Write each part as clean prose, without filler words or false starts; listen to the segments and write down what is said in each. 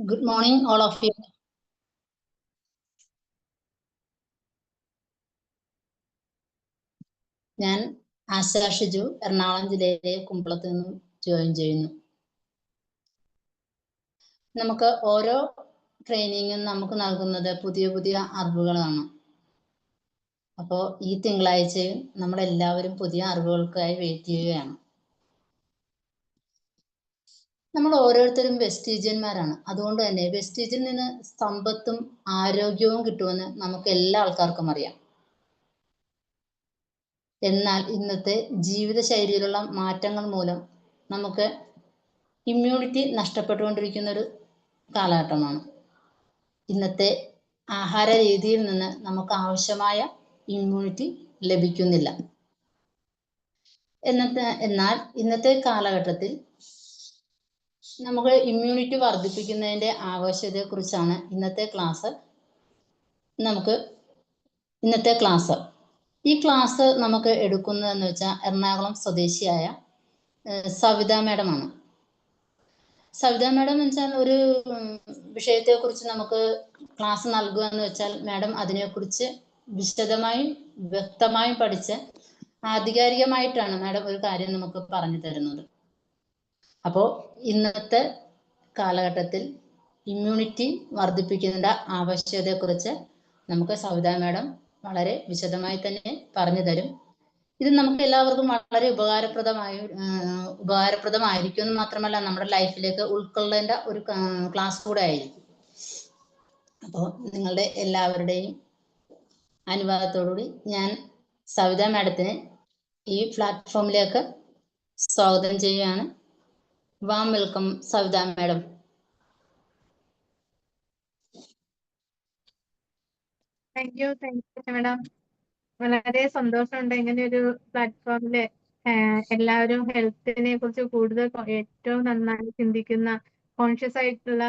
Good morning, all of you. ഞാൻ ആശ ഷിജു എറണാകുളം ജില്ലയിലെ കുമ്പളത്ത് നിന്നും ജോയിൻ ചെയ്യുന്നു. നമുക്ക് ഓരോ ട്രെയിനിങ്ങും നമുക്ക് നൽകുന്നത് പുതിയ പുതിയ അറിവുകളാണ്. അപ്പോൾ ഈ തിങ്കളാഴ്ചയും നമ്മളെല്ലാവരും പുതിയ അറിവുകൾക്കായി വെയിറ്റ് ചെയ്യുകയാണ്. നമ്മൾ ഓരോരുത്തരും വെസ്റ്റീജിയന്മാരാണ്. അതുകൊണ്ട് തന്നെ വെസ്റ്റീജിൽ നിന്ന് സമ്പത്തും ആരോഗ്യവും കിട്ടുമെന്ന് നമുക്ക് എല്ലാ ആൾക്കാർക്കും അറിയാം. എന്നാൽ ഇന്നത്തെ ജീവിതശൈലിയിലുള്ള മാറ്റങ്ങൾ മൂലം നമുക്ക് ഇമ്മ്യൂണിറ്റി നഷ്ടപ്പെട്ടുകൊണ്ടിരിക്കുന്ന ഒരു കാലഘട്ടമാണ്. ഇന്നത്തെ ആഹാര രീതിയിൽ നിന്ന് നമുക്ക് ആവശ്യമായ ഇമ്മ്യൂണിറ്റി ലഭിക്കുന്നില്ല. എന്നാൽ ഇന്നത്തെ കാലഘട്ടത്തിൽ നമുക്ക് ഇമ്മ്യൂണിറ്റി വർദ്ധിപ്പിക്കുന്നതിൻ്റെ ആവശ്യകതയെക്കുറിച്ചാണ് ഇന്നത്തെ ക്ലാസ്. ഈ ക്ലാസ് നമുക്ക് എടുക്കുന്നതെന്ന് വെച്ചാൽ എറണാകുളം സ്വദേശിയായ സവിത മാഡമാണ്. സവിത മാഡം എന്ന് വെച്ചാൽ ഒരു വിഷയത്തെക്കുറിച്ച് നമുക്ക് ക്ലാസ് നൽകുക എന്ന് വെച്ചാൽ മാഡം അതിനെക്കുറിച്ച് വിശദമായും വ്യക്തമായും പഠിച്ച് ആധികാരികമായിട്ടാണ് മാഡം ഒരു കാര്യം നമുക്ക് പറഞ്ഞു തരുന്നത്. അപ്പോൾ ഇന്നത്തെ കാലഘട്ടത്തിൽ ഇമ്മ്യൂണിറ്റി വർദ്ധിപ്പിക്കുന്നതിൻ്റെ ആവശ്യകതയെക്കുറിച്ച് നമുക്ക് സവിത മാഡം വളരെ വിശദമായി തന്നെ പറഞ്ഞു തരും. ഇത് നമുക്ക് എല്ലാവർക്കും വളരെ ഉപകാരപ്രദമായിരിക്കും എന്ന് മാത്രമല്ല നമ്മുടെ ലൈഫിലേക്ക് ഉൾക്കൊള്ളേണ്ട ഒരു ക്ലാസ് കൂടെ ആയിരിക്കും. അപ്പോൾ നിങ്ങളുടെ എല്ലാവരുടെയും അനുവാദത്തോടുകൂടി ഞാൻ സവിത മാഡത്തിനെ ഈ പ്ലാറ്റ്ഫോമിലേക്ക് സ്വാഗതം ചെയ്യുകയാണ്. Warm welcome Savitha madam. Thank you madam. വളരെ സന്തോഷമുണ്ട് ഇങ്ങനെ ഒരു പ്ലാറ്റ്ഫോമില് എല്ലാവരും ഹെൽത്തിനെ കുറിച്ച് കൂടുതൽ ഏറ്റവും നന്നായി ചിന്തിക്കുന്ന കോൺഷ്യസ് ആയിട്ടുള്ള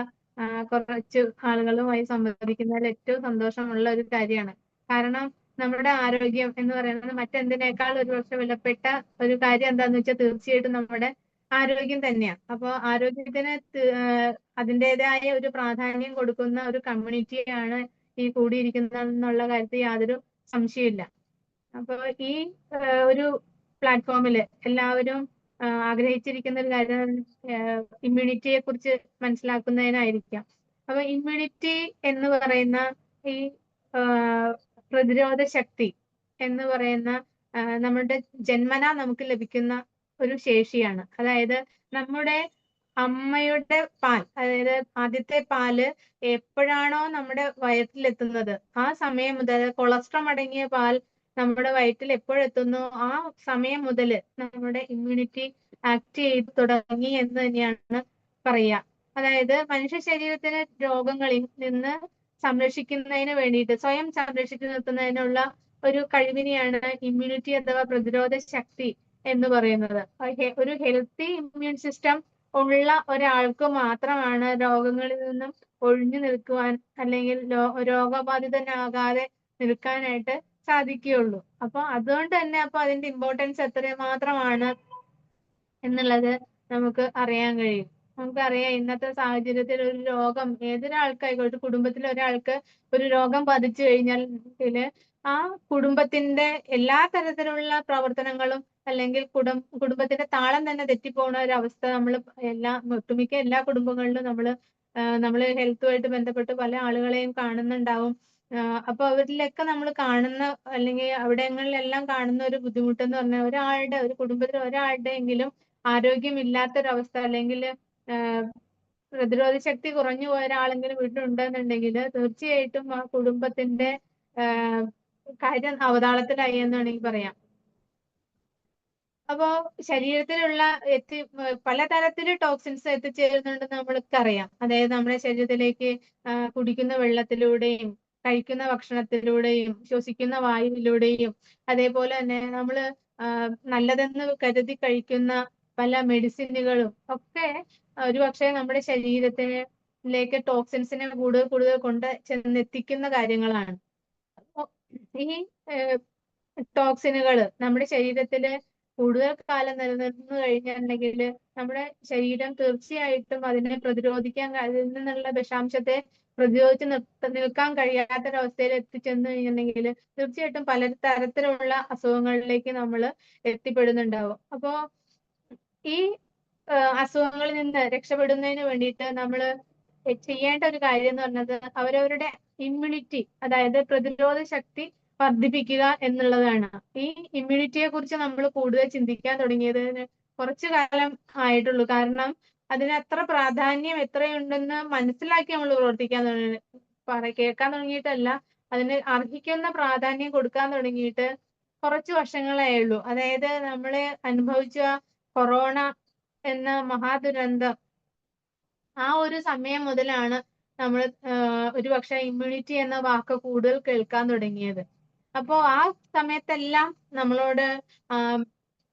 കുറച്ച് ആളുകളുമായി സംവദിക്കുന്നതിൽ ഏറ്റവും സന്തോഷമുള്ള ഒരു കാര്യമാണ്. കാരണം നമ്മുടെ ആരോഗ്യം എന്ന് പറയുന്നത് മറ്റെന്തിനേക്കാൾ ഒരുപക്ഷെ വിലപ്പെട്ട ഒരു കാര്യം എന്താന്ന് വെച്ചാൽ തീർച്ചയായിട്ടും നമ്മുടെ ആരോഗ്യം തന്നെയാണ്. അപ്പോൾ ആരോഗ്യത്തിന് അതിൻ്റെതായ ഒരു പ്രാധാന്യം കൊടുക്കുന്ന ഒരു കമ്മ്യൂണിറ്റിയാണ് ഈ കൂടിയിരിക്കുന്നതെന്നുള്ള കാര്യത്തിൽ യാതൊരു സംശയമില്ല. അപ്പോൾ ഈ ഒരു പ്ലാറ്റ്ഫോമില് എല്ലാവരും ആഗ്രഹിച്ചിരിക്കുന്ന ഒരു കാര്യം ഇമ്മ്യൂണിറ്റിയെ കുറിച്ച് മനസ്സിലാക്കുന്നതിനായിരിക്കാം. അപ്പൊ ഇമ്മ്യൂണിറ്റി എന്ന് പറയുന്ന ഈ പ്രതിരോധ ശക്തി എന്ന് പറയുന്ന നമ്മുടെ ജന്മന നമുക്ക് ലഭിക്കുന്ന ഒരു ശേഷിയാണ്. അതായത് നമ്മുടെ അമ്മയുടെ പാൽ, അതായത് ആദ്യത്തെ പാല് എപ്പോഴാണോ നമ്മുടെ വയറ്റിലെത്തുന്നത് ആ സമയം മുതൽ കൊളസ്ട്രോൾ അടങ്ങിയ പാൽ നമ്മുടെ വയറ്റിൽ എപ്പോഴെത്തുന്നു ആ സമയം മുതൽ നമ്മുടെ ഇമ്മ്യൂണിറ്റി ആക്ട് ചെയ്ത് തുടങ്ങി എന്ന് തന്നെയാണ് പറയുക. അതായത് മനുഷ്യ ശരീരത്തിന് രോഗങ്ങളിൽ നിന്ന് സംരക്ഷിക്കുന്നതിന് വേണ്ടിയിട്ട് സ്വയം സംരക്ഷിച്ചു നിർത്തുന്നതിനുള്ള ഒരു കഴിവിനെയാണ് ഇമ്മ്യൂണിറ്റി അഥവാ പ്രതിരോധ ശക്തി എന്ന് പറയുന്നത്. ഒരു ഹെൽത്തി ഇമ്മ്യൂൺ സിസ്റ്റം ഉള്ള ഒരാൾക്ക് മാത്രമാണ് രോഗങ്ങളിൽ നിന്നും ഒഴിഞ്ഞു നിൽക്കുവാൻ അല്ലെങ്കിൽ രോഗബാധിതനാകാതെ നിൽക്കാനായിട്ട് സാധിക്കുകയുള്ളൂ. അപ്പൊ അതുകൊണ്ട് തന്നെ അതിന്റെ ഇമ്പോർട്ടൻസ് എത്രമാത്രമാണ് എന്നുള്ളത് നമുക്ക് അറിയാൻ കഴിയും. നമുക്കറിയാം ഇന്നത്തെ സാഹചര്യത്തിൽ ഒരു രോഗം ഏതൊരാൾക്കായിക്കോട്ടെ, കുടുംബത്തിലെ ഒരാൾക്ക് ഒരു രോഗം ബാധിച്ചു കഴിഞ്ഞാൽ ആ കുടുംബത്തിന്റെ എല്ലാ തരത്തിലുള്ള പ്രവർത്തനങ്ങളും അല്ലെങ്കിൽ കുടുംബത്തിന്റെ താളം തന്നെ തെറ്റിപ്പോകുന്ന ഒരു അവസ്ഥ നമ്മൾ ഒട്ടുമിക്ക എല്ലാ കുടുംബങ്ങളിലും നമ്മള് ഹെൽത്തുമായിട്ട് ബന്ധപ്പെട്ട് പല ആളുകളെയും കാണുന്നുണ്ടാവും. അപ്പൊ അവരിലൊക്കെ നമ്മൾ കാണുന്ന അല്ലെങ്കിൽ അവിടങ്ങളിലെല്ലാം കാണുന്ന ഒരു ബുദ്ധിമുട്ടെന്ന് പറഞ്ഞാൽ ഒരു കുടുംബത്തിൽ ഒരാളുടെ എങ്കിലും ആരോഗ്യമില്ലാത്തൊരവസ്ഥ അല്ലെങ്കിൽ പ്രതിരോധ ശക്തി കുറഞ്ഞു പോയ ഒരാളെങ്കിലും വീട്ടിലുണ്ടെന്നുണ്ടെങ്കിൽ തീർച്ചയായിട്ടും ആ കുടുംബത്തിന്റെ കാര്യം അവതാളത്തിലായി എന്ന് വേണമെങ്കിൽ പറയാം. അപ്പോ ശരീരത്തിലുള്ള പലതരത്തില് ടോക്സിൻസ് എത്തിച്ചേരുന്നുണ്ടെന്ന് നമ്മൾക്ക് അറിയാം. അതായത് നമ്മുടെ ശരീരത്തിലേക്ക് കുടിക്കുന്ന വെള്ളത്തിലൂടെയും കഴിക്കുന്ന ഭക്ഷണത്തിലൂടെയും ശ്വസിക്കുന്ന വായുവിലൂടെയും അതേപോലെ തന്നെ നമ്മള് നല്ലതെന്ന് കരുതി കഴിക്കുന്ന പല മെഡിസിനുകളും ഒക്കെ ഒരുപക്ഷെ നമ്മുടെ ശരീരത്തിലേക്ക് ടോക്സിൻസിനെ കൂടുതൽ കൊണ്ട് ചെന്നെത്തിക്കുന്ന കാര്യങ്ങളാണ്. ഈ ടോക്സിനുകൾ നമ്മുടെ ശരീരത്തില് കൂടുതൽ കാലം നിലനിന്നു കഴിഞ്ഞിട്ടുണ്ടെങ്കിൽ നമ്മുടെ ശരീരം തീർച്ചയായിട്ടും അതിനെ പ്രതിരോധിക്കാൻ അതിൽ നിന്നുള്ള വിഷാംശത്തെ പ്രതിരോധിച്ച് നിൽക്കാൻ കഴിയാത്തൊരവസ്ഥയിൽ എത്തിച്ചെന്ന് കഴിഞ്ഞിട്ടുണ്ടെങ്കിൽ തീർച്ചയായിട്ടും പല തരത്തിലുള്ള അസുഖങ്ങളിലേക്ക് നമ്മൾ എത്തിപ്പെടുന്നുണ്ടാവും. അപ്പോ ഈ അസുഖങ്ങളിൽ നിന്ന് രക്ഷപ്പെടുന്നതിന് വേണ്ടിയിട്ട് നമ്മൾ ചെയ്യേണ്ട ഒരു കാര്യം എന്ന് പറഞ്ഞത് അവരവരുടെ ഇമ്മ്യൂണിറ്റി, അതായത് പ്രതിരോധ ശക്തി വർദ്ധിപ്പിക്കുക എന്നുള്ളതാണ്. ഈ ഇമ്മ്യൂണിറ്റിയെ കുറിച്ച് നമ്മൾ കൂടുതൽ ചിന്തിക്കാൻ തുടങ്ങിയത് കുറച്ചു കാലം ആയിട്ടുള്ളൂ. കാരണം അതിന് അത്ര പ്രാധാന്യം എത്രയുണ്ടെന്ന് മനസ്സിലാക്കി നമ്മൾ പ്രവർത്തിക്കാൻ കേൾക്കാൻ തുടങ്ങിയിട്ടല്ല, അതിന് അർഹിക്കുന്ന പ്രാധാന്യം കൊടുക്കാൻ തുടങ്ങിയിട്ട് കുറച്ച് വർഷങ്ങളേ ഉള്ളൂ. അതായത് നമ്മളെ അനുഭവിച്ച കൊറോണ എന്ന മഹാദുരന്തം, ആ ഒരു സമയം മുതലാണ് നമ്മൾ ഒരുപക്ഷെ ഇമ്മ്യൂണിറ്റി എന്ന വാക്ക് കൂടുതൽ കേൾക്കാൻ തുടങ്ങിയത്. അപ്പോ ആ സമയത്തെല്ലാം നമ്മളോട്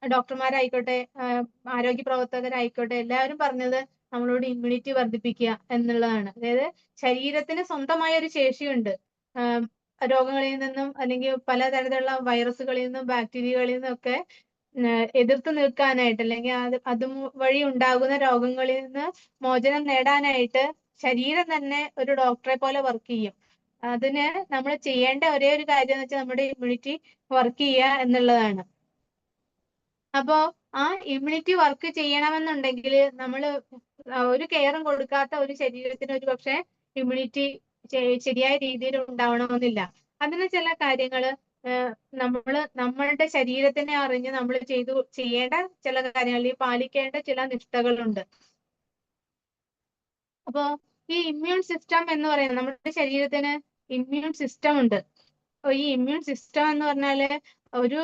ഡോക്ടർമാരായിക്കോട്ടെ, ആരോഗ്യ പ്രവർത്തകരായിക്കോട്ടെ, എല്ലാവരും പറഞ്ഞത് നമ്മളോട് ഇമ്മ്യൂണിറ്റി വർദ്ധിപ്പിക്കുക എന്നുള്ളതാണ്. അതായത് ശരീരത്തിന് സ്വന്തമായ ഒരു ശേഷിയുണ്ട് രോഗങ്ങളിൽ നിന്നും അല്ലെങ്കിൽ പലതരത്തിലുള്ള വൈറസുകളിൽ നിന്നും ബാക്ടീരിയകളിൽ നിന്നും ഒക്കെ എതിർത്ത് നിൽക്കാനായിട്ട്, അല്ലെങ്കിൽ അത് വഴി ഉണ്ടാകുന്ന രോഗങ്ങളിൽ നിന്ന് മോചനം നേടാനായിട്ട് ശരീരം തന്നെ ഒരു ഡോക്ടറെ പോലെ വർക്ക് ചെയ്യും. അതിന് നമ്മൾ ചെയ്യേണ്ട ഒരേ ഒരു കാര്യം എന്ന് വെച്ചാൽ നമ്മുടെ ഇമ്മ്യൂണിറ്റി വർക്ക് ചെയ്യുക എന്നുള്ളതാണ്. അപ്പോ ആ ഇമ്മ്യൂണിറ്റി വർക്ക് ചെയ്യണമെന്നുണ്ടെങ്കിൽ നമ്മൾ ഒരു കെയറും കൊടുക്കാത്ത ഒരു ശരീരത്തിന് ഒരു പക്ഷെ ഇമ്മ്യൂണിറ്റി ശരിയായ രീതിയിൽ ഉണ്ടാവണമെന്നില്ല. അതിന് ചില കാര്യങ്ങള് നമ്മളുടെ ശരീരത്തിനെ അറിഞ്ഞ് നമ്മൾ ചെയ്യേണ്ട ചില കാര്യങ്ങളിൽ പാലിക്കേണ്ട ചില നിഷ്ഠകളുണ്ട്. അപ്പോ ഈ ഇമ്മ്യൂൺ സിസ്റ്റം എന്ന് പറയുന്നത്, നമ്മുടെ ശരീരത്തിന് ഇമ്മ്യൂൺ സിസ്റ്റം ഉണ്ട്. ഈ ഇമ്മ്യൂൺ സിസ്റ്റം എന്ന് പറഞ്ഞാല് ഒരു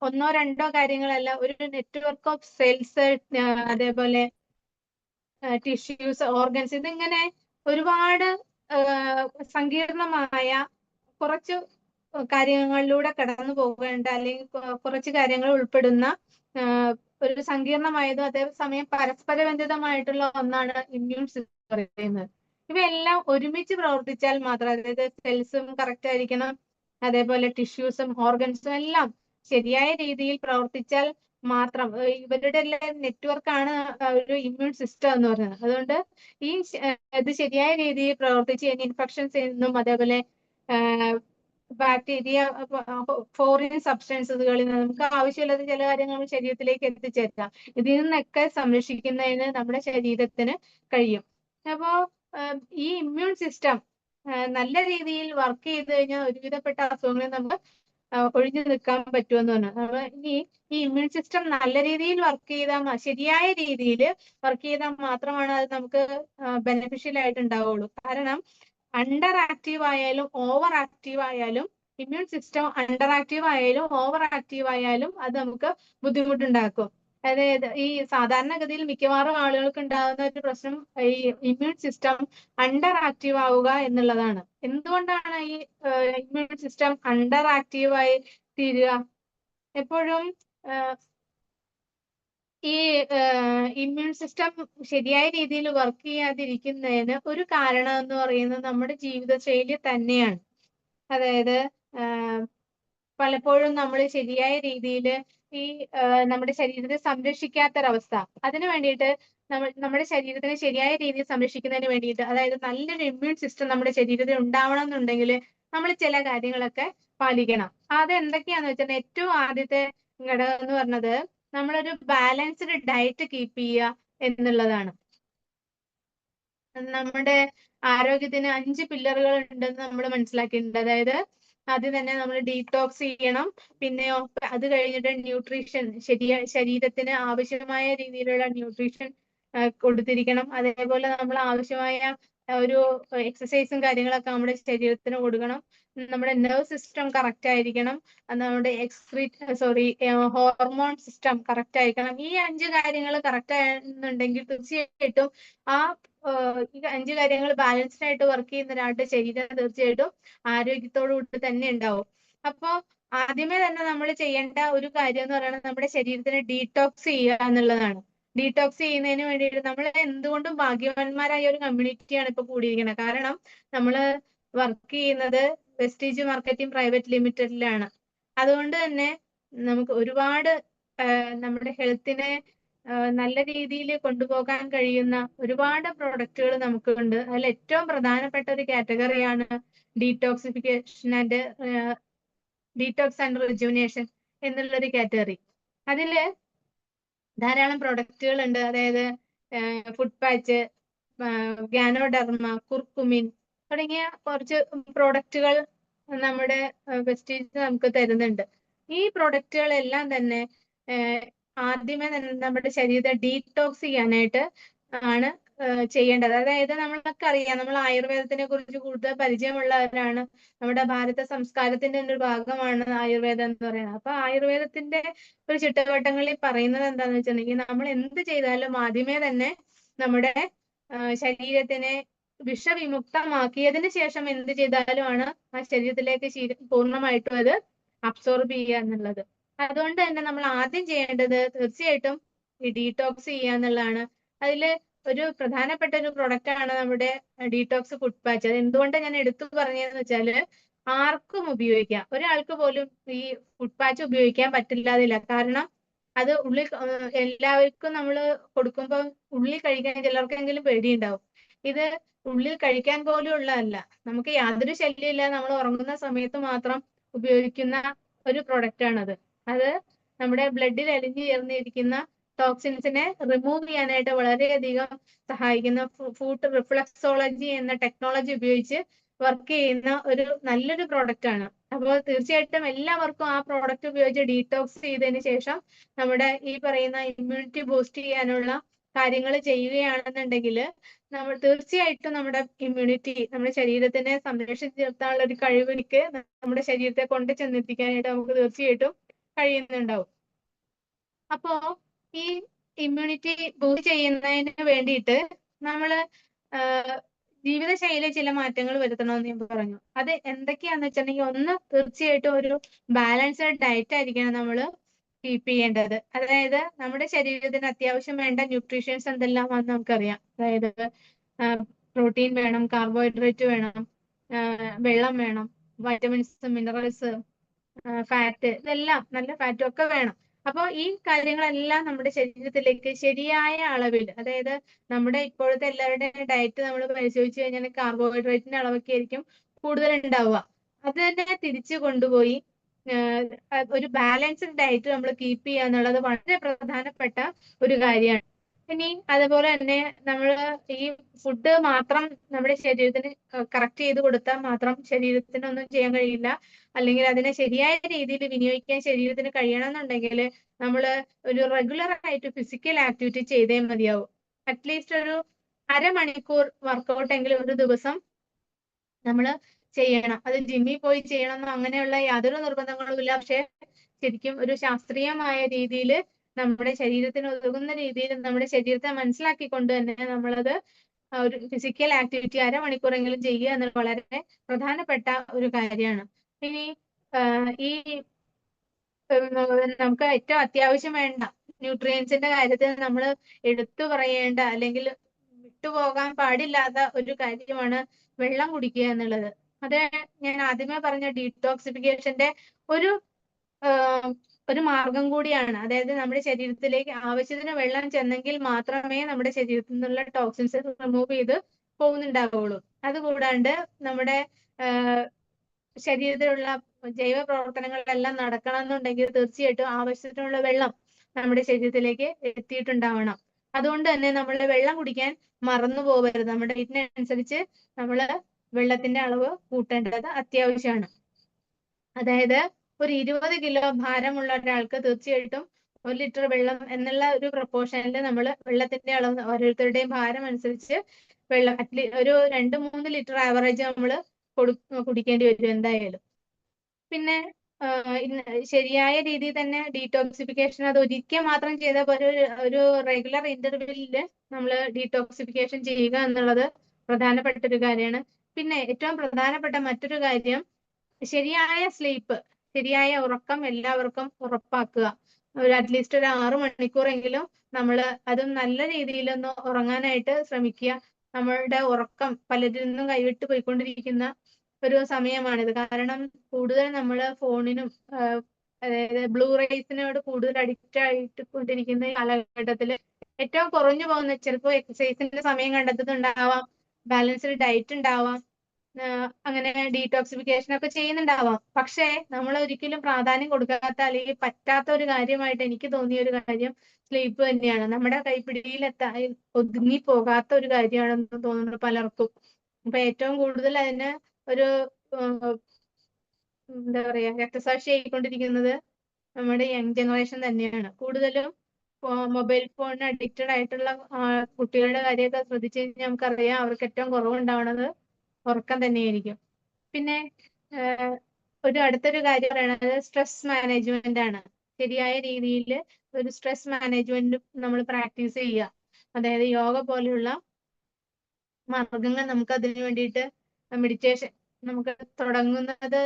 ഒന്നോ രണ്ടോ കാര്യങ്ങളല്ല, ഒരു നെറ്റ്വർക്ക് ഓഫ് സെൽസ്, അതേപോലെ ടിഷ്യൂസ്, ഓർഗൻസ്, ഇതിങ്ങനെ ഒരുപാട് സങ്കീർണമായ കുറച്ച് കാര്യങ്ങളിലൂടെ കടന്നു പോകേണ്ട, അല്ലെങ്കിൽ കുറച്ച് കാര്യങ്ങൾ ഉൾപ്പെടുന്ന ഒരു സങ്കീർണമായതും അതേസമയം പരസ്പരബന്ധിതമായിട്ടുള്ള ഒന്നാണ് ഇമ്മ്യൂൺ സിസ്റ്റം പറയുന്നത്. ഇവയെല്ലാം ഒരുമിച്ച് പ്രവർത്തിച്ചാൽ മാത്രം, അതായത് സെൽസും കറക്റ്റ് ആയിരിക്കണം, അതേപോലെ ടിഷ്യൂസും ഓർഗൻസും എല്ലാം ശരിയായ രീതിയിൽ പ്രവർത്തിച്ചാൽ മാത്രം, ഇവരുടെ എല്ലാം നെറ്റ്വർക്കാണ് ഒരു ഇമ്മ്യൂൺ സിസ്റ്റം എന്ന് പറയുന്നത്. അതുകൊണ്ട് ഈ ഇത് ശരിയായ രീതിയിൽ പ്രവർത്തിച്ച് കഴിഞ്ഞാൽ ഇൻഫെക്ഷൻസ് നിന്നും അതേപോലെ ബാക്ടീരിയ, ഫോറിൻ സബ്സ്റ്റൻസുകളിൽ നിന്ന് നമുക്ക് ആവശ്യമില്ലാത്ത ചില കാര്യങ്ങൾ ശരീരത്തിലേക്ക് എത്തിച്ചേർക്കാം. ഇതിൽ നിന്നൊക്കെ സംരക്ഷിക്കുന്നതിന് നമ്മുടെ ശരീരത്തിന് കഴിയും. അപ്പോ ഈ ഇമ്മ്യൂൺ സിസ്റ്റം നല്ല രീതിയിൽ വർക്ക് ചെയ്ത് കഴിഞ്ഞാൽ ഒരുവിധപ്പെട്ട അസുഖങ്ങളിൽ നമുക്ക് ഒഴിഞ്ഞു നിൽക്കാൻ പറ്റുമെന്ന് പറഞ്ഞു. ഇനി ഈ ഇമ്മ്യൂൺ സിസ്റ്റം നല്ല രീതിയിൽ വർക്ക് ചെയ്താൽ, ശരിയായ രീതിയിൽ വർക്ക് ചെയ്താൽ മാത്രമാണ് അത് നമുക്ക് ബെനിഫിഷ്യൽ ആയിട്ട് ഉണ്ടാവുള്ളൂ. കാരണം അണ്ടർ ആക്റ്റീവ് ആയാലും ഓവർ ആക്റ്റീവ് ആയാലും, ഇമ്മ്യൂൺ സിസ്റ്റം അണ്ടർ ആക്റ്റീവ് ആയാലും ഓവർ ആക്റ്റീവ് ആയാലും അത് നമുക്ക് ബുദ്ധിമുട്ടുണ്ടാക്കും. അതായത് ഈ സാധാരണഗതിയിൽ മിക്കവാറും ആളുകൾക്ക് ഉണ്ടാകുന്ന ഒരു പ്രശ്നം ഈ ഇമ്മ്യൂൺ സിസ്റ്റം അണ്ടർ ആക്റ്റീവ് ആവുക എന്നുള്ളതാണ്. എന്തുകൊണ്ടാണ് ഈ ഇമ്മ്യൂൺ സിസ്റ്റം അണ്ടർ ആക്റ്റീവ് ആയി തീരുക? എപ്പോഴും ഈ ഇമ്മ്യൂൺ സിസ്റ്റം ശരിയായ രീതിയിൽ വർക്ക് ചെയ്യാതിരിക്കുന്നതിന് ഒരു കാരണം എന്ന് പറയുന്നത് നമ്മുടെ ജീവിതശൈലി തന്നെയാണ്. അതായത് പലപ്പോഴും നമ്മൾ ശരിയായ രീതിയിൽ ഈ നമ്മുടെ ശരീരത്തെ സംരക്ഷിക്കാത്തൊരവസ്ഥ. അതിനു വേണ്ടിയിട്ട് നമ്മുടെ ശരീരത്തിനെ ശരിയായ രീതിയിൽ സംരക്ഷിക്കുന്നതിന് വേണ്ടിയിട്ട്, അതായത് നല്ലൊരു ഇമ്മ്യൂൺ സിസ്റ്റം നമ്മുടെ ശരീരത്തിൽ ഉണ്ടാവണം എന്നുണ്ടെങ്കിൽ നമ്മൾ ചില കാര്യങ്ങളൊക്കെ പാലിക്കണം. അത് എന്തൊക്കെയാന്ന് വെച്ചാൽ ഏറ്റവും ആദ്യത്തെ ഘടകം എന്ന് പറഞ്ഞത് നമ്മളൊരു ബാലൻസ്ഡ് ഡയറ്റ് കീപ്പ് ചെയ്യുക എന്നുള്ളതാണ്. നമ്മുടെ ആരോഗ്യത്തിന് 5 പില്ലറുകൾ ഉണ്ടെന്ന് നമ്മൾ മനസ്സിലാക്കിയിട്ടുണ്ട്. അതായത് ആദ്യം തന്നെ നമ്മൾ ഡീടോക്സ് ചെയ്യണം, പിന്നെ അത് കഴിഞ്ഞിട്ട് ന്യൂട്രീഷൻ, ശരീരത്തിന് ആവശ്യമായ രീതിയിലുള്ള ന്യൂട്രീഷൻ കൊടുത്തിരിക്കണം. അതേപോലെ നമ്മൾ ആവശ്യമായ ഒരു എക്സസൈസും കാര്യങ്ങളൊക്കെ നമ്മുടെ ശരീരത്തിന് കൊടുക്കണം. നമ്മുടെ നെർവ് സിസ്റ്റം കറക്റ്റ് ആയിരിക്കണം, നമ്മുടെ ഹോർമോൺ സിസ്റ്റം കറക്റ്റ് ആയിരിക്കണം. ഈ 5 കാര്യങ്ങൾ കറക്റ്റ് ആണെന്നുണ്ടെങ്കിൽ തീർച്ചയായിട്ടും ആ ഈ 5 കാര്യങ്ങൾ ബാലൻസ്ഡ് ആയിട്ട് വർക്ക് ചെയ്യുന്ന ഒരാളുടെ ശരീരം തീർച്ചയായിട്ടും ആരോഗ്യത്തോടു കൂടി തന്നെ ഉണ്ടാവും. അപ്പോ ആദ്യമേ തന്നെ നമ്മൾ ചെയ്യേണ്ട ഒരു കാര്യം എന്ന് പറയുന്നത് നമ്മുടെ ശരീരത്തിനെ ഡീടോക്സ് ചെയ്യുക എന്നുള്ളതാണ്. ഡീടോക്സ് ചെയ്യുന്നതിന് വേണ്ടിയിട്ട് നമ്മൾ എന്തുകൊണ്ടും ഭാഗ്യവാന്മാരായ ഒരു കമ്മ്യൂണിറ്റിയാണ് ഇപ്പൊ കൂടിയിരിക്കുന്നത്. കാരണം നമ്മൾ വർക്ക് ചെയ്യുന്നത് വെസ്റ്റീജ് മാർക്കറ്റിംഗ് പ്രൈവറ്റ് ലിമിറ്റഡിലാണ്. അതുകൊണ്ട് തന്നെ നമുക്ക് ഒരുപാട് നമ്മുടെ ഹെൽത്തിനെ നല്ല രീതിയിൽ കൊണ്ടുപോകാൻ കഴിയുന്ന ഒരുപാട് പ്രൊഡക്റ്റുകൾ നമുക്കുണ്ട്. അതിൽ ഏറ്റവും പ്രധാനപ്പെട്ട ഒരു കാറ്റഗറിയാണ് detoxification and detox and rejuvenation എന്നുള്ളൊരു കാറ്റഗറി. അതില് ധാരാളം പ്രൊഡക്റ്റുകൾ ഉണ്ട്. അതായത് ഫുഡ് പാച്ച്, ഗാനോഡർമ, കുർക്കുമിൻ തുടങ്ങിയ കുറച്ച് പ്രൊഡക്റ്റുകൾ നമ്മുടെ വെസ്റ്റീജ് നമുക്ക് തരുന്നുണ്ട്. ഈ പ്രൊഡക്റ്റുകളെല്ലാം തന്നെ ആദ്യമേ തന്നെ നമ്മുടെ ശരീരത്തെ ഡീടോക്സ് ചെയ്യാനായിട്ട് ആണ് ചെയ്യേണ്ടത്. അതായത് നമ്മൾക്ക് അറിയാം, നമ്മൾ ആയുർവേദത്തിനെ കുറിച്ച് കൂടുതൽ പരിചയമുള്ളവരാണ്. നമ്മുടെ ഭാരത സംസ്കാരത്തിന്റെ ഒരു ഭാഗമാണ് ആയുർവേദം എന്ന് പറയുന്നത്. അപ്പൊ ആയുർവേദത്തിന്റെ ഒരു ചിട്ടവട്ടങ്ങളിൽ പറയുന്നത് എന്താന്ന് വെച്ചിട്ടുണ്ടെങ്കിൽ, നമ്മൾ എന്ത് ചെയ്താലും ആദ്യമേ തന്നെ നമ്മുടെ ശരീരത്തിനെ വിഷവിമുക്തമാക്കിയതിന് ശേഷം എന്ത് ചെയ്താലും ആണ് ആ ശരീരത്തിലേക്ക് പൂർണ്ണമായിട്ടും അത് അബ്സോർബ് ചെയ്യുക എന്നുള്ളത്. അതുകൊണ്ട് തന്നെ നമ്മൾ ആദ്യം ചെയ്യേണ്ടത് തീർച്ചയായിട്ടും ഈ ഡീടോക്സ് ചെയ്യുക എന്നുള്ളതാണ്. അതില് ഒരു പ്രധാനപ്പെട്ട ഒരു പ്രൊഡക്റ്റ് ആണ് നമ്മുടെ ഡീടോക്സ് ഫുഡ് പാച്ച്. അത് എന്തുകൊണ്ട് ഞാൻ എടുത്തു പറഞ്ഞതെന്ന് വെച്ചാല്, ആർക്കും ഉപയോഗിക്കാം. ഒരാൾക്ക് പോലും ഈ ഫുഡ് പാച്ച് ഉപയോഗിക്കാൻ പറ്റില്ലാതില്ല. കാരണം അത് ഉള്ളിൽ എല്ലാവർക്കും നമ്മൾ കൊടുക്കുമ്പോൾ ഉള്ളിൽ കഴിക്കാൻ ചിലർക്കെങ്കിലും പേടിയുണ്ടാവും. ഇത് ഉള്ളിൽ കഴിക്കാൻ പോലും ഉള്ളതല്ല, നമുക്ക് യാതൊരു ശല്യമില്ല, നമ്മൾ ഉറങ്ങുന്ന സമയത്ത് മാത്രം ഉപയോഗിക്കുന്ന ഒരു പ്രൊഡക്റ്റ് ആണത്. അത് നമ്മുടെ ബ്ലഡിൽ അലിഞ്ഞു ചേർന്നിരിക്കുന്ന ടോക്സിൻസിനെ റിമൂവ് ചെയ്യാനായിട്ട് വളരെയധികം സഹായിക്കുന്ന ഫുഡ് റിഫ്ലക്സോളജി എന്ന ടെക്നോളജി ഉപയോഗിച്ച് വർക്ക് ചെയ്യുന്ന ഒരു നല്ലൊരു പ്രോഡക്റ്റ് ആണ്. അപ്പോൾ തീർച്ചയായിട്ടും എല്ലാവർക്കും ആ പ്രോഡക്റ്റ് ഉപയോഗിച്ച് ഡീടോക്സ് ചെയ്തതിന് ശേഷം നമ്മുടെ ഈ പറയുന്ന ഇമ്മ്യൂണിറ്റി ബൂസ്റ്റ് ചെയ്യാനുള്ള കാര്യങ്ങൾ ചെയ്യുകയാണെന്നുണ്ടെങ്കിൽ നമ്മൾ തീർച്ചയായിട്ടും നമ്മുടെ ഇമ്മ്യൂണിറ്റി, നമ്മുടെ ശരീരത്തിനെ സംരക്ഷിച്ച് നിർത്താനുള്ള ഒരു കഴിവിലേക്ക് നമ്മുടെ ശരീരത്തെ കൊണ്ട് ചെന്നെത്തിക്കാനായിട്ട് നമുക്ക് തീർച്ചയായിട്ടും കഴിയുന്നുണ്ടാവും. അപ്പോ ഈ ഇമ്മ്യൂണിറ്റി ബൂസ്റ്റ് ചെയ്യുന്നതിന് വേണ്ടിയിട്ട് നമ്മള് ജീവിതശൈലിയിൽ ചില മാറ്റങ്ങൾ വരുത്തണമെന്ന് ഞാൻ പറഞ്ഞു. അത് എന്തൊക്കെയാന്ന് വെച്ചിട്ടുണ്ടെങ്കിൽ, ഒന്ന് തീർച്ചയായിട്ടും ഒരു ബാലൻസ്ഡ് ഡയറ്റ് ആയിരിക്കണം നമ്മൾ കീപ്പ് ചെയ്യേണ്ടത്. അതായത് നമ്മുടെ ശരീരത്തിന് അത്യാവശ്യം വേണ്ട ന്യൂട്രീഷ്യൻസ് എന്തെല്ലാമാണെന്ന് നമുക്കറിയാം. അതായത് പ്രോട്ടീൻ വേണം, കാർബോഹൈഡ്രേറ്റ് വേണം, വെള്ളം വേണം, വൈറ്റമിൻസ്, മിനറൽസ്, ഫാറ്റ്, ഇതെല്ലാം നല്ല ഫാറ്റും ഒക്കെ വേണം. അപ്പോൾ ഈ കാര്യങ്ങളെല്ലാം നമ്മുടെ ശരീരത്തിലേക്ക് ശരിയായ അളവിൽ, അതായത് നമ്മുടെ ഇപ്പോഴത്തെ എല്ലാവരുടെയും ഡയറ്റ് നമ്മൾ പരിശോധിച്ചു കഴിഞ്ഞാൽ കാർബോഹൈഡ്രേറ്റിന്റെ അളവൊക്കെ ആയിരിക്കും കൂടുതൽ ഉണ്ടാവുക. അത് തന്നെ തിരിച്ചു കൊണ്ടുപോയി ഒരു ബാലൻസ്ഡ് ഡയറ്റ് നമ്മൾ കീപ്പ് ചെയ്യുക എന്നുള്ളത് വളരെ പ്രധാനപ്പെട്ട ഒരു കാര്യമാണ്. ഇനി അതുപോലെ തന്നെ നമ്മൾ ഈ ഫുഡ് മാത്രം നമ്മുടെ ശരീരത്തിന് കറക്റ്റ് ചെയ്ത് കൊടുത്താൽ മാത്രം ശരീരത്തിനൊന്നും ചെയ്യാൻ കഴിയില്ല. അല്ലെങ്കിൽ അതിനെ ശരിയായ രീതിയിൽ വിനിയോഗിക്കാൻ ശരീരത്തിന് കഴിയണമെന്നുണ്ടെങ്കിൽ നമ്മൾ ഒരു റെഗുലർ ആയിട്ട് ഫിസിക്കൽ ആക്ടിവിറ്റി ചെയ്തേ മതിയാവും. അറ്റ്ലീസ്റ്റ് ഒരു അരമണിക്കൂർ വർക്കൗട്ട് എങ്കിലും ഒരു ദിവസം നമ്മൾ ചെയ്യണം. അത് ജിമ്മിൽ പോയി ചെയ്യണമെന്നോ അങ്ങനെയുള്ള യാതൊരു നിർബന്ധങ്ങളുമില്ല. പക്ഷെ ശരിക്കും ഒരു ശാസ്ത്രീയമായ രീതിയിൽ നമ്മുടെ ശരീരത്തിന് ഒതുങ്ങുന്ന രീതിയിൽ നമ്മുടെ ശരീരത്തെ മനസ്സിലാക്കിക്കൊണ്ട് തന്നെ നമ്മളത് ഒരു ഫിസിക്കൽ ആക്ടിവിറ്റി അരമണിക്കൂറെങ്കിലും ചെയ്യുക എന്നത് വളരെ പ്രധാനപ്പെട്ട ഒരു കാര്യമാണ്. ഇനി ഈ നമുക്ക് ഏറ്റവും അത്യാവശ്യം വേണ്ട ന്യൂട്രിയൻസിന്റെ കാര്യത്തിൽ നമ്മൾ എടുത്തു പറയേണ്ട അല്ലെങ്കിൽ വിട്ടുപോകാൻ പാടില്ലാത്ത ഒരു കാര്യമാണ് വെള്ളം കുടിക്കുക എന്നുള്ളത്. അത് ഞാൻ ആദ്യമേ പറഞ്ഞ ഡീടോക്സിഫിക്കേഷന്റെ ഒരു ഒരു മാർഗം കൂടിയാണ്. അതായത് നമ്മുടെ ശരീരത്തിലേക്ക് ആവശ്യത്തിന് വെള്ളം ചെന്നെങ്കിൽ മാത്രമേ നമ്മുടെ ശരീരത്തിൽ നിന്നുള്ള ടോക്സിൻസ് റിമൂവ് ചെയ്ത് പോകുന്നുണ്ടാവുള്ളൂ. അതുകൂടാണ്ട് നമ്മുടെ ശരീരത്തിലുള്ള ജൈവ പ്രവർത്തനങ്ങളെല്ലാം നടക്കണമെന്നുണ്ടെങ്കിൽ തീർച്ചയായിട്ടും ആവശ്യത്തിനുള്ള വെള്ളം നമ്മുടെ ശരീരത്തിലേക്ക് എത്തിയിട്ടുണ്ടാവണം. അതുകൊണ്ട് തന്നെ നമ്മളുടെ വെള്ളം കുടിക്കാൻ മറന്നു പോകരുത്. നമ്മുടെ ഇതിനനുസരിച്ച് നമ്മൾ വെള്ളത്തിന്റെ അളവ് കൂട്ടേണ്ടത് അത്യാവശ്യമാണ്. അതായത് ഒരു 20 കിലോ ഭാരമുള്ള ഒരാൾക്ക് തീർച്ചയായിട്ടും 1 ലിറ്റർ വെള്ളം എന്നുള്ള ഒരു പ്രൊപ്പോർഷനിൽ നമ്മൾ വെള്ളത്തിന്റെ അളവ് ഓരോരുത്തരുടെയും ഭാരം അനുസരിച്ച് വെള്ളം ഒരു 2-3 ലിറ്റർ ആവറേജ് നമ്മൾ കുടിക്കേണ്ടി വരും എന്തായാലും. പിന്നെ ശരിയായ രീതിയിൽ തന്നെ ഡീടോക്സിഫിക്കേഷൻ അത് ഒരിക്കൽ മാത്രം ചെയ്താൽ പോലെ ഒരു റെഗുലർ ഇന്റർവെല്ലില് നമ്മൾ ഡീടോക്സിഫിക്കേഷൻ ചെയ്യുക എന്നുള്ളത് പ്രധാനപ്പെട്ട ഒരു കാര്യമാണ്. പിന്നെ ഏറ്റവും പ്രധാനപ്പെട്ട മറ്റൊരു കാര്യം, ശരിയായ സ്ലീപ്പ്, ശരിയായ ഉറക്കം എല്ലാവർക്കും ഉറപ്പാക്കുക. ഒരു അറ്റ്ലീസ്റ്റ് ഒരു 6 മണിക്കൂറെങ്കിലും നമ്മൾ അതും നല്ല രീതിയിലൊന്ന് ഉറങ്ങാനായിട്ട് ശ്രമിക്കുക. നമ്മളുടെ ഉറക്കം പലരിൽ നിന്നും കൈവിട്ട് പോയിക്കൊണ്ടിരിക്കുന്ന ഒരു സമയമാണിത്. കാരണം കൂടുതൽ നമ്മൾ ഫോണിനും അതായത് ബ്ലൂ റൈസിനോട് കൂടുതൽ അഡിക്റ്റ് ആയിട്ട് കൊണ്ടിരിക്കുന്ന ഈ കാലഘട്ടത്തിൽ ഏറ്റവും കുറഞ്ഞു പോകുന്ന, ചിലപ്പോൾ എക്സസൈസിന്റെ സമയം കണ്ടെത്തുന്നുണ്ടാവാം, ബാലൻസ്ഡ് ഡയറ്റ് ഉണ്ടാവാം, അങ്ങനെ ഡീടോക്സിഫിക്കേഷൻ ഒക്കെ ചെയ്യുന്നുണ്ടാവാം. പക്ഷേ നമ്മൾ ഒരിക്കലും പ്രാധാന്യം കൊടുക്കാത്ത അല്ലെങ്കിൽ പറ്റാത്ത ഒരു കാര്യമായിട്ട് എനിക്ക് തോന്നിയ ഒരു കാര്യം സ്ലീപ്പ് തന്നെയാണ്. നമ്മുടെ കൈപ്പിടിയിൽ ഒതുങ്ങി പോകാത്ത ഒരു കാര്യമാണെന്ന് തോന്നുന്നു പലർക്കും. അപ്പൊ ഏറ്റവും കൂടുതൽ അതിന് ഒരു എന്താ പറയാ രക്തസാക്ഷി ആയിക്കൊണ്ടിരിക്കുന്നത് നമ്മുടെ യങ് ജനറേഷൻ തന്നെയാണ്. കൂടുതലും മൊബൈൽ ഫോണിന് അഡിക്റ്റഡ് ആയിട്ടുള്ള കുട്ടികളുടെ കാര്യമൊക്കെ ശ്രദ്ധിച്ചു കഴിഞ്ഞാൽ നമുക്കറിയാം അവർക്ക് ഏറ്റവും കുറവുണ്ടാവുന്നത് ഉറക്കം തന്നെയായിരിക്കും. പിന്നെ ഒരു അടുത്തൊരു കാര്യം പറയുന്നത് സ്ട്രെസ് മാനേജ്മെന്റ് ആണ്. ശരിയായ രീതിയിൽ ഒരു സ്ട്രെസ് മാനേജ്മെന്റ് നമ്മൾ പ്രാക്ടീസ് ചെയ്യുക. അതായത് യോഗ പോലെയുള്ള മാർഗങ്ങൾ നമുക്ക് അതിന് വേണ്ടിയിട്ട് മെഡിറ്റേഷൻ നമുക്ക് തുടങ്ങുന്നത്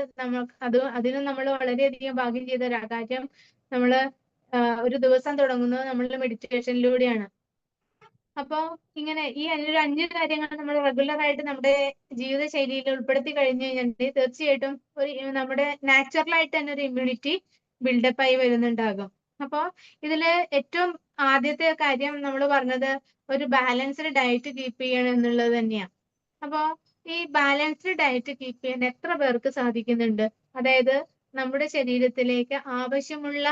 അതിന് നമ്മൾ വളരെയധികം ഭാഗ്യം ചെയ്ത ഒരു കാര്യം. നമ്മള് ഒരു ദിവസം തുടങ്ങുന്നത് നമ്മൾ മെഡിറ്റേഷനിലൂടെയാണ്. അപ്പോ ഇങ്ങനെ ഈ ഒരു 5 കാര്യങ്ങൾ നമ്മൾ റെഗുലർ ആയിട്ട് നമ്മുടെ ജീവിതശൈലിയിൽ ഉൾപ്പെടുത്തി കഴിഞ്ഞു കഴിഞ്ഞാൽ തീർച്ചയായിട്ടും നമ്മുടെ നാച്ചുറൽ ആയിട്ട് തന്നെ ഒരു ഇമ്മ്യൂണിറ്റി ബിൽഡപ്പ് ആയി വരുന്നുണ്ടാകും. അപ്പോ ഇതില് ഏറ്റവും ആദ്യത്തെ കാര്യം നമ്മൾ പറഞ്ഞത് ഒരു ബാലൻസ്ഡ് ഡയറ്റ് കീപ്പ് ചെയ്യണം എന്നുള്ളത് തന്നെയാണ്. അപ്പോ ഈ ബാലൻസ്ഡ് ഡയറ്റ് കീപ്പ് ചെയ്യാൻ എത്ര പേർക്ക് സാധിക്കുന്നുണ്ട്? അതായത് നമ്മുടെ ശരീരത്തിലേക്ക് ആവശ്യമുള്ള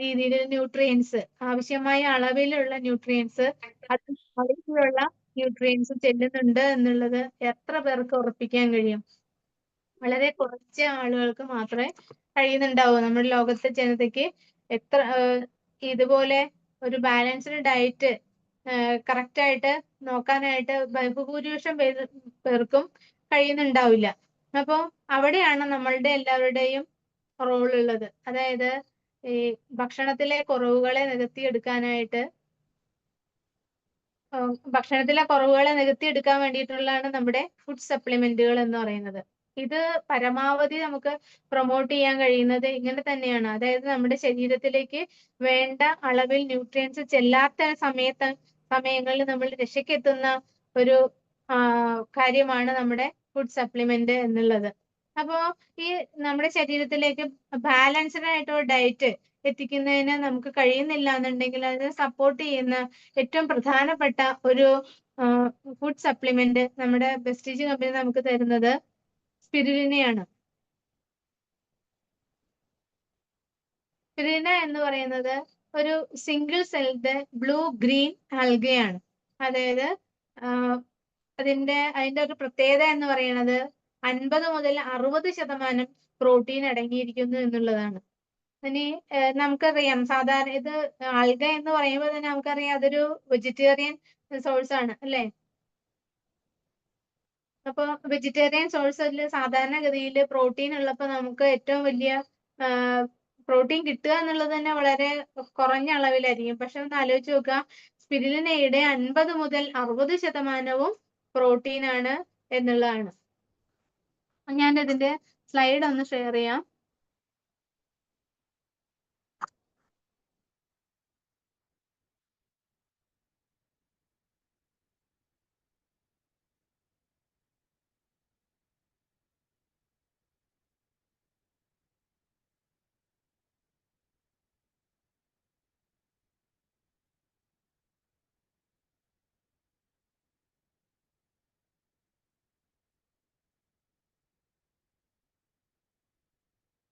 രീതിയിൽ ന്യൂട്രിയൻസ്, ആവശ്യമായ അളവിലുള്ള ന്യൂട്രിയൻസ്, ആവശ്യമുള്ള ന്യൂട്രിയൻസ് ചെല്ലുന്നുണ്ട് എന്നുള്ളത് എത്ര പേർക്ക് ഉറപ്പിക്കാൻ കഴിയും? വളരെ കുറച്ച് ആളുകൾക്ക് മാത്രമേ കഴിയുന്നുണ്ടാവൂ. നമ്മുടെ ലോകത്തെ ജനതയ്ക്ക് എത്ര ഇതുപോലെ ഒരു ബാലൻസ്ഡ് ഡയറ്റ് കറക്റ്റ് ആയിട്ട് നോക്കാനായിട്ട് ബഹുഭൂരിപക്ഷം പേർക്കും കഴിയുന്നുണ്ടാവില്ല. അപ്പോൾ അവിടെയാണ് നമ്മളുടെ എല്ലാവരുടെയും റോൾ ഉള്ളത്. അതായത് ഈ ഭക്ഷണത്തിലെ കുറവുകളെ നികത്തിയെടുക്കാനായിട്ട് വേണ്ടിയിട്ടുള്ളതാണ് നമ്മുടെ ഫുഡ് സപ്ലിമെന്റുകൾ എന്ന് പറയുന്നത്. ഇത് പരമാവധി നമുക്ക് പ്രൊമോട്ട് ചെയ്യാൻ കഴിയുന്നത് ഇങ്ങനെ തന്നെയാണ്. അതായത് നമ്മുടെ ശരീരത്തിലേക്ക് വേണ്ട അളവിൽ ന്യൂട്രിയൻസ് ചെല്ലാത്ത സമയങ്ങളിൽ നമ്മൾ രക്ഷയ്ക്കെത്തുന്ന ഒരു കാര്യമാണ് നമ്മുടെ ഫുഡ് സപ്ലിമെന്റ് എന്നുള്ളത്. അപ്പോ ഈ നമ്മുടെ ശരീരത്തിലേക്ക് ബാലൻസ്ഡ് ആയിട്ടുള്ള ഡയറ്റ് എത്തിക്കുന്നതിന് നമുക്ക് കഴിയുന്നില്ല എന്നുണ്ടെങ്കിൽ അതിനെ സപ്പോർട്ട് ചെയ്യുന്ന ഏറ്റവും പ്രധാനപ്പെട്ട ഒരു ഫുഡ് സപ്ലിമെന്റ് നമ്മുടെ ബെസ്റ്റീജ് കമ്പനി നമുക്ക് തരുന്നത് സ്പിരുലിനയാണ്. സ്പിരുലിന എന്ന് പറയുന്നത് ഒരു സിംഗിൾ സെൽഡ് ബ്ലൂ ഗ്രീൻ ആൽഗയാണ്. അതായത് അതിന്റെ ഒരു പ്രത്യേകത എന്ന് പറയുന്നത് 50 മുതൽ 60% പ്രോട്ടീൻ അടങ്ങിയിരിക്കുന്നു എന്നുള്ളതാണ്. ഇനി നമുക്കറിയാം സാധാരണ ഇത് ആൽഗ എന്ന് പറയുമ്പോൾ തന്നെ നമുക്കറിയാം അതൊരു വെജിറ്റേറിയൻ സോഴ്സ് ആണ് അല്ലേ? അപ്പൊ വെജിറ്റേറിയൻ സോഴ്സിൽ സാധാരണഗതിയിൽ പ്രോട്ടീൻ ഉള്ളപ്പോൾ നമുക്ക് ഏറ്റവും വലിയ പ്രോട്ടീൻ കിട്ടുക എന്നുള്ളത് തന്നെ വളരെ കുറഞ്ഞ അളവിലായിരിക്കും. പക്ഷെ ഒന്ന് ആലോചിച്ച് നോക്കുക, സ്പിരുലിനയുടെ 50 മുതൽ 60% പ്രോട്ടീൻ ആണ് എന്നുള്ളതാണ്. ഞാൻ ഇതിന്റെ സ്ലൈഡ് ഒന്ന് ഷെയർ ചെയ്യാം.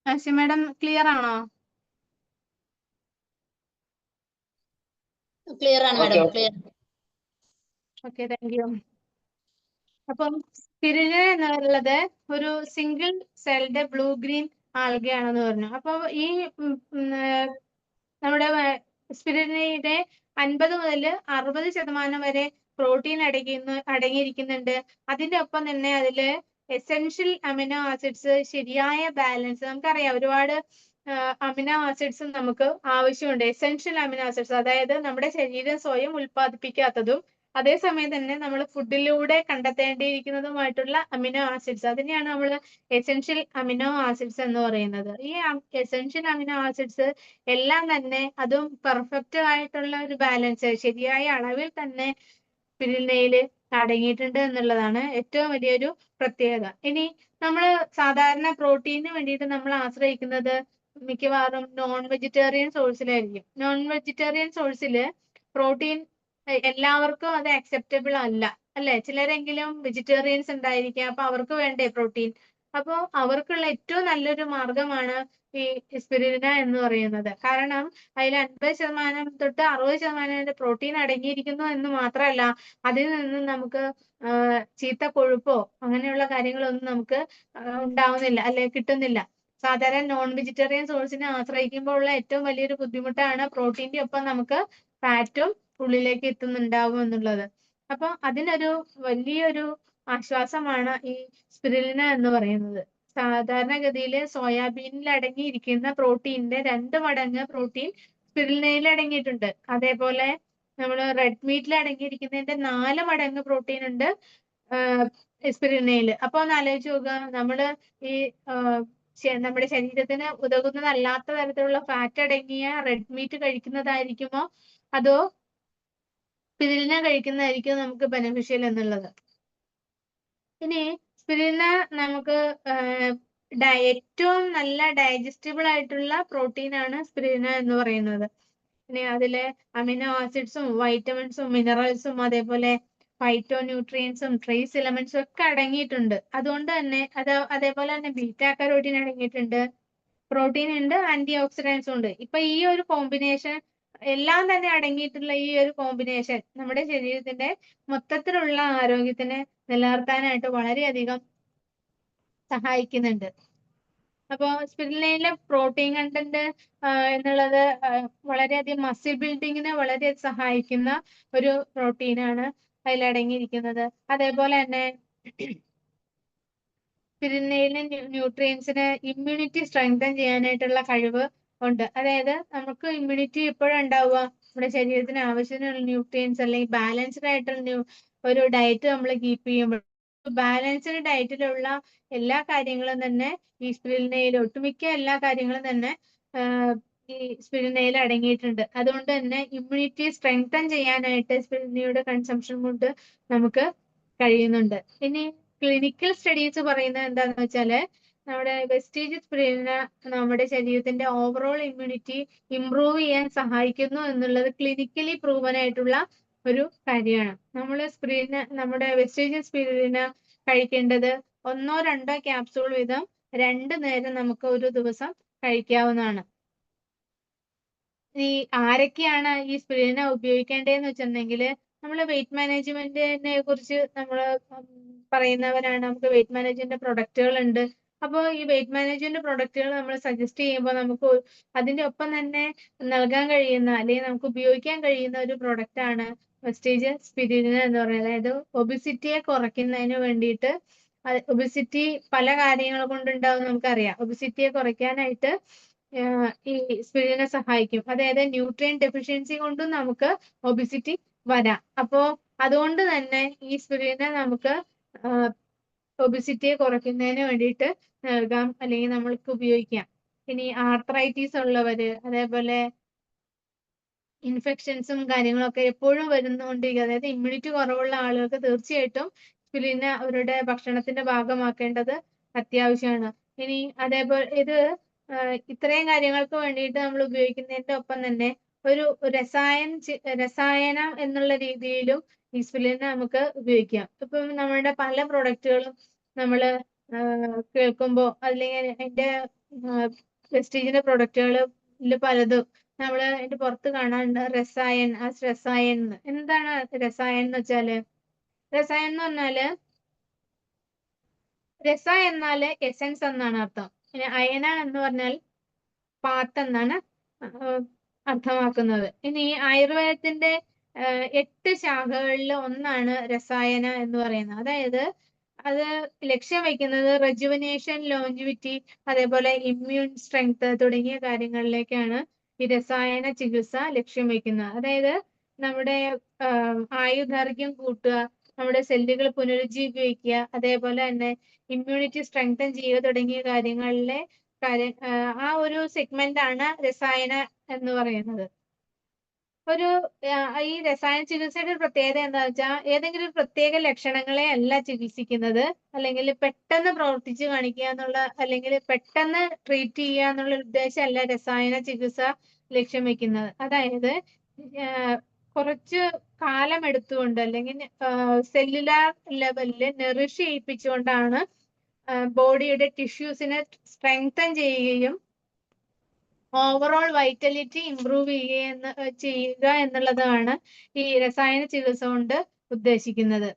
ആശി മാഡം ക്ലിയർ ആണോ? ക്ലിയർ ആണ് madam, clear. Okay, thank you. അപ്പം സ്പിരുലിന എന്നുള്ളത് ഒരു സിംഗിൾ സെൽഡ് ബ്ലൂ ഗ്രീൻ ആൽഗയാണെന്ന് പറഞ്ഞു. അപ്പൊ ഈ നമ്മുടെ സ്പിരുലിനയുടെ 50 മുതൽ 60% വരെ പ്രോട്ടീൻ അടങ്ങിയിരിക്കുന്നുണ്ട്. അതിന്റെ ഒപ്പം തന്നെ അതില് എസെൻഷ്യൽ അമിനോ ആസിഡ്സ് ശരിയായ ബാലൻസ്, നമുക്കറിയാം ഒരുപാട് അമിനോ ആസിഡ്സ് നമുക്ക് ആവശ്യമുണ്ട്. എസെൻഷ്യൽ അമിനോ ആസിഡ്സ് അതായത് നമ്മുടെ ശരീരം സ്വയം ഉൽപ്പാദിപ്പിക്കാത്തതും അതേസമയം തന്നെ നമ്മൾ ഫുഡിലൂടെ കണ്ടെത്തേണ്ടിയിരിക്കുന്നതുമായിട്ടുള്ള അമിനോ ആസിഡ്സ്, അതിനെയാണ് നമ്മൾ എസെൻഷ്യൽ അമിനോ ആസിഡ്സ് എന്ന് പറയുന്നത്. ഈ എസെൻഷ്യൽ അമിനോ ആസിഡ്സ് എല്ലാം തന്നെ അതും പെർഫെക്റ്റ് ആയിട്ടുള്ള ഒരു ബാലൻസ് ശരിയായ അളവിൽ തന്നെ സ്പിരുലിനയിൽ അടങ്ങിയിട്ടുണ്ട് എന്നുള്ളതാണ് ഏറ്റവും വലിയൊരു പ്രത്യേകത. ഇനി നമ്മൾ സാധാരണ പ്രോട്ടീന് വേണ്ടിയിട്ട് നമ്മൾ ആശ്രയിക്കുന്നത് മിക്കവാറും നോൺ വെജിറ്റേറിയൻ സോഴ്സിലായിരിക്കും. നോൺ വെജിറ്റേറിയൻ സോഴ്സിൽ പ്രോട്ടീൻ എല്ലാവർക്കും അത് അക്സെപ്റ്റബിൾ അല്ല, അല്ലെ? ചിലരെങ്കിലും വെജിറ്റേറിയൻസ് ഉണ്ടായിരിക്കാം, അപ്പൊ അവർക്ക് വേണ്ടേ പ്രോട്ടീൻ. അപ്പോൾ അവർക്കുള്ള ഏറ്റവും നല്ലൊരു മാർഗമാണ് ഈ സ്പിരുലിന എന്ന് പറയുന്നത്. കാരണം അതിൽ 50% തൊട്ട് 60% പ്രോട്ടീൻ അടങ്ങിയിരിക്കുന്നു എന്ന് മാത്രമല്ല, അതിൽ നിന്ന് നമുക്ക് ചീത്ത കൊഴുപ്പോ അങ്ങനെയുള്ള കാര്യങ്ങളൊന്നും നമുക്ക് ഉണ്ടാവുന്നില്ല, അല്ലെ, കിട്ടുന്നില്ല. സാധാരണ നോൺ വെജിറ്റേറിയൻ സോഴ്സിനെ ആശ്രയിക്കുമ്പോൾ ഉള്ള ഏറ്റവും വലിയൊരു ബുദ്ധിമുട്ടാണ് പ്രോട്ടീന്റെ ഒപ്പം നമുക്ക് ഫാറ്റും ഉള്ളിലേക്ക് എത്തുന്നുണ്ടാവും എന്നുള്ളത്. അപ്പൊ അതിനൊരു വലിയൊരു ആശ്വാസമാണ് ഈ സ്പിരുലിന എന്ന് പറയുന്നത്. സാധാരണഗതിയിൽ സോയാബീനിൽ അടങ്ങിയിരിക്കുന്ന പ്രോട്ടീന്റെ 2 മടങ്ങ് പ്രോട്ടീൻ സ്പിരുലിനയിൽ അടങ്ങിയിട്ടുണ്ട്. അതേപോലെ നമ്മൾ റെഡ് മീറ്റിൽ അടങ്ങിയിരിക്കുന്നതിന്റെ 4 മടങ്ങ് പ്രോട്ടീൻ ഉണ്ട് സ്പിരുലിനയിൽ. അപ്പൊ ഒന്ന് ആലോചിച്ച് നോക്കുക, നമ്മള് ഈ നമ്മുടെ ശരീരത്തിന് ഉതകുന്നതല്ലാത്ത തരത്തിലുള്ള ഫാറ്റ് അടങ്ങിയ റെഡ് മീറ്റ് കഴിക്കുന്നതായിരിക്കുമോ അതോ സ്പിരുലിന കഴിക്കുന്നതായിരിക്കും നമുക്ക് ബെനിഫിഷ്യൽ എന്നുള്ളത്. ഇനി സ്പിരുലിന നമുക്ക് ഏറ്റവും നല്ല ഡൈജസ്റ്റബിൾ ആയിട്ടുള്ള പ്രോട്ടീൻ ആണ് സ്പിരുലിന എന്ന് പറയുന്നത്. ഇനി അതിലെ അമിനോ ആസിഡ്സും വൈറ്റമിൻസും മിനറൽസും അതേപോലെ ഫൈറ്റോ ന്യൂട്രിയൻസും ട്രേസ് എലമെന്റ്സും ഒക്കെ അടങ്ങിയിട്ടുണ്ട്. അതുകൊണ്ട് തന്നെ അതേപോലെ തന്നെ ബീറ്റാ കരോട്ടീൻ അടങ്ങിയിട്ടുണ്ട്, പ്രോട്ടീൻ ഉണ്ട്, ആന്റി ഓക്സിഡൻസും ഉണ്ട്. ഇപ്പൊ ഈ ഒരു കോമ്പിനേഷൻ എല്ലാം തന്നെ അടങ്ങിയിട്ടുള്ള ഈ ഒരു കോമ്പിനേഷൻ നമ്മുടെ ശരീരത്തിന്റെ മൊത്തത്തിലുള്ള ആരോഗ്യത്തിനെ നിലനിർത്താനായിട്ട് വളരെയധികം സഹായിക്കുന്നുണ്ട്. അപ്പോ സ്പിരുലിനയിലെ പ്രോട്ടീൻ കണ്ടന്റ് എന്നുള്ളത് വളരെയധികം മസിൽ ബിൽഡിങ്ങിന് വളരെ സഹായിക്കുന്ന ഒരു പ്രോട്ടീനാണ് അതിലടങ്ങിയിരിക്കുന്നത്. അതേപോലെ തന്നെ സ്പിരുലിനയിലെ ന്യൂട്രിയൻസിന് ഇമ്മ്യൂണിറ്റി സ്ട്രെങ്തൻ ചെയ്യാനായിട്ടുള്ള കഴിവ് ഉണ്ട്. അതായത് നമുക്ക് ഇമ്മ്യൂണിറ്റി എപ്പോഴും ഉണ്ടാവുക നമ്മുടെ ശരീരത്തിന് ആവശ്യത്തിനുള്ള ന്യൂട്രിയൻസ് അല്ലെങ്കിൽ ബാലൻസ്ഡ് ആയിട്ടുള്ള ഒരു ഡയറ്റ് നമ്മൾ കീപ്പ് ചെയ്യുമ്പോൾ, ബാലൻസ്ഡ് ഡയറ്റിലുള്ള എല്ലാ കാര്യങ്ങളും തന്നെ ഈ സ്പിരുലിനയിൽ, ഒട്ടുമിക്ക എല്ലാ കാര്യങ്ങളും തന്നെ ഈ സ്പിരുലിനയിൽ അടങ്ങിയിട്ടുണ്ട്. അതുകൊണ്ട് തന്നെ ഇമ്മ്യൂണിറ്റി സ്ട്രെങ്തൻ ചെയ്യാനായിട്ട് സ്പിരുലിനയുടെ കൺസംഷൻ കൊണ്ട് നമുക്ക് കഴിയുന്നുണ്ട്. ഇനി ക്ലിനിക്കൽ സ്റ്റഡീസ് പറയുന്നത് എന്താന്ന് വെച്ചാല് നമ്മുടെ വെസ്റ്റീജ് സ്പിരുലിന നമ്മുടെ ശരീരത്തിന്റെ ഓവറോൾ ഇമ്മ്യൂണിറ്റി ഇംപ്രൂവ് ചെയ്യാൻ സഹായിക്കുന്നു എന്നുള്ളത് ക്ലിനിക്കലി പ്രൂവൻ ആയിട്ടുള്ള ഒരു കാര്യമാണ്. നമ്മുടെ വെസ്റ്റീജ് സ്പിരുലിന കഴിക്കേണ്ടത് 1 or 2 ക്യാപ്സൂൾ വീതം 2 നേരം നമുക്ക് ഒരു ദിവസം കഴിക്കാവുന്നതാണ്. ഈ ആരൊക്കെയാണ് ഈ സ്പിരുലിന ഉപയോഗിക്കേണ്ടതെന്ന് വെച്ചിട്ടുണ്ടെങ്കിൽ, നമ്മൾ വെയിറ്റ് മാനേജ്മെന്റിനെ കുറിച്ച് നമ്മൾ പറയുന്നവരാണ്. നമുക്ക് വെയിറ്റ് മാനേജ്മെന്റ് പ്രൊഡക്റ്റുകൾ ഉണ്ട്. അപ്പോൾ ഈ വെയിറ്റ് മാനേജ്മെന്റ് പ്രൊഡക്റ്റുകൾ നമ്മൾ സജസ്റ്റ് ചെയ്യുമ്പോൾ നമുക്ക് അതിന്റെ ഒപ്പം തന്നെ നൽകാൻ കഴിയുന്ന അല്ലെങ്കിൽ നമുക്ക് ഉപയോഗിക്കാൻ കഴിയുന്ന ഒരു പ്രൊഡക്റ്റ് ആണ് വെസ്റ്റീജ് സ്പിരുലിന എന്ന് പറയുന്നത്. അതായത് ഒബിസിറ്റിയെ കുറയ്ക്കുന്നതിന് വേണ്ടിയിട്ട്, ഒബിസിറ്റി പല കാര്യങ്ങൾ കൊണ്ടുണ്ടാവും നമുക്കറിയാം. ഒബിസിറ്റിയെ കുറയ്ക്കാനായിട്ട് ഈ സ്പിരുലിന സഹായിക്കും. അതായത് ന്യൂട്രിയൻ ഡെഫിഷ്യൻസി കൊണ്ടും നമുക്ക് ഒബിസിറ്റി വരാം. അപ്പോ അതുകൊണ്ട് തന്നെ ഈ സ്പിരുലിന നമുക്ക് ഒബിസിറ്റിയെ കുറയ്ക്കുന്നതിന് വേണ്ടിയിട്ട് നൽകാം അല്ലെങ്കിൽ നമ്മൾക്ക് ഉപയോഗിക്കാം. ഇനി ആർത്രൈറ്റീസ് ഉള്ളവര്, അതേപോലെ ഇൻഫെക്ഷൻസും കാര്യങ്ങളൊക്കെ എപ്പോഴും വരുന്നുകൊണ്ടിരിക്കുക, അതായത് ഇമ്മ്യൂണിറ്റി കുറവുള്ള ആളുകൾക്ക് തീർച്ചയായിട്ടും സ്പിരുലിന അവരുടെ ഭക്ഷണത്തിന്റെ ഭാഗമാക്കേണ്ടത് അത്യാവശ്യമാണ്. ഇനി അതേപോലെ ഇത് ഇത്രയും കാര്യങ്ങൾക്ക് വേണ്ടിയിട്ട് നമ്മൾ ഉപയോഗിക്കുന്നതിന്റെ ഒപ്പം തന്നെ ഒരു രസായനം എന്നുള്ള രീതിയിലും ഈ സ്പിരുലിന നമുക്ക് ഉപയോഗിക്കാം. ഇപ്പം നമ്മുടെ പല പ്രൊഡക്റ്റുകളും നമ്മൾ കേൾക്കുമ്പോൾ അല്ലെങ്കിൽ അതിന്റെ വെസ്റ്റീജിന്റെ പ്രൊഡക്റ്റുകളിൽ പലതും നമ്മൾ അതിന്റെ പുറത്ത് കാണാറുണ്ട് രസായൻ. എന്താണ് രസായൻ എന്ന് വെച്ചാല്? രസായൻ എന്ന് പറഞ്ഞാല് രസ എന്നാല് എസൻസ് എന്നാണ് അർത്ഥം. പിന്നെ അയന എന്ന് പറഞ്ഞാൽ പാത്ത് എന്നാണ് അർത്ഥമാക്കുന്നത്. ഇനി ആയുർവേദത്തിന്റെ 8 ശാഖകളിൽ ഒന്നാണ് രസായന എന്ന് പറയുന്നത്. അതായത് അത് ലക്ഷ്യം വയ്ക്കുന്നത് റെജുവനേഷൻ, ലോഞ്ചിവിറ്റി, അതേപോലെ ഇമ്മ്യൂൺ സ്ട്രെങ്ത് തുടങ്ങിയ കാര്യങ്ങളിലേക്കാണ് ഈ രസായന ചികിത്സ ലക്ഷ്യം വയ്ക്കുന്നത്. അതായത് നമ്മുടെ ആയുർദൈർഘ്യം കൂട്ടുക, നമ്മുടെ സെല്ലുകൾ പുനരുജ്ജീവിപ്പിക്കുക, അതേപോലെ തന്നെ ഇമ്മ്യൂണിറ്റി സ്ട്രെങ്തൻ ചെയ്യുക തുടങ്ങിയ കാര്യങ്ങളിലെ ആ ഒരു സെഗ്മെന്റ് ആണ് രസായന എന്ന് പറയുന്നത്. ഒരു ഈ രസായന ചികിത്സയുടെ ഒരു പ്രത്യേകത എന്താന്ന് വെച്ചാൽ ഏതെങ്കിലും ഒരു പ്രത്യേക ലക്ഷണങ്ങളെ അല്ല ചികിത്സിക്കുന്നത്, അല്ലെങ്കിൽ പെട്ടെന്ന് പ്രവർത്തിച്ച് കാണിക്കുക എന്നുള്ള, അല്ലെങ്കിൽ പെട്ടെന്ന് ട്രീറ്റ് ചെയ്യുക എന്നുള്ള ഉദ്ദേശമല്ല രസായന ചികിത്സ ലക്ഷ്യം വെക്കുന്നത്. അതായത് കുറച്ച് കാലം എടുത്തുകൊണ്ട് അല്ലെങ്കിൽ സെല്ലുലാർ ലെവലിൽ നെറിഷ് ചെയ്യിപ്പിച്ചുകൊണ്ടാണ് ബോഡിയുടെ ടിഷ്യൂസിനെ സ്ട്രെങ്തൻ ചെയ്യുകയും ഓവറോൾ വൈറ്റലിറ്റി ഇംപ്രൂവ് ചെയ്യുക എന്നുള്ളതാണ് ഈ രസായന ചികിത്സ കൊണ്ട് ഉദ്ദേശിക്കുന്നത്.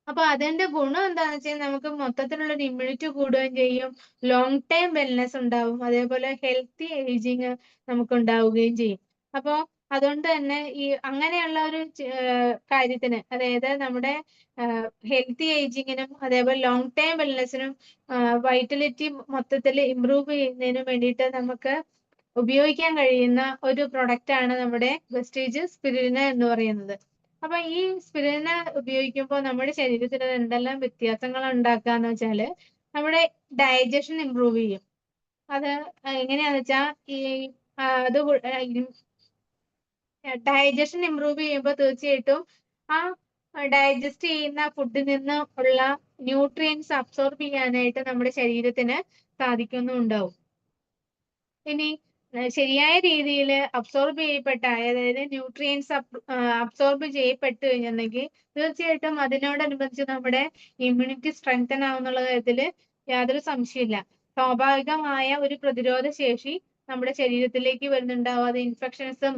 അപ്പൊ അതിന്റെ ഗുണം എന്താണെന്ന് വെച്ചാൽ നമുക്ക് മൊത്തത്തിലുള്ള ഒരു ഇമ്മ്യൂണിറ്റി കൂടുകയും ചെയ്യും, ലോങ് ടൈം വെൽനെസ് ഉണ്ടാവും, അതേപോലെ ഹെൽത്തി ഏജിങ് നമുക്ക് ഉണ്ടാവുകയും ചെയ്യും. അപ്പൊ അതുകൊണ്ട് തന്നെ ഈ അങ്ങനെയുള്ള ഒരു കാര്യത്തിന്, അതായത് നമ്മുടെ ഹെൽത്തി ഏജിങ്ങിനും അതേപോലെ ലോങ് ടൈം വെൽനെസ്സിനും വൈറ്റലിറ്റി മൊത്തത്തിൽ ഇംപ്രൂവ് ചെയ്യുന്നതിനും വേണ്ടിയിട്ട് നമുക്ക് ഉപയോഗിക്കാൻ കഴിയുന്ന ഒരു പ്രൊഡക്റ്റ് ആണ് നമ്മുടെ വെസ്റ്റേജ് സ്പിരുലിന എന്ന് പറയുന്നത്. അപ്പൊ ഈ സ്പിരുലിന ഉപയോഗിക്കുമ്പോൾ നമ്മുടെ ശരീരത്തിൽ എന്തെല്ലാം വ്യത്യാസങ്ങൾ ഉണ്ടാക്കാന്ന് വെച്ചാല് നമ്മുടെ ഡൈജഷൻ ഇംപ്രൂവ് ചെയ്യും. അത് എങ്ങനെയാന്ന് വെച്ചാൽ ഈ അത് ഡൈജഷൻ ഇംപ്രൂവ് ചെയ്യുമ്പോൾ തീർച്ചയായിട്ടും ആ ഡൈജസ്റ്റ് ചെയ്യുന്ന ഫുഡിൽ നിന്ന് ഉള്ള ന്യൂട്രിയൻസ് അബ്സോർബ് ചെയ്യാനായിട്ട് നമ്മുടെ ശരീരത്തിന് സാധിക്കുന്നുണ്ടാവും. ഇനി ശരിയായ രീതിയിൽ അബ്സോർബ് ചെയ്യപ്പെട്ട, അതായത് ന്യൂട്രിയൻസ് അബ്സോർബ് ചെയ്യപ്പെട്ടു കഴിഞ്ഞിട്ടുണ്ടെങ്കിൽ തീർച്ചയായിട്ടും അതിനോടനുബന്ധിച്ച് നമ്മുടെ ഇമ്മ്യൂണിറ്റി സ്ട്രെങ്തൻ ആവുന്നുള്ള കാര്യത്തിൽ യാതൊരു സംശയമില്ല. സ്വാഭാവികമായ ഒരു പ്രതിരോധ ശേഷി നമ്മുടെ ശരീരത്തിലേക്ക് വരുന്നുണ്ടാവും. അത് ഇൻഫെക്ഷൻസും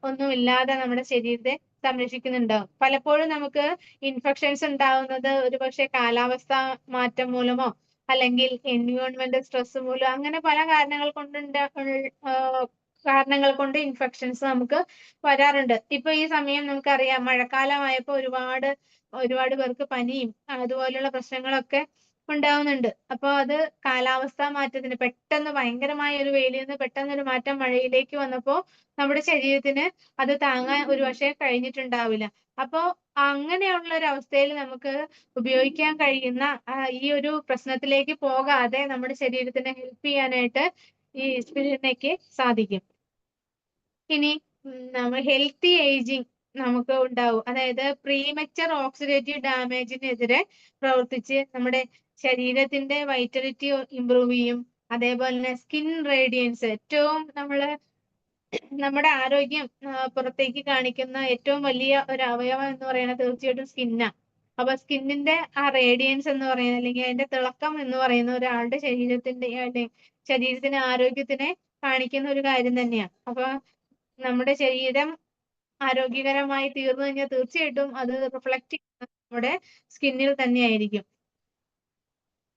ഒന്നും ഇല്ലാതെ നമ്മുടെ ശരീരത്തെ സംരക്ഷിക്കുന്നുണ്ടാവും. പലപ്പോഴും നമുക്ക് ഇൻഫെക്ഷൻസ് ഉണ്ടാവുന്നത് ഒരുപക്ഷെ കാലാവസ്ഥ മാറ്റം മൂലമോ അല്ലെങ്കിൽ എൻവിയോൺമെന്റൽ സ്ട്രെസ് മൂലം അങ്ങനെ പല കാരണങ്ങൾ കൊണ്ട് ഇൻഫെക്ഷൻസ് നമുക്ക് വരാറുണ്ട്. ഇപ്പൊ ഈ സമയം നമുക്കറിയാം, മഴക്കാലമായപ്പോ ഒരുപാട് പേർക്ക് പനിയും അതുപോലെയുള്ള പ്രശ്നങ്ങളൊക്കെ ഉണ്ടാവുന്നുണ്ട്. അപ്പൊ അത് കാലാവസ്ഥാ മാറ്റത്തിന്, പെട്ടെന്ന് ഭയങ്കരമായ ഒരു വെയിലിൽ നിന്ന് പെട്ടെന്ന് ഒരു മാറ്റം മഴയിലേക്ക് വന്നപ്പോ നമ്മുടെ ശരീരത്തിന് അത് താങ്ങാൻ ഒരുപക്ഷെ കഴിഞ്ഞിട്ടുണ്ടാവില്ല. അപ്പോ അങ്ങനെയുള്ള ഒരു അവസ്ഥയിൽ നമുക്ക് ഉപയോഗിക്കാൻ കഴിയുന്ന ഈ ഒരു പ്രശ്നത്തിലേക്ക് പോകാതെ നമ്മുടെ ശരീരത്തിനെ ഹെൽപ്പ് ചെയ്യാനായിട്ട് ഈ സ്പിരുലിനയ്ക്ക് സാധിക്കും. ഇനി നമ്മൾ ഹെൽത്തി ഏജിങ് നമുക്ക് ഉണ്ടാവും, അതായത് പ്രീമച്ചർ ഓക്സിഡേറ്റീവ് ഡാമേജിനെതിരെ പ്രവർത്തിച്ച് നമ്മുടെ ശരീരത്തിന്റെ വൈറ്റലിറ്റി ഇംപ്രൂവ് ചെയ്യും. അതേപോലെ തന്നെ സ്കിൻ റേഡിയൻസ്, ഏറ്റവും നമ്മുടെ ആരോഗ്യം പുറത്തേക്ക് കാണിക്കുന്ന ഏറ്റവും വലിയ ഒരു അവയവം എന്ന് പറയുന്നത് തീർച്ചയായിട്ടും സ്കിന്നാണ്. അപ്പൊ സ്കിന്നിന്റെ ആ റേഡിയൻസ് എന്ന് പറയുന്നത്, അല്ലെങ്കിൽ അതിന്റെ തിളക്കം എന്ന് പറയുന്ന ഒരാളുടെ ശരീരത്തിന് ആരോഗ്യത്തിനെ കാണിക്കുന്ന ഒരു കാര്യം തന്നെയാണ്. അപ്പൊ നമ്മുടെ ശരീരം ആരോഗ്യകരമായി തീർന്നു കഴിഞ്ഞാൽ തീർച്ചയായിട്ടും അത് റിഫ്ലക്ട് ചെയ്യുന്നത് നമ്മുടെ സ്കിന്നിൽ തന്നെയായിരിക്കും.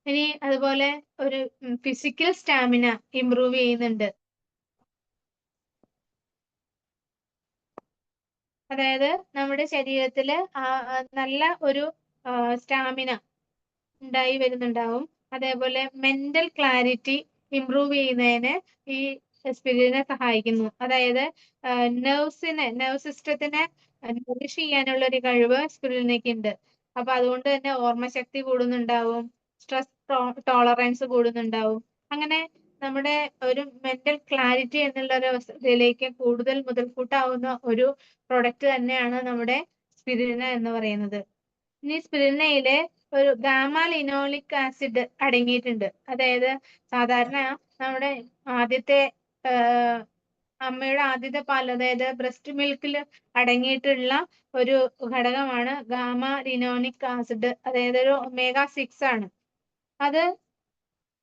ഇനി അതുപോലെ ഒരു ഫിസിക്കൽ സ്റ്റാമിന ഇംപ്രൂവ് ചെയ്യുന്നുണ്ട്. അതായത് നമ്മുടെ ശരീരത്തിൽ നല്ല ഒരു സ്റ്റാമിന ഉണ്ടായി വരുന്നുണ്ടാവും. അതേപോലെ മെന്റൽ ക്ലാരിറ്റി ഇംപ്രൂവ് ചെയ്യുന്നതിന് ഈ സ്പിരുലിന സഹായിക്കുന്നു. അതായത് നെർവ് സിസ്റ്റത്തിനെ നോറിഷ് ചെയ്യാനുള്ള ഒരു കഴിവ് സ്പിരുലിനയ്ക്ക് ഉണ്ട്. അപ്പൊ അതുകൊണ്ട് തന്നെ ഓർമ്മശക്തി കൂടുന്നുണ്ടാവും, സ്ട്രെസ് ടോളറൻസ് കൂടുന്നുണ്ടാവും. അങ്ങനെ നമ്മുടെ ഒരു മെന്റൽ ക്ലാരിറ്റി എന്നുള്ള ഒരു അവസ്ഥയിലേക്ക് കൂടുതൽ മുതൽക്കൂട്ടാവുന്ന ഒരു പ്രൊഡക്റ്റ് തന്നെയാണ് നമ്മുടെ സ്പിരുലിന എന്ന് പറയുന്നത്. ഇനി സ്പിരുലിനയില് ഒരു ഗാമ ലിനോളിക് ആസിഡ് അടങ്ങിയിട്ടുണ്ട്. അതായത് സാധാരണ നമ്മുടെ അമ്മയുടെ ആദ്യത്തെ പാൽ, അതായത് ബ്രസ്റ്റ് മിൽക്കിൽ അടങ്ങിയിട്ടുള്ള ഒരു ഘടകമാണ് ഗാമ ലിനോളിക് ആസിഡ്, അതായത് ഒരു omega-6 ആണ്. അത്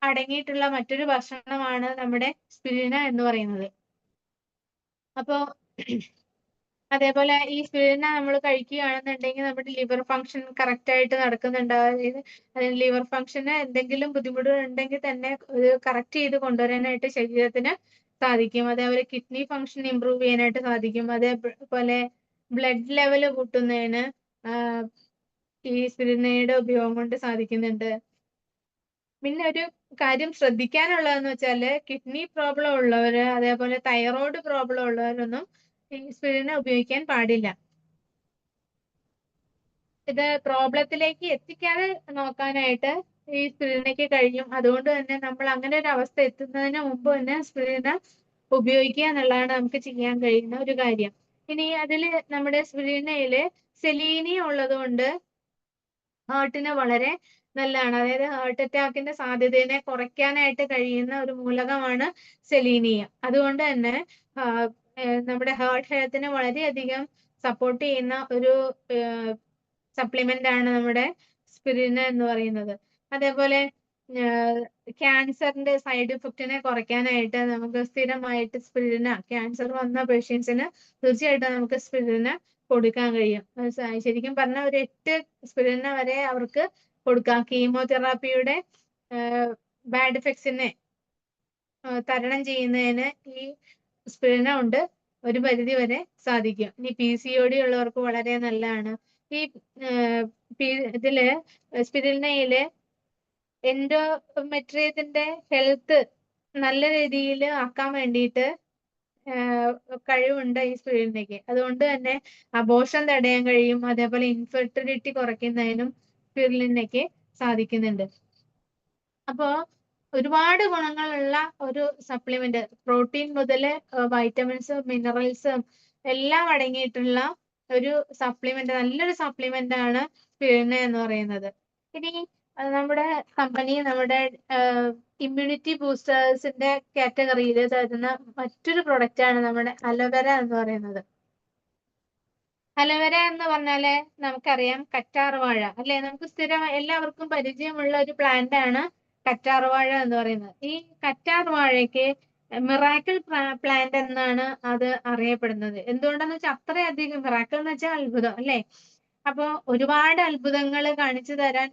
അടങ്ങിയിട്ടുള്ള മറ്റൊരു ഭക്ഷണമാണ് നമ്മുടെ സ്പിരുലിന എന്ന് പറയുന്നത്. അപ്പോ അതേപോലെ ഈ സ്പിരുലിന നമ്മൾ കഴിക്കുകയാണെന്നുണ്ടെങ്കിൽ നമ്മുടെ ലിവർ ഫംഗ്ഷൻ കറക്റ്റ് ആയിട്ട് നടക്കുന്നുണ്ടാവും. അതായത് ലിവർ ഫംഗ്ഷന് എന്തെങ്കിലും ബുദ്ധിമുട്ടുകൾ ഉണ്ടെങ്കിൽ തന്നെ കറക്റ്റ് ചെയ്ത് കൊണ്ടുവരാനായിട്ട് ശരീരത്തിന് സാധിക്കും. അതേപോലെ കിഡ്നി ഫംഗ്ഷൻ ഇംപ്രൂവ് ചെയ്യാനായിട്ട് സാധിക്കും. അതേപോലെ ബ്ലഡ് ലെവൽ കൂട്ടുന്നതിന് ഈ സ്പിരുലിനയുടെ ഉപയോഗം കൊണ്ട് സാധിക്കുന്നുണ്ട്. പിന്നെ ഒരു കാര്യം ശ്രദ്ധിക്കാനുള്ളതെന്ന് വെച്ചാല് കിഡ്നി പ്രോബ്ലം ഉള്ളവര്, അതേപോലെ തൈറോയ്ഡ് പ്രോബ്ലം ഉള്ളവരൊന്നും ഈ സ്പിരുലിന ഉപയോഗിക്കാൻ പാടില്ല. ഇത് പ്രോബ്ലത്തിലേക്ക് എത്തിക്കാതെ നോക്കാനായിട്ട് ഈ സ്പിരുലിനയ്ക്ക് കഴിയും. അതുകൊണ്ട് തന്നെ നമ്മൾ അങ്ങനെ ഒരു അവസ്ഥ എത്തുന്നതിന് മുമ്പ് തന്നെ സ്പിരുലിന ഉപയോഗിക്കുക എന്നുള്ളതാണ് നമുക്ക് ചെയ്യാൻ കഴിയുന്ന ഒരു കാര്യം. ഇനി അതില് നമ്മുടെ സ്പിരുലിനയില് സെലീനിയം ഉള്ളത് കൊണ്ട് ഹാർട്ടിന് വളരെ നല്ലതാണ്. അതായത് ഹാർട്ട് അറ്റാക്കിന്റെ സാധ്യതയെ കുറയ്ക്കാനായിട്ട് കഴിയുന്ന ഒരു മൂലകമാണ് സെലീനിയം. അതുകൊണ്ട് തന്നെ നമ്മുടെ ഹാർട്ട് ഹെൽത്തിനെ വളരെയധികം സപ്പോർട്ട് ചെയ്യുന്ന ഒരു സപ്ലിമെന്റ് ആണ് നമ്മുടെ സ്പിരുലിന എന്ന് പറയുന്നത്. അതേപോലെ ക്യാൻസറിന്റെ സൈഡ് ഇഫക്റ്റിനെ കുറയ്ക്കാനായിട്ട് നമുക്ക് സ്ഥിരമായിട്ട് സ്പിരുലിന, ക്യാൻസർ വന്ന പേഷ്യൻസിന് തീർച്ചയായിട്ടും നമുക്ക് സ്പിരുലിന കൊടുക്കാൻ കഴിയും. ശരിക്കും പറഞ്ഞാൽ ഒരു 8 സ്പിരുലിന വരെ അവർക്ക് കൊടുക്കാം. കീമോതെറാപ്പിയുടെ ബാഡ് എഫക്ട്സിനെ തരണം ചെയ്യുന്നതിന് ഈ സ്പിരുലിന കൊണ്ട് ഒരു പരിധി വരെ സാധിക്കും. ഇനി PCOD ഉള്ളവർക്ക് വളരെ നല്ലതാണ്. ഈ ഇതില് സ്പിരുലിനയില് എൻഡോമെട്രിയത്തിന്റെ ഹെൽത്ത് നല്ല രീതിയിൽ ആക്കാൻ വേണ്ടിയിട്ട് കഴിവുണ്ട് ഈ സ്പിരുലിനയ്ക്ക്. അതുകൊണ്ട് തന്നെ അബോർഷൻ തടയാൻ കഴിയും. അതേപോലെ ഇൻഫെർട്ടിലിറ്റി കുറയ്ക്കുന്നതിനും സ്പിരുലിനയ്ക്ക് സാധിക്കുന്നുണ്ട്. അപ്പോ ഒരുപാട് ഗുണങ്ങളുള്ള ഒരു സപ്ലിമെന്റ്, പ്രോട്ടീൻ മുതൽ വൈറ്റമിൻസും മിനറൽസും എല്ലാം അടങ്ങിയിട്ടുള്ള ഒരു സപ്ലിമെന്റ്, നല്ലൊരു സപ്ലിമെന്റ് ആണ് സ്പിരുലിന എന്ന് പറയുന്നത്. ഇനി നമ്മുടെ കമ്പനി നമ്മുടെ ഇമ്മ്യൂണിറ്റി ബൂസ്റ്റേഴ്സിന്റെ കാറ്റഗറിയിൽ തരുന്ന മറ്റൊരു പ്രൊഡക്റ്റ് ആണ് നമ്മുടെ അലോവേര എന്ന് പറയുന്നത്. അലോവേര എന്ന് പറഞ്ഞാല് നമുക്കറിയാം കറ്റാർവാഴ അല്ലെ, നമുക്ക് സ്ഥിരം എല്ലാവർക്കും പരിചയമുള്ള ഒരു പ്ലാന്റ് ആണ് കറ്റാർവാഴ എന്ന് പറയുന്നത്. ഈ കറ്റാർവാഴയ്ക്ക് മിറാക്കിൾ പ്ലാന്റ് എന്നാണ് അത് അറിയപ്പെടുന്നത്. എന്തുകൊണ്ടെന്ന് വെച്ചാൽ അത്രയധികം മിറാക്കിൾ എന്ന് വെച്ചാൽ അത്ഭുതം അല്ലെ. അപ്പൊ ഒരുപാട് അത്ഭുതങ്ങൾ കാണിച്ചു തരാൻ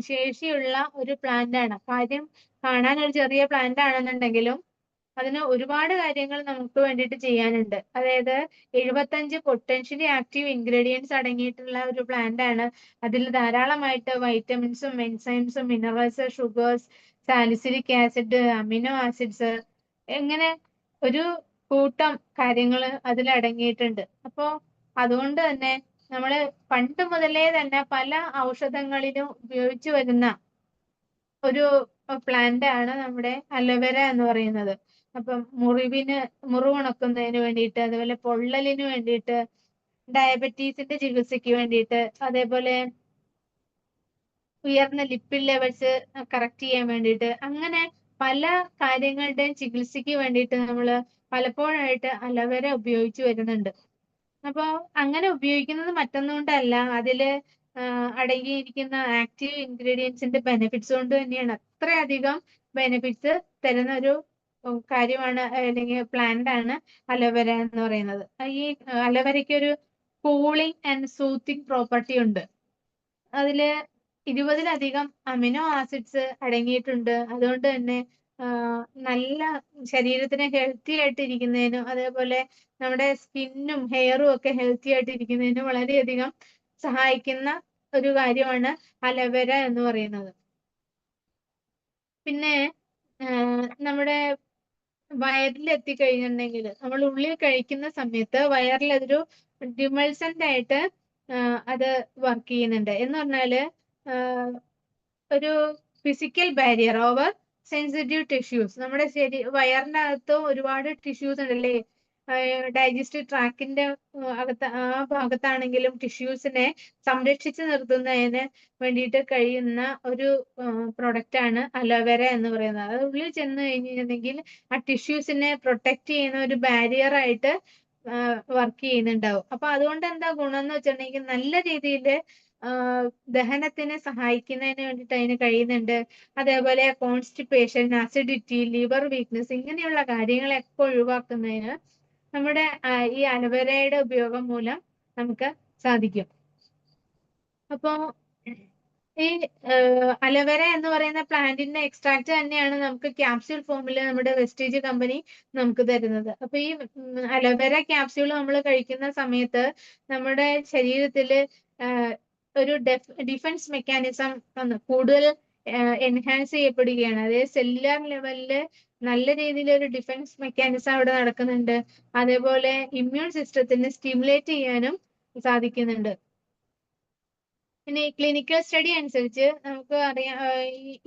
ശേഷിയുള്ള ഒരു പ്ലാന്റ് ആണ്. കാര്യം കാണാൻ ഒരു ചെറിയ പ്ലാന്റ് ആണെന്നുണ്ടെങ്കിലും അതിന് ഒരുപാട് കാര്യങ്ങൾ നമുക്ക് വേണ്ടിയിട്ട് ചെയ്യാനുണ്ട്. അതായത് 75 പൊട്ടൻഷ്യലി ആക്റ്റീവ് ഇൻഗ്രീഡിയൻസ് അടങ്ങിയിട്ടുള്ള ഒരു പ്ലാന്റ് ആണ്. അതിൽ ധാരാളമായിട്ട് വൈറ്റമിൻസും എൻസൈംസും minerals, sugars, salicylic acid, amino acids, എങ്ങനെ ഒരു കൂട്ടം കാര്യങ്ങൾ അതിൽ അടങ്ങിയിട്ടുണ്ട്. അപ്പോ അതുകൊണ്ട് തന്നെ നമ്മള് പണ്ട് മുതലേ തന്നെ പല ഔഷധങ്ങളിലും ഉപയോഗിച്ചു വരുന്ന ഒരു പ്ലാന്റ് ആണ് നമ്മുടെ അലോവേര എന്ന് പറയുന്നത്. അപ്പം മുറിവുണക്കുന്നതിന് വേണ്ടിയിട്ട്, അതുപോലെ പൊള്ളലിന് വേണ്ടിയിട്ട്, ഡയബറ്റീസിന്റെ ചികിത്സയ്ക്ക് വേണ്ടിയിട്ട്, അതേപോലെ ഉയർന്ന ലിപ്പിഡ് ലെവൽസ് കറക്റ്റ് ചെയ്യാൻ വേണ്ടിയിട്ട്, അങ്ങനെ പല കാര്യങ്ങളുടെയും ചികിത്സയ്ക്ക് വേണ്ടിയിട്ട് നമ്മൾ പലപ്പോഴായിട്ട് അലോവേര ഉപയോഗിച്ചു വരുന്നുണ്ട്. അപ്പോൾ അങ്ങനെ ഉപയോഗിക്കുന്നത് മറ്റൊന്നുകൊണ്ടല്ല, അതില് അടങ്ങിയിരിക്കുന്ന ആക്റ്റീവ് ഇൻഗ്രീഡിയൻസിന്റെ ബെനിഫിറ്റ്സ് കൊണ്ട് തന്നെയാണ്. അത്രയധികം ബെനിഫിറ്റ്സ് തരുന്ന ഒരു കാര്യമാണ് അല്ലെങ്കിൽ പ്ലാന്റ് ആണ് അലോവേര എന്ന് പറയുന്നത്. ഈ അലോവേരയ്ക്ക് ഒരു കൂളിംഗ് ആൻഡ് സൂത്തിങ് പ്രോപ്പർട്ടി ഉണ്ട്. അതില് 20-ലധികം അമിനോ ആസിഡ്സ് അടങ്ങിയിട്ടുണ്ട്. അതുകൊണ്ട് തന്നെ നല്ല ശരീരത്തിന് ഹെൽത്തി ആയിട്ട് ഇരിക്കുന്നതിനും, അതേപോലെ നമ്മുടെ സ്കിന്നും ഹെയറും ഒക്കെ ഹെൽത്തി ആയിട്ട് ഇരിക്കുന്നതിനും വളരെയധികം സഹായിക്കുന്ന ഒരു കാര്യമാണ് അലോവേര എന്ന് പറയുന്നത്. പിന്നെ നമ്മുടെ വയറിൽ എത്തിക്കഴിഞ്ഞിട്ടുണ്ടെങ്കിൽ നമ്മൾ ഉള്ളിൽ കഴിക്കുന്ന സമയത്ത് വയറിൽ അതൊരു ഡിമൾസന്റ് ആയിട്ട് അത് വർക്ക് ചെയ്യുന്നുണ്ട്. എന്ന് പറഞ്ഞാല് ഒരു physical barrier over sensitive tissues. നമ്മുടെ വയറിന്റെ അകത്ത് ഒരുപാട് ടിഷ്യൂസ് ഉണ്ടല്ലേ, ഡൈജസ്റ്റീവ് ട്രാക്കിന്റെ ആ ഭാഗത്താണെങ്കിലും ടിഷ്യൂസിനെ സംരക്ഷിച്ചു നിർത്തുന്നതിന് വേണ്ടിയിട്ട് കഴിയുന്ന ഒരു പ്രൊഡക്റ്റ് ആണ് അലോവേര എന്ന് പറയുന്നത്. അത് ഉള്ളിൽ ചെന്ന് കഴിഞ്ഞിട്ടുണ്ടെങ്കിൽ ആ ടിഷ്യൂസിനെ പ്രൊട്ടക്ട് ചെയ്യുന്ന ഒരു ബാരിയർ ആയിട്ട് വർക്ക് ചെയ്യുന്നുണ്ടാവും. അപ്പൊ അതുകൊണ്ട് എന്താ ഗുണം എന്ന് വെച്ചിട്ടുണ്ടെങ്കിൽ നല്ല രീതിയിൽ ദഹനത്തിനെ സഹായിക്കുന്നതിന് വേണ്ടിയിട്ട് അതിന് കഴിയുന്നുണ്ട്. അതേപോലെ കോൺസ്റ്റിപ്പേഷൻ, അസിഡിറ്റി, ലിവർ വീക്ക്നെസ്, ഇങ്ങനെയുള്ള കാര്യങ്ങളൊക്കെ ഒഴിവാക്കുന്നതിന് നമ്മുടെ ഈ അലോവേരയുടെ ഉപയോഗം മൂലം നമുക്ക് സാധിക്കും. അപ്പോ ഈ അലോവേര എന്ന് പറയുന്ന പ്ലാന്റിന്റെ എക്സ്ട്രാക്ട് തന്നെയാണ് നമുക്ക് ക്യാപ്സ്യൂൾ ഫോമിൽ നമ്മുടെ വെസ്റ്റേജ് കമ്പനി നമുക്ക് തരുന്നത്. അപ്പൊ ഈ അലോവേര ക്യാപ്സ്യൂൾ നമ്മൾ കഴിക്കുന്ന സമയത്ത് നമ്മുടെ ശരീരത്തില് ഒരു ഡിഫൻസ് മെക്കാനിസം കൂടുതൽ എൻഹാൻസ് ചെയ്യപ്പെടുകയാണ്. അതായത് സെല്ലുലാർ ലെവലില് നല്ല രീതിയിൽ ഒരു ഡിഫൻസ് മെക്കാനിസം അവിടെ നടക്കുന്നുണ്ട്. അതേപോലെ ഇമ്മ്യൂൺ സിസ്റ്റത്തിനെ സ്റ്റിമുലേറ്റ് ചെയ്യാനും സാധിക്കുന്നുണ്ട്. ഇനി ക്ലിനിക്കൽ സ്റ്റഡി അനുസരിച്ച് നമുക്ക് അറിയാം,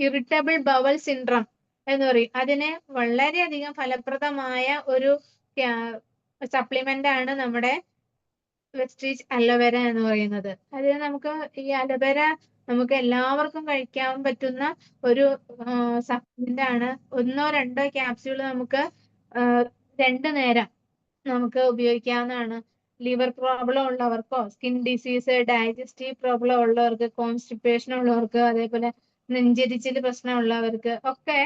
ഇറിറ്റബിൾ ബവൽ സിൻഡ്രം എന്ന് പറയും. അതിന് വളരെയധികം ഫലപ്രദമായ ഒരു സപ്ലിമെന്റ് ആണ് നമ്മുടെ വെസ്റ്റീജ് അലോവേര എന്ന് പറയുന്നത്. അത് നമുക്ക് ഈ അലോവേര നമുക്ക് എല്ലാവർക്കും കഴിക്കാൻ പറ്റുന്ന ഒരു സപ്ലിമെന്റ് ആണ്. 1-2 ക്യാപ്സ്യൂൾ നമുക്ക് 2 നേരം നമുക്ക് ഉപയോഗിക്കാവുന്നതാണ്. ലിവർ പ്രോബ്ലം ഉള്ളവർക്കോ, സ്കിൻ ഡിസീസ്, ഡൈജസ്റ്റീവ് പ്രോബ്ലം ഉള്ളവർക്ക്, കോൺസ്റ്റിപ്പേഷൻ ഉള്ളവർക്ക്, അതേപോലെ നെഞ്ചരിച്ചിൽ പ്രശ്നമുള്ളവർക്ക് ഒക്കെ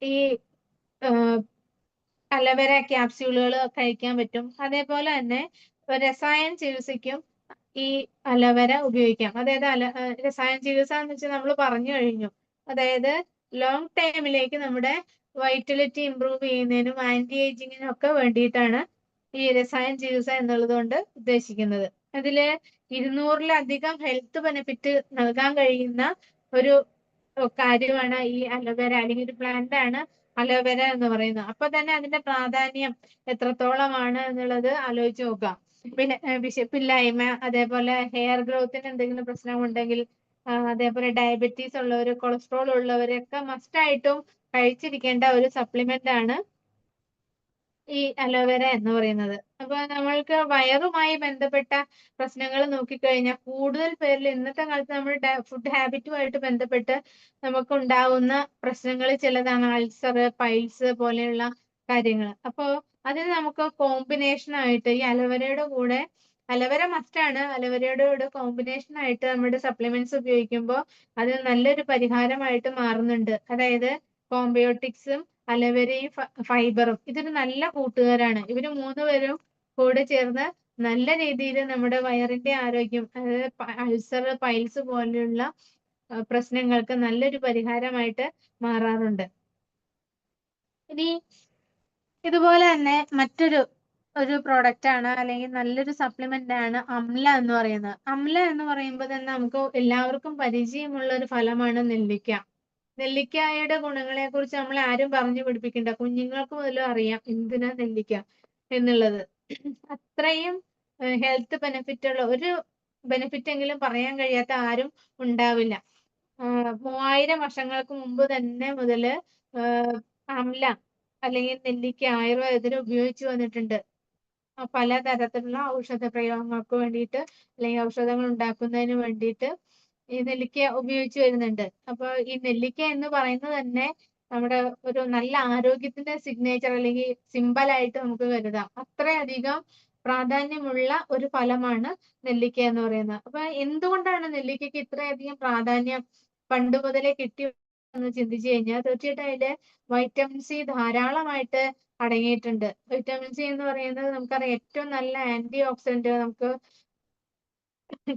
ഈ അലോവേര ക്യാപ്സ്യൂളുകൾ കഴിക്കാൻ പറ്റും. അതേപോലെ തന്നെ രസായന ചികിത്സയ്ക്കും ഈ അലോവേര ഉപയോഗിക്കാം. അതായത് രസായന ചികിത്സ എന്ന് വെച്ചാൽ നമ്മൾ പറഞ്ഞു കഴിഞ്ഞു. അതായത് ലോങ് ടൈമിലേക്ക് നമ്മുടെ വൈറ്റലിറ്റി ഇംപ്രൂവ് ചെയ്യുന്നതിനും ആന്റി ഏജിങ്ങിനും ഒക്കെ വേണ്ടിയിട്ടാണ് ഈ രസായന ചികിത്സ എന്നുള്ളത് കൊണ്ട് ഉദ്ദേശിക്കുന്നത്. അതില് 200-ലധികം ഹെൽത്ത് ബെനിഫിറ്റ് നൽകാൻ കഴിയുന്ന ഒരു കാര്യമാണ് ഈ അലോവേര, അല്ലെങ്കിൽ ഒരു പ്ലാന്റ് ആണ് അലോവേര എന്ന് പറയുന്നത്. അപ്പൊ തന്നെ അതിന്റെ പ്രാധാന്യം എത്രത്തോളമാണ് എന്നുള്ളത് ആലോചിച്ച് നോക്കാം. പിന്നെ വിശപ്പില്ലായ്മ, അതേപോലെ ഹെയർ ഗ്രോത്തിന് എന്തെങ്കിലും പ്രശ്നമുണ്ടെങ്കിൽ, അതേപോലെ ഡയബറ്റീസ് ഉള്ളവര്, കൊളസ്ട്രോൾ ഉള്ളവരൊക്കെ മസ്റ്റ് ആയിട്ടും കഴിച്ചിരിക്കേണ്ട ഒരു സപ്ലിമെന്റ് ആണ് ഈ അലോവേര എന്ന് പറയുന്നത്. അപ്പൊ നമ്മൾക്ക് വയറുമായി ബന്ധപ്പെട്ട പ്രശ്നങ്ങൾ നോക്കിക്കഴിഞ്ഞാൽ കൂടുതൽ പേരിൽ ഇന്നത്തെ കാലത്ത് നമ്മുടെ ഫുഡ് ഹാബിറ്റുമായിട്ട് ബന്ധപ്പെട്ട് നമുക്ക് ഉണ്ടാവുന്ന പ്രശ്നങ്ങൾ ചിലതാണ് അൾസർ, പൈൽസ് പോലെയുള്ള കാര്യങ്ങൾ. അപ്പോൾ അതിന് നമുക്ക് കോമ്പിനേഷൻ ആയിട്ട് ഈ അലോവേരയുടെ കൂടെ, അലോവേര മസ്റ്റ് ആണ്, അലോവേരയുടെ കൂടെ കോമ്പിനേഷൻ ആയിട്ട് നമ്മുടെ സപ്ലിമെന്റ്സ് ഉപയോഗിക്കുമ്പോൾ അത് നല്ലൊരു പരിഹാരമായിട്ട് മാറുന്നുണ്ട്. അതായത് കോംബയോട്ടിക്സും അലോവേരയും ഫൈബറും ഇതൊരു നല്ല കൂട്ടുകാരാണ്. ഇവര് 3 പേരും കൂടെ ചേർന്ന് നല്ല രീതിയിൽ നമ്മുടെ വയറിന്റെ ആരോഗ്യം, അതായത് അൾസർ, പൈൽസ് പോലെയുള്ള പ്രശ്നങ്ങൾക്ക് നല്ലൊരു പരിഹാരമായിട്ട് മാറാറുണ്ട്. ഇനി ഇതുപോലെ തന്നെ മറ്റൊരു പ്രോഡക്റ്റ് ആണ്, അല്ലെങ്കിൽ നല്ലൊരു സപ്ലിമെന്റ് ആണ് അംല എന്ന് പറയുന്നത്. അംല എന്ന് പറയുമ്പോൾ തന്നെ നമുക്ക് എല്ലാവർക്കും പരിചയമുള്ള ഒരു ഫലമാണ് നെല്ലിക്ക. നെല്ലിക്കായുടെ ഗുണങ്ങളെ കുറിച്ച് നമ്മൾ ആരും പറഞ്ഞു പഠിപ്പിക്കണ്ട, കുഞ്ഞുങ്ങൾക്ക് മുതലും അറിയാം എന്തിനാ നെല്ലിക്ക എന്നുള്ളത്. അത്രയും ഹെൽത്ത് ബെനിഫിറ്റ് ഉള്ള ഒരു ബെനിഫിറ്റ് എങ്കിലും പറയാൻ കഴിയാത്ത ആരും ഉണ്ടാവില്ല. 3000 വർഷങ്ങൾക്ക് മുമ്പ് തന്നെ മുതല് അംല അല്ലെങ്കിൽ നെല്ലിക്ക ആയുർവേദത്തിൽ ഉപയോഗിച്ചു വന്നിട്ടുണ്ട്. പല തരത്തിലുള്ള ഔഷധ പ്രയോഗങ്ങൾക്ക് വേണ്ടിയിട്ട്, അല്ലെങ്കിൽ ഔഷധങ്ങൾ ഉണ്ടാക്കുന്നതിന് വേണ്ടിയിട്ട് ഈ നെല്ലിക്ക ഉപയോഗിച്ചു വരുന്നുണ്ട്. അപ്പൊ ഈ നെല്ലിക്ക എന്ന് പറയുന്നത് തന്നെ നമ്മുടെ ഒരു നല്ല ആരോഗ്യത്തിന്റെ സിഗ്നേച്ചർ അല്ലെങ്കിൽ സിമ്പൽ ആയിട്ട് നമുക്ക് കരുതാം. അത്രയധികം പ്രാധാന്യമുള്ള ഒരു ഫലമാണ് നെല്ലിക്ക എന്ന് പറയുന്നത്. അപ്പൊ എന്തുകൊണ്ടാണ് നെല്ലിക്കയ്ക്ക് ഇത്രയധികം പ്രാധാന്യം പണ്ട് മുതലേ കിട്ടി എന്ന് ചിന്തിച്ചു കഴിഞ്ഞാൽ തീർച്ചയായിട്ടും അതില് വൈറ്റമിൻ സി ധാരാളമായിട്ട് അടങ്ങിയിട്ടുണ്ട്. വൈറ്റമിൻ സി എന്ന് പറയുന്നത് നമുക്കറിയാം ഏറ്റവും നല്ല ആന്റി ഓക്സിഡന്റ്, നമുക്ക്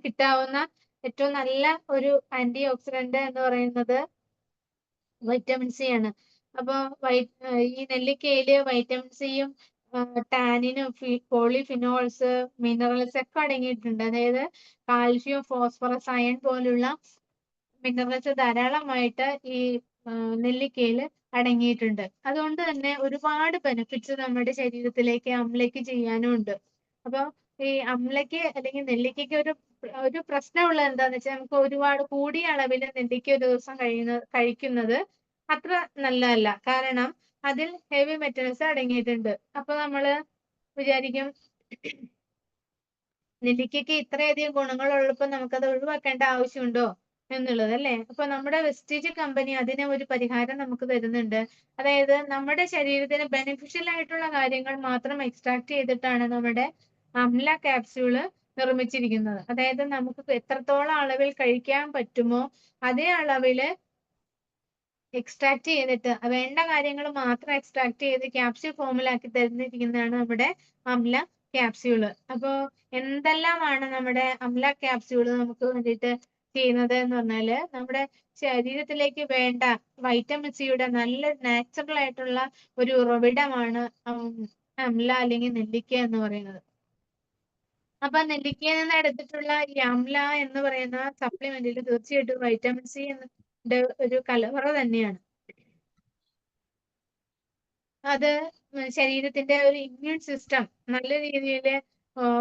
കിട്ടാവുന്ന ഏറ്റവും നല്ല ഒരു ആന്റി ഓക്സിഡന്റ് എന്ന് പറയുന്നത് വൈറ്റമിൻ സി ആണ്. അപ്പൊ ഈ നെല്ലിക്കയില് വൈറ്റമിൻ സിയും ടാനിനും പോളിഫിനോൾസ്, മിനറൽസ് ഒക്കെ അടങ്ങിയിട്ടുണ്ട്. അതായത് കാൽഷ്യം, ഫോസ്ഫറസ്, അയൺ പോലുള്ള മിനറൽസ് ധാരാളമായിട്ട് ഈ നെല്ലിക്കയിൽ അടങ്ങിയിട്ടുണ്ട്. അതുകൊണ്ട് തന്നെ ഒരുപാട് ബെനിഫിറ്റ്സ് നമ്മുടെ ശരീരത്തിലേക്ക് അമ്ലയ്ക്ക് ചെയ്യാനും ഉണ്ട്. അപ്പൊ ഈ അമ്ലയ്ക്ക് അല്ലെങ്കിൽ നെല്ലിക്കയ്ക്ക് ഒരു പ്രശ്നമുള്ളത് എന്താന്ന് വെച്ചാൽ, നമുക്ക് ഒരുപാട് കൂടിയ അളവിൽ നെല്ലിക്ക ഒരു ദിവസം കഴിക്കുന്നത് അത്ര നല്ലതല്ല. കാരണം അതിൽ ഹെവി മെറ്റൽസ് അടങ്ങിയിട്ടുണ്ട്. അപ്പൊ നമ്മള് വിചാരിക്കും നെല്ലിക്കയ്ക്ക് ഇത്രയധികം ഗുണങ്ങളുള്ളപ്പോൾ നമുക്കത് ഒഴിവാക്കേണ്ട ആവശ്യമുണ്ടോ എന്നുള്ളത്, അല്ലേ? അപ്പൊ നമ്മുടെ വെസ്റ്റീജ് കമ്പനി അതിന് ഒരു പരിഹാരം നമുക്ക് തരുന്നുണ്ട്. അതായത് നമ്മുടെ ശരീരത്തിന് ബെനിഫിഷ്യൽ ആയിട്ടുള്ള കാര്യങ്ങൾ മാത്രം എക്സ്ട്രാക്ട് ചെയ്തിട്ടാണ് നമ്മുടെ അംല ക്യാപ്സ്യൂള് നിർമ്മിച്ചിരിക്കുന്നത്. അതായത് നമുക്ക് എത്രത്തോളം അളവിൽ കഴിക്കാൻ പറ്റുമോ അതേ അളവില് എക്സ്ട്രാക്ട് ചെയ്തിട്ട് വേണ്ട കാര്യങ്ങൾ മാത്രം എക്സ്ട്രാക്ട് ചെയ്ത് ക്യാപ്സ്യൂൾ ഫോമിലാക്കി തരുന്നിരിക്കുന്നതാണ് നമ്മുടെ അംല ക്യാപ്സ്യൂള്. അപ്പോ എന്തെല്ലാമാണ് നമ്മുടെ അംല ക്യാപ്സ്യൂള് നമുക്ക് വേണ്ടിയിട്ട് ചെയ്യുന്നത് എന്ന് പറഞ്ഞാല്, നമ്മുടെ ശരീരത്തിലേക്ക് വേണ്ട വൈറ്റമിൻ സിയുടെ നല്ല നാച്ചുറൽ ആയിട്ടുള്ള ഒരു ഉറവിടമാണ് അംല അല്ലെങ്കിൽ നെല്ലിക്ക എന്ന് പറയുന്നത്. അപ്പൊ നെല്ലിക്കയിൽ നിന്ന് എടുത്തിട്ടുള്ള ഈ അംല എന്ന് പറയുന്ന സപ്ലിമെന്റിൽ തീർച്ചയായിട്ടും വൈറ്റമിൻ സി ഒരു കലവറ തന്നെയാണ്. അത് ശരീരത്തിന്റെ ഒരു ഇമ്മ്യൂൺ സിസ്റ്റം നല്ല രീതിയിൽ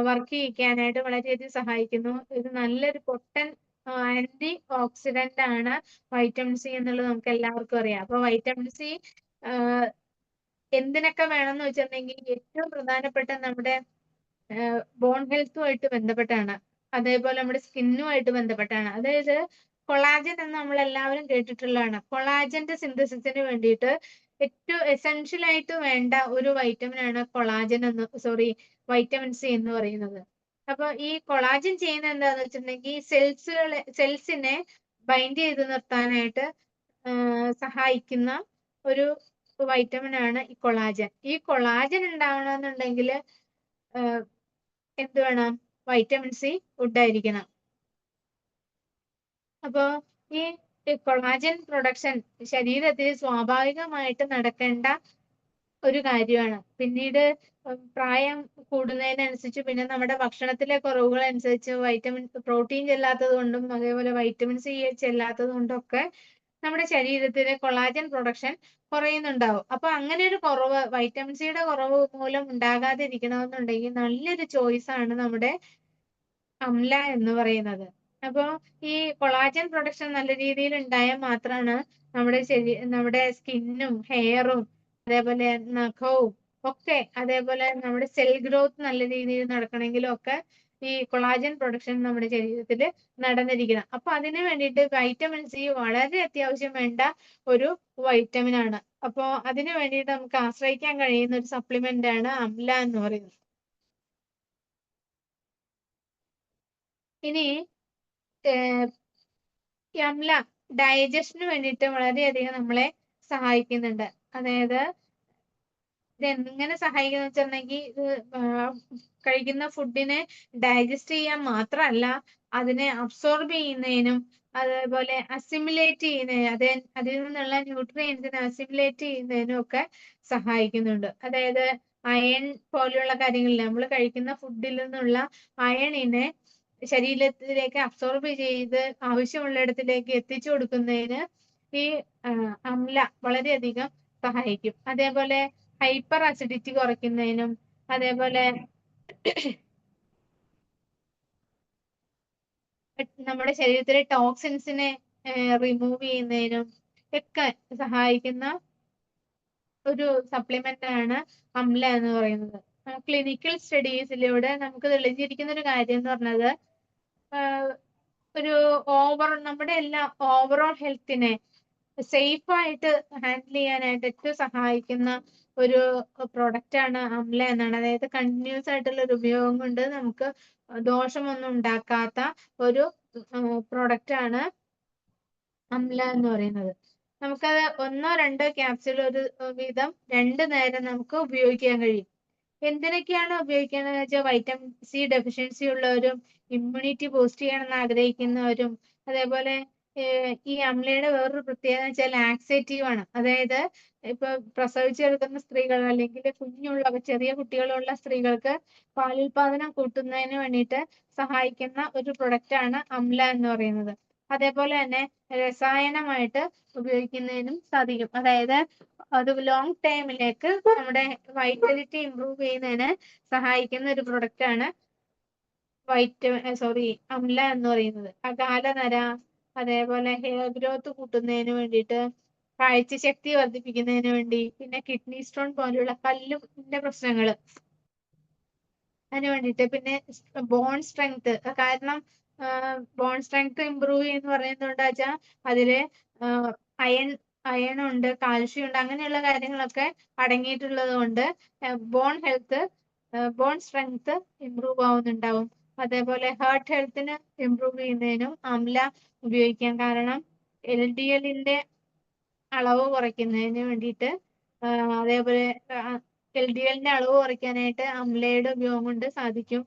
വർക്ക് ചെയ്യിക്കാനായിട്ട് വളരെയധികം സഹായിക്കുന്നു. ഇത് നല്ലൊരു പൊട്ടൻ ആന്റി ഓക്സിഡന്റ് ആണ് വൈറ്റമിൻ സി എന്നുള്ളത് നമുക്ക് എല്ലാവർക്കും അറിയാം. അപ്പൊ വൈറ്റമിൻ സി എന്തിനൊക്കെ വേണമെന്ന് വെച്ചിട്ടുണ്ടെങ്കിൽ ഏറ്റവും പ്രധാനപ്പെട്ട നമ്മുടെ ബോൺ ഹെൽത്തുമായിട്ട് ബന്ധപ്പെട്ടാണ്, അതേപോലെ നമ്മുടെ സ്കിന്നുമായിട്ട് ബന്ധപ്പെട്ടാണ്. അതായത് കൊളാജൻ എന്ന് നമ്മൾ എല്ലാവരും കേട്ടിട്ടുള്ളതാണ്. കൊളാജന്റെ സിന്തസിസിന് വേണ്ടിയിട്ട് ഏറ്റവും എസെൻഷ്യൽ ആയിട്ട് വേണ്ട ഒരു വൈറ്റമിൻ ആണ് കൊളാജൻ വൈറ്റമിൻ സി എന്ന് പറയുന്നത്. അപ്പൊ ഈ കൊളാജൻ ചെയ്യുന്ന എന്താന്ന് വെച്ചിട്ടുണ്ടെങ്കിൽ സെൽസിനെ ബൈൻഡ് ചെയ്ത് നിർത്താനായിട്ട് സഹായിക്കുന്ന ഒരു വൈറ്റമിൻ ആണ് ഈ കൊളാജൻ. ഈ കൊളാജൻ ഉണ്ടാവണമെന്നുണ്ടെങ്കിൽ എന്ത് വേണം? വൈറ്റമിൻ സി ഉണ്ടായിരിക്കണം. അപ്പോ ഈ കൊളാജൻ പ്രൊഡക്ഷൻ ശരീരത്തിൽ സ്വാഭാവികമായിട്ട് നടക്കേണ്ട ഒരു കാര്യമാണ്. പിന്നീട് പ്രായം കൂടുന്നതിനനുസരിച്ച് പിന്നെ നമ്മുടെ ഭക്ഷണത്തിലെ കുറവുകൾ അനുസരിച്ച് പ്രോട്ടീൻ ചെല്ലാത്തത് കൊണ്ടും അതേപോലെ വൈറ്റമിൻ സി ചെല്ലാത്തത് കൊണ്ടും ഒക്കെ നമ്മുടെ ശരീരത്തിലെ കൊളാജൻ പ്രൊഡക്ഷൻ കുറയുന്നുണ്ടാവും. അപ്പൊ അങ്ങനെ ഒരു കുറവ്, വൈറ്റമിൻ സിയുടെ കുറവ് മൂലം ഉണ്ടാകാതിരിക്കണമെന്നുണ്ടെങ്കിൽ നല്ലൊരു ചോയ്സ് ആണ് നമ്മുടെ അംല എന്ന് പറയുന്നത്. അപ്പൊ ഈ കൊളാജൻ പ്രൊഡക്ഷൻ നല്ല രീതിയിൽ ഉണ്ടായാൽ മാത്രമാണ് നമ്മുടെ സ്കിന്നും ഹെയറും അതേപോലെ നഖവും ഒക്കെ, അതേപോലെ നമ്മുടെ സെൽ ഗ്രോത്ത് നല്ല രീതിയിൽ നടക്കണമെങ്കിലും ഒക്കെ ഈ കൊളാജൻ പ്രൊഡക്ഷൻ നമ്മുടെ ശരീരത്തിൽ നടന്നിരിക്കണം. അപ്പൊ അതിനു വേണ്ടിയിട്ട് വൈറ്റമിൻ സി വളരെ അത്യാവശ്യം വേണ്ട ഒരു വൈറ്റമിൻ ആണ്. അപ്പോ അതിനു വേണ്ടിയിട്ട് നമുക്ക് ആശ്രയിക്കാൻ കഴിയുന്ന ഒരു സപ്ലിമെന്റ് ആണ് അംല എന്ന് പറയുന്നത്. ഇനി ഈ അംല ഡൈജഷന് വേണ്ടിയിട്ട് വളരെയധികം നമ്മളെ സഹായിക്കുന്നുണ്ട്. അതായത് ഇത് എങ്ങനെ സഹായിക്കുന്ന വെച്ചിട്ടുണ്ടെങ്കിൽ ഇത് കഴിക്കുന്ന ഫുഡിനെ ഡൈജസ്റ്റ് ചെയ്യാൻ മാത്രമല്ല, അതിനെ അബ്സോർബ് ചെയ്യുന്നതിനും അതേപോലെ അസിമിലേറ്റ് ചെയ്യുന്നതിനും അതിൽ നിന്നുള്ള ന്യൂട്രിയൻസിനെ അസിമിലേറ്റ് ചെയ്യുന്നതിനും ഒക്കെ സഹായിക്കുന്നുണ്ട്. അതായത് അയൺ പോലെയുള്ള കാര്യങ്ങളിൽ നമ്മൾ കഴിക്കുന്ന ഫുഡിൽ നിന്നുള്ള അയണിനെ ശരീരത്തിലേക്ക് അബ്സോർബ് ചെയ്ത് ആവശ്യമുള്ളിടത്തിലേക്ക് എത്തിച്ചു കൊടുക്കുന്നതിന് ഈ അംല വളരെയധികം സഹായിക്കും. അതേപോലെ ഹൈപ്പർ അസിഡിറ്റി കുറയ്ക്കുന്നതിനും അതേപോലെ നമ്മുടെ ശരീരത്തിലെ ടോക്സിൻസിനെ റിമൂവ് ചെയ്യുന്നതിനും ഒക്കെ സഹായിക്കുന്ന ഒരു സപ്ലിമെന്റ് ആണ് അംല എന്ന് പറയുന്നത്. ക്ലിനിക്കൽ സ്റ്റഡീസിലൂടെ നമുക്ക് തെളിഞ്ഞിരിക്കുന്ന ഒരു കാര്യം എന്ന് പറഞ്ഞത് നമ്മുടെ എല്ലാ ഓവറോൾ ഹെൽത്തിനെ സേഫ് ആയിട്ട് ഹാൻഡിൽ ചെയ്യാനായിട്ട് ഏറ്റവും സഹായിക്കുന്ന ഒരു പ്രൊഡക്റ്റ് ആണ് അംല എന്നാണ്. അതായത് കണ്ടിന്യൂസ് ആയിട്ടുള്ള ഒരു ഉപയോഗം കൊണ്ട് നമുക്ക് ദോഷമൊന്നും ഉണ്ടാക്കാത്ത ഒരു പ്രൊഡക്റ്റ് ആണ് അംല എന്ന് പറയുന്നത്. നമുക്കത് 1 or 2 ക്യാപ്സ്യൂൾ ഒരു വീതം 2 നേരം നമുക്ക് ഉപയോഗിക്കാൻ കഴിയും. എന്തിനൊക്കെയാണ് ഉപയോഗിക്കുന്നത് വെച്ചാൽ വൈറ്റമിൻ സി ഡെഫിഷ്യൻസി ഉള്ളവരും ഇമ്മ്യൂണിറ്റി ബൂസ്റ്റ് ചെയ്യണമെന്ന് ആഗ്രഹിക്കുന്നവരും അതേപോലെ ഈ അംലയുടെ വേറൊരു പ്രത്യേകത വെച്ചാൽ ലാക്സേറ്റീവ് ആണ്. അതായത് ഇപ്പൊ പ്രസവിച്ചെടുക്കുന്ന സ്ത്രീകൾ അല്ലെങ്കിൽ ചെറിയ കുട്ടികളുള്ള സ്ത്രീകൾക്ക് പാലുൽപാദനം കൂട്ടുന്നതിന് വേണ്ടിയിട്ട് സഹായിക്കുന്ന ഒരു പ്രൊഡക്റ്റ് ആണ് അംല എന്ന് പറയുന്നത്. അതേപോലെ തന്നെ രസായനമായിട്ട് ഉപയോഗിക്കുന്നതിനും സാധിക്കും. അതായത് അത് ലോങ് ടൈമിലേക്ക് നമ്മുടെ വൈറ്റലിറ്റി ഇംപ്രൂവ് ചെയ്യുന്നതിന് സഹായിക്കുന്ന ഒരു പ്രൊഡക്റ്റ് ആണ് അംല എന്ന് പറയുന്നത്. അകാലനര അതേപോലെ ഹെയർ ഗ്രോത്ത് കൂട്ടുന്നതിന് വേണ്ടിയിട്ട്, കാഴ്ചശക്തി വർദ്ധിപ്പിക്കുന്നതിന് വേണ്ടി, പിന്നെ കിഡ്നി സ്റ്റോൺ പോലുള്ള പല്ലിന്റെ പ്രശ്നങ്ങൾ അതിന് വേണ്ടിയിട്ട്, പിന്നെ ബോൺ സ്ട്രെങ്ത്. കാരണം ബോൺ സ്ട്രെങ്ത് ഇംപ്രൂവ് ചെയ്യുന്ന പറയുന്നത് വെച്ചാൽ അതില് അയൺ ഉണ്ട്, കാൽഷ്യം ഉണ്ട്, അങ്ങനെയുള്ള കാര്യങ്ങളൊക്കെ അടങ്ങിയിട്ടുള്ളത് കൊണ്ട് ബോൺ സ്ട്രെങ്ത് ഇംപ്രൂവ് ആവുന്നുണ്ടാവും. അതേപോലെ ഹാർട്ട് ഹെൽത്തിന് ഇംപ്രൂവ് ചെയ്യുന്നതിനും അംല ഉപയോഗിക്കാം. കാരണം LDLന്റെ അളവ് കുറയ്ക്കുന്നതിന് വേണ്ടിയിട്ട് അതേപോലെ LDLന്റെ അളവ് കുറയ്ക്കാനായിട്ട് അംലയുടെ ഉപയോഗം കൊണ്ട് സാധിക്കും.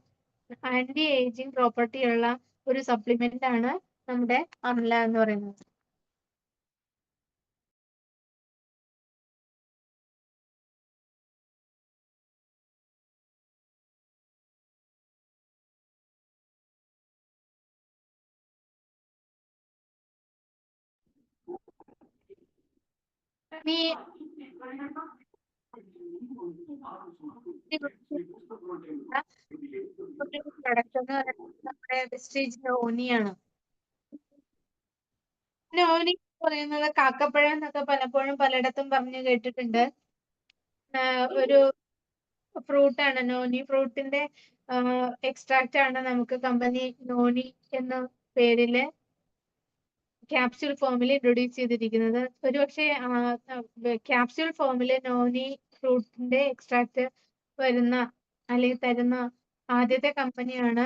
ആന്റി ഏജിങ് പ്രോപ്പർട്ടി ഉള്ള ഒരു സപ്ലിമെന്റ് ആണ് നമ്മുടെ അംല എന്ന് പറയുന്നത്. പ്രൊഡക്റ്റ് എന്ന് പറയുന്നത് നമ്മുടെ വെസ്റ്റേജ് ഓനിയാണ്. നോനി പറയുന്നത് കാക്കപ്പഴം എന്നൊക്കെ പലപ്പോഴും പലയിടത്തും പറഞ്ഞു കേട്ടിട്ടുണ്ട്. ഒരു ഫ്രൂട്ടാണ് നോനി. ഫ്രൂട്ടിന്റെ എക്സ്ട്രാക്റ്റ് ആണ് നമുക്ക് കമ്പനി നോനി എന്ന പേരില് ക്യാപ്സ്യൂൾ ഫോമിൽ ഇൻട്രൊഡ്യൂസ് ചെയ്തിരിക്കുന്നത്. ഒരുപക്ഷെ ക്യാപ്സ്യൂൾ ഫോമിൽ നോനി ഫ്രൂട്ടിന്റെ എക്സ്ട്രാക്ട് വരുന്ന അല്ലെങ്കിൽ തരുന്ന ആദ്യത്തെ കമ്പനിയാണ്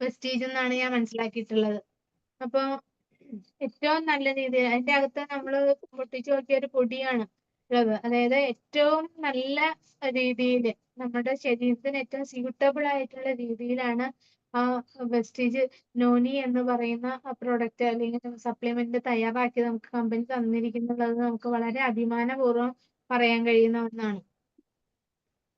വെസ്റ്റീജ് എന്നാണ് ഞാൻ മനസ്സിലാക്കിയിട്ടുള്ളത്. അപ്പൊ ഏറ്റവും നല്ല രീതിയിൽ അതിന്റെ അകത്ത് നമ്മൾ പൊട്ടിച്ചു നോക്കിയ ഒരു പൊടിയാണ് ഉള്ളത്. അതായത് ഏറ്റവും നല്ല രീതിയിൽ നമ്മുടെ ശരീരത്തിന് ഏറ്റവും സ്യൂട്ടബിൾ ആയിട്ടുള്ള രീതിയിലാണ് ആ വെസ്റ്റീജ് നോനി എന്ന് പറയുന്ന പ്രോഡക്റ്റ് അല്ലെങ്കിൽ സപ്ലിമെന്റ് തയ്യാറാക്കി നമുക്ക് കമ്പനി തന്നിരിക്കുന്നത് നമുക്ക് വളരെ അഭിമാനപൂർവ്വം പറയാൻ കഴിയുന്ന ഒന്നാണ്.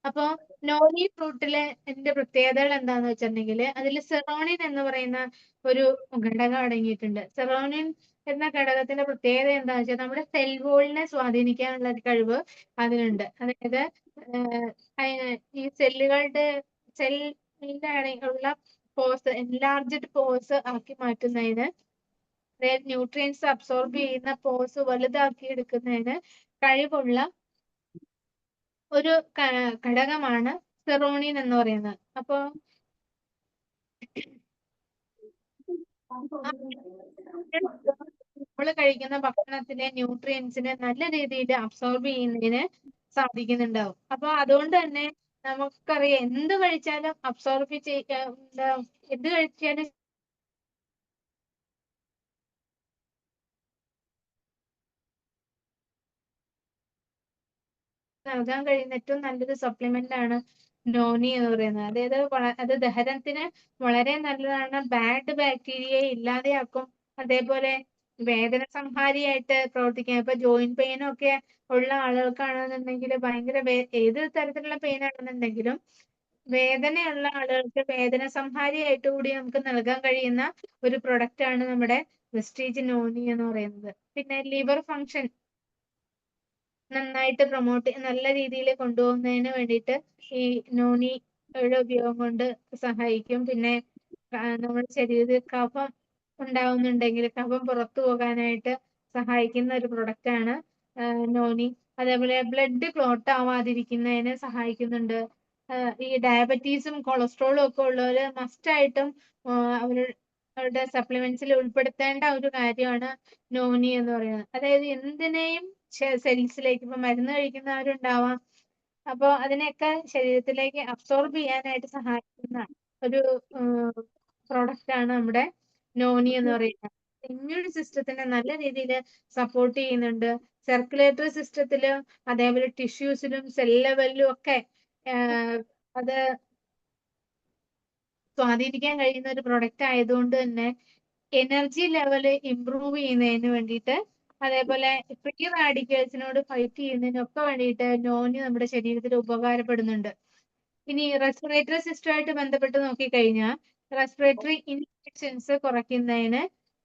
അപ്പൊ നോനി ഫ്രൂട്ടിലെ ഇതിന്റെ പ്രത്യേകതകൾ എന്താന്ന് വെച്ചിട്ടുണ്ടെങ്കിൽ അതിൽ സെറോണിൻ എന്ന് പറയുന്ന ഒരു ഘടകം അടങ്ങിയിട്ടുണ്ട്. സെറോണിൻ എന്ന ഘടകത്തിന്റെ പ്രത്യേകത എന്താണെന്ന് വെച്ചാൽ നമ്മുടെ സെൽ വോളിനെ സ്വാധീനിക്കാനുള്ള ഒരു കഴിവ് അതിനുണ്ട്. അതായത് ഈ സെല്ലുകളുടെ സെല്ലിന്റെ പോസ് എൻലാർജ്ഡ് പോസ് ആക്കി മാറ്റുന്നതിന്, അതായത് ന്യൂട്രിയൻസ് അബ്സോർബ് ചെയ്യുന്ന പോസ് വലുതാക്കി എടുക്കുന്നതിന് കഴിവുള്ള ഒരു ഘടകമാണ് സെറോണിൻ എന്ന് പറയുന്നത്. അപ്പൊ നമ്മൾ കഴിക്കുന്ന ഭക്ഷണത്തിലെ ന്യൂട്രിയൻസിനെ നല്ല രീതിയിൽ അബ്സോർബ് ചെയ്യുന്നതിന് സാധിക്കുന്നുണ്ടാവും. അപ്പൊ അതുകൊണ്ട് തന്നെ നമുക്കറിയാം എന്ത് കഴിച്ചാലും അബ്സോർബ് എന്ത് കഴിച്ചാലും നൽകാൻ കഴിയുന്ന ഏറ്റവും നല്ലൊരു സപ്ലിമെന്റ് ആണ് നോനി എന്ന് പറയുന്നത്. അതായത് അത് ദഹനത്തിന് വളരെ നല്ലതാണ്. ബാഡ് ബാക്ടീരിയയെ ഇല്ലാതെയാക്കും. അതേപോലെ വേദന സംഹാരിയായിട്ട് പ്രവർത്തിക്കാം. ഇപ്പൊ ജോയിന്റ് പെയിനും ഒക്കെ ഉള്ള ആളുകൾക്കാണെന്നുണ്ടെങ്കിൽ ഭയങ്കര ഏത് തരത്തിലുള്ള പെയിൻ ആണെന്നുണ്ടെങ്കിലും വേദനയുള്ള ആളുകൾക്ക് വേദന സംഹാരിയായിട്ട് കൂടി നമുക്ക് നൽകാൻ കഴിയുന്ന ഒരു പ്രൊഡക്റ്റ് ആണ് നമ്മുടെ വെസ്റ്റീജ് നോനി എന്ന് പറയുന്നത്. പിന്നെ ലിവർ ഫങ്ഷൻ നന്നായിട്ട് നല്ല രീതിയിൽ കൊണ്ടുപോകുന്നതിന് വേണ്ടിയിട്ട് ഈ നോനിയുടെ ഉപയോഗം കൊണ്ട് സഹായിക്കും. പിന്നെ നമ്മുടെ ശരീരത്തിൽ കഫം ഉണ്ടാവുന്നുണ്ടെങ്കിൽ കഫം പുറത്തു പോകാനായിട്ട് സഹായിക്കുന്ന ഒരു പ്രൊഡക്റ്റ് ആണ് നോനി. അതേപോലെ ബ്ലഡ് ക്ലോട്ട് ആവാതിരിക്കുന്നതിന് സഹായിക്കുന്നുണ്ട്. ഈ ഡയബറ്റീസും കൊളസ്ട്രോളും ഒക്കെ ഉള്ളവര് മസ്റ്റായിട്ടും അവരുടെ സപ്ലിമെന്റ്സിൽ ഉൾപ്പെടുത്തേണ്ട ഒരു കാര്യമാണ് നോനി എന്ന് പറയുന്നത്. അതായത് എന്തിനേയും സെൽസിലേക്ക് ഇപ്പൊ മരുന്ന് കഴിക്കുന്നവരുണ്ടാവാം. അപ്പൊ അതിനെയൊക്കെ ശരീരത്തിലേക്ക് അബ്സോർബ് ചെയ്യാനായിട്ട് സഹായിക്കുന്ന ഒരു പ്രോഡക്റ്റ് ആണ് നമ്മുടെ നോനി എന്ന് പറയുന്നത്. ഇമ്മ്യൂൺ സിസ്റ്റത്തിനെ നല്ല രീതിയിൽ സപ്പോർട്ട് ചെയ്യുന്നുണ്ട്. സർക്കുലേറ്ററി സിസ്റ്റത്തിലും അതേപോലെ ടിഷ്യൂസിലും സെൽ ലെവലിലും ഒക്കെ അത് സ്വാധീനിക്കാൻ കഴിയുന്ന ഒരു പ്രൊഡക്റ്റ് ആയതുകൊണ്ട് തന്നെ എനർജി ലെവല് ഇംപ്രൂവ് ചെയ്യുന്നതിന് വേണ്ടിയിട്ട്, അതേപോലെ ഫ്രീ റാഡിക്കൽസിനോട് ഫൈറ്റ് ചെയ്യുന്നതിനൊക്കെ വേണ്ടിയിട്ട് നോനി നമ്മുടെ ശരീരത്തിൽ ഉപകാരപ്പെടുന്നുണ്ട്. ഇനി റെസ്പിറേറ്ററി സിസ്റ്റമായിട്ട് ബന്ധപ്പെട്ട് നോക്കിക്കഴിഞ്ഞാൽ റെസ്പിറേറ്ററി ഇൻഫെക്ഷൻസ് കുറയ്ക്കുന്നതിന്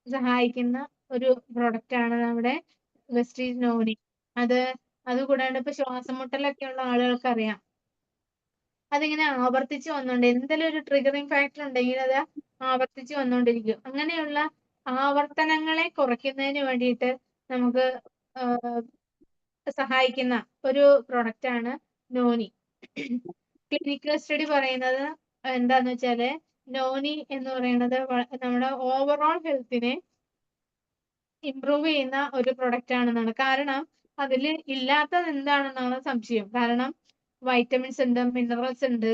സഹായിക്കുന്ന ഒരു പ്രൊഡക്റ്റ് ആണ് നമ്മുടെ വെസ്റ്റീജ് നോനി. അതുകൂടാണ്ട് ഇപ്പൊ ശ്വാസം മുട്ടലൊക്കെ ഉള്ള ആളുകൾക്ക് അറിയാം, അതിങ്ങനെ ആവർത്തിച്ച് വന്നോണ്ട് എന്തെങ്കിലും ഒരു ട്രിഗറിങ് ഫാക്ടർ ഉണ്ടെങ്കിൽ അത് ആവർത്തിച്ച് വന്നുകൊണ്ടിരിക്കും. അങ്ങനെയുള്ള ആവർത്തനങ്ങളെ കുറയ്ക്കുന്നതിന് വേണ്ടിയിട്ട് നമുക്ക് സഹായിക്കുന്ന ഒരു പ്രൊഡക്റ്റ് ആണ് നോനി. ക്ലിനിക്കൽ സ്റ്റഡി പറയുന്നത് എന്താന്ന് വെച്ചാല് നോനി എന്ന് പറയുന്നത് നമ്മുടെ ഓവറോൾ ഹെൽത്തിനെ ഇംപ്രൂവ് ചെയ്യുന്ന ഒരു പ്രൊഡക്റ്റ് ആണെന്നാണ്. കാരണം അതിൽ ഇല്ലാത്തത് എന്താണെന്നാണ് സംശയം. കാരണം വൈറ്റമിൻസ് ഉണ്ട്, മിനറൽസ് ഉണ്ട്,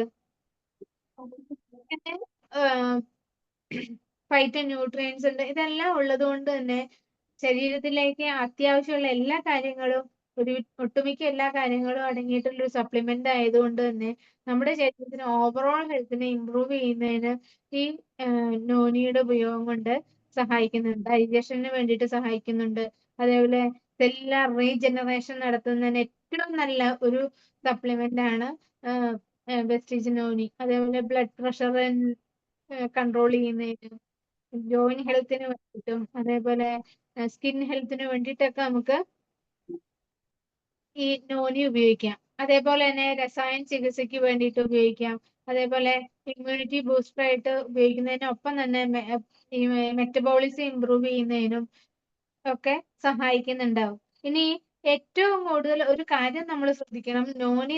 ഫൈറ്റോ ന്യൂട്രിയൻസ് ഉണ്ട്. ഇതെല്ലാം ഉള്ളത് കൊണ്ട് തന്നെ ശരീരത്തിലേക്ക് അത്യാവശ്യമുള്ള എല്ലാ കാര്യങ്ങളും ഒട്ടുമിക്ക എല്ലാ കാര്യങ്ങളും അടങ്ങിയിട്ടുള്ള ഒരു സപ്ലിമെന്റ് ആയതുകൊണ്ട് തന്നെ നമ്മുടെ ശരീരത്തിന് ഓവറോൾ ഹെൽത്തിനെ ഇംപ്രൂവ് ചെയ്യുന്നതിന് ഈ നോനിയുടെ ഉപയോഗം കൊണ്ട് സഹായിക്കുന്നുണ്ട്. ഡൈജഷന് വേണ്ടിയിട്ട് സഹായിക്കുന്നുണ്ട്. അതേപോലെ സെല്ലുലാർ റീജനറേഷൻ നടത്തുന്നതിന് ഏറ്റവും നല്ല ഒരു സപ്ലിമെന്റ് ആണ് വെസ്റ്റീജ് നോനി. അതേപോലെ ബ്ലഡ് പ്രഷർ കൺട്രോൾ ചെയ്യുന്നതിനും ജോയിന്റ് ഹെൽത്തിന് വേണ്ടിയിട്ടും അതേപോലെ സ്കിൻ ഹെൽത്തിന് വേണ്ടിയിട്ടൊക്കെ നമുക്ക് ഈ നോനി ഉപയോഗിക്കാം. അതേപോലെ തന്നെ രസായന ചികിത്സയ്ക്ക് വേണ്ടിയിട്ട് ഉപയോഗിക്കാം. അതേപോലെ ഇമ്മ്യൂണിറ്റി ബൂസ്റ്റർ ആയിട്ട് ഉപയോഗിക്കുന്നതിനൊപ്പം തന്നെ ഈ മെറ്റബോളിസം ഇംപ്രൂവ് ചെയ്യുന്നതിനും ഒക്കെ സഹായിക്കുന്നുണ്ടാവും. ഇനി ഏറ്റവും കൂടുതൽ ഒരു കാര്യം നമ്മൾ ശ്രദ്ധിക്കണം, നോനി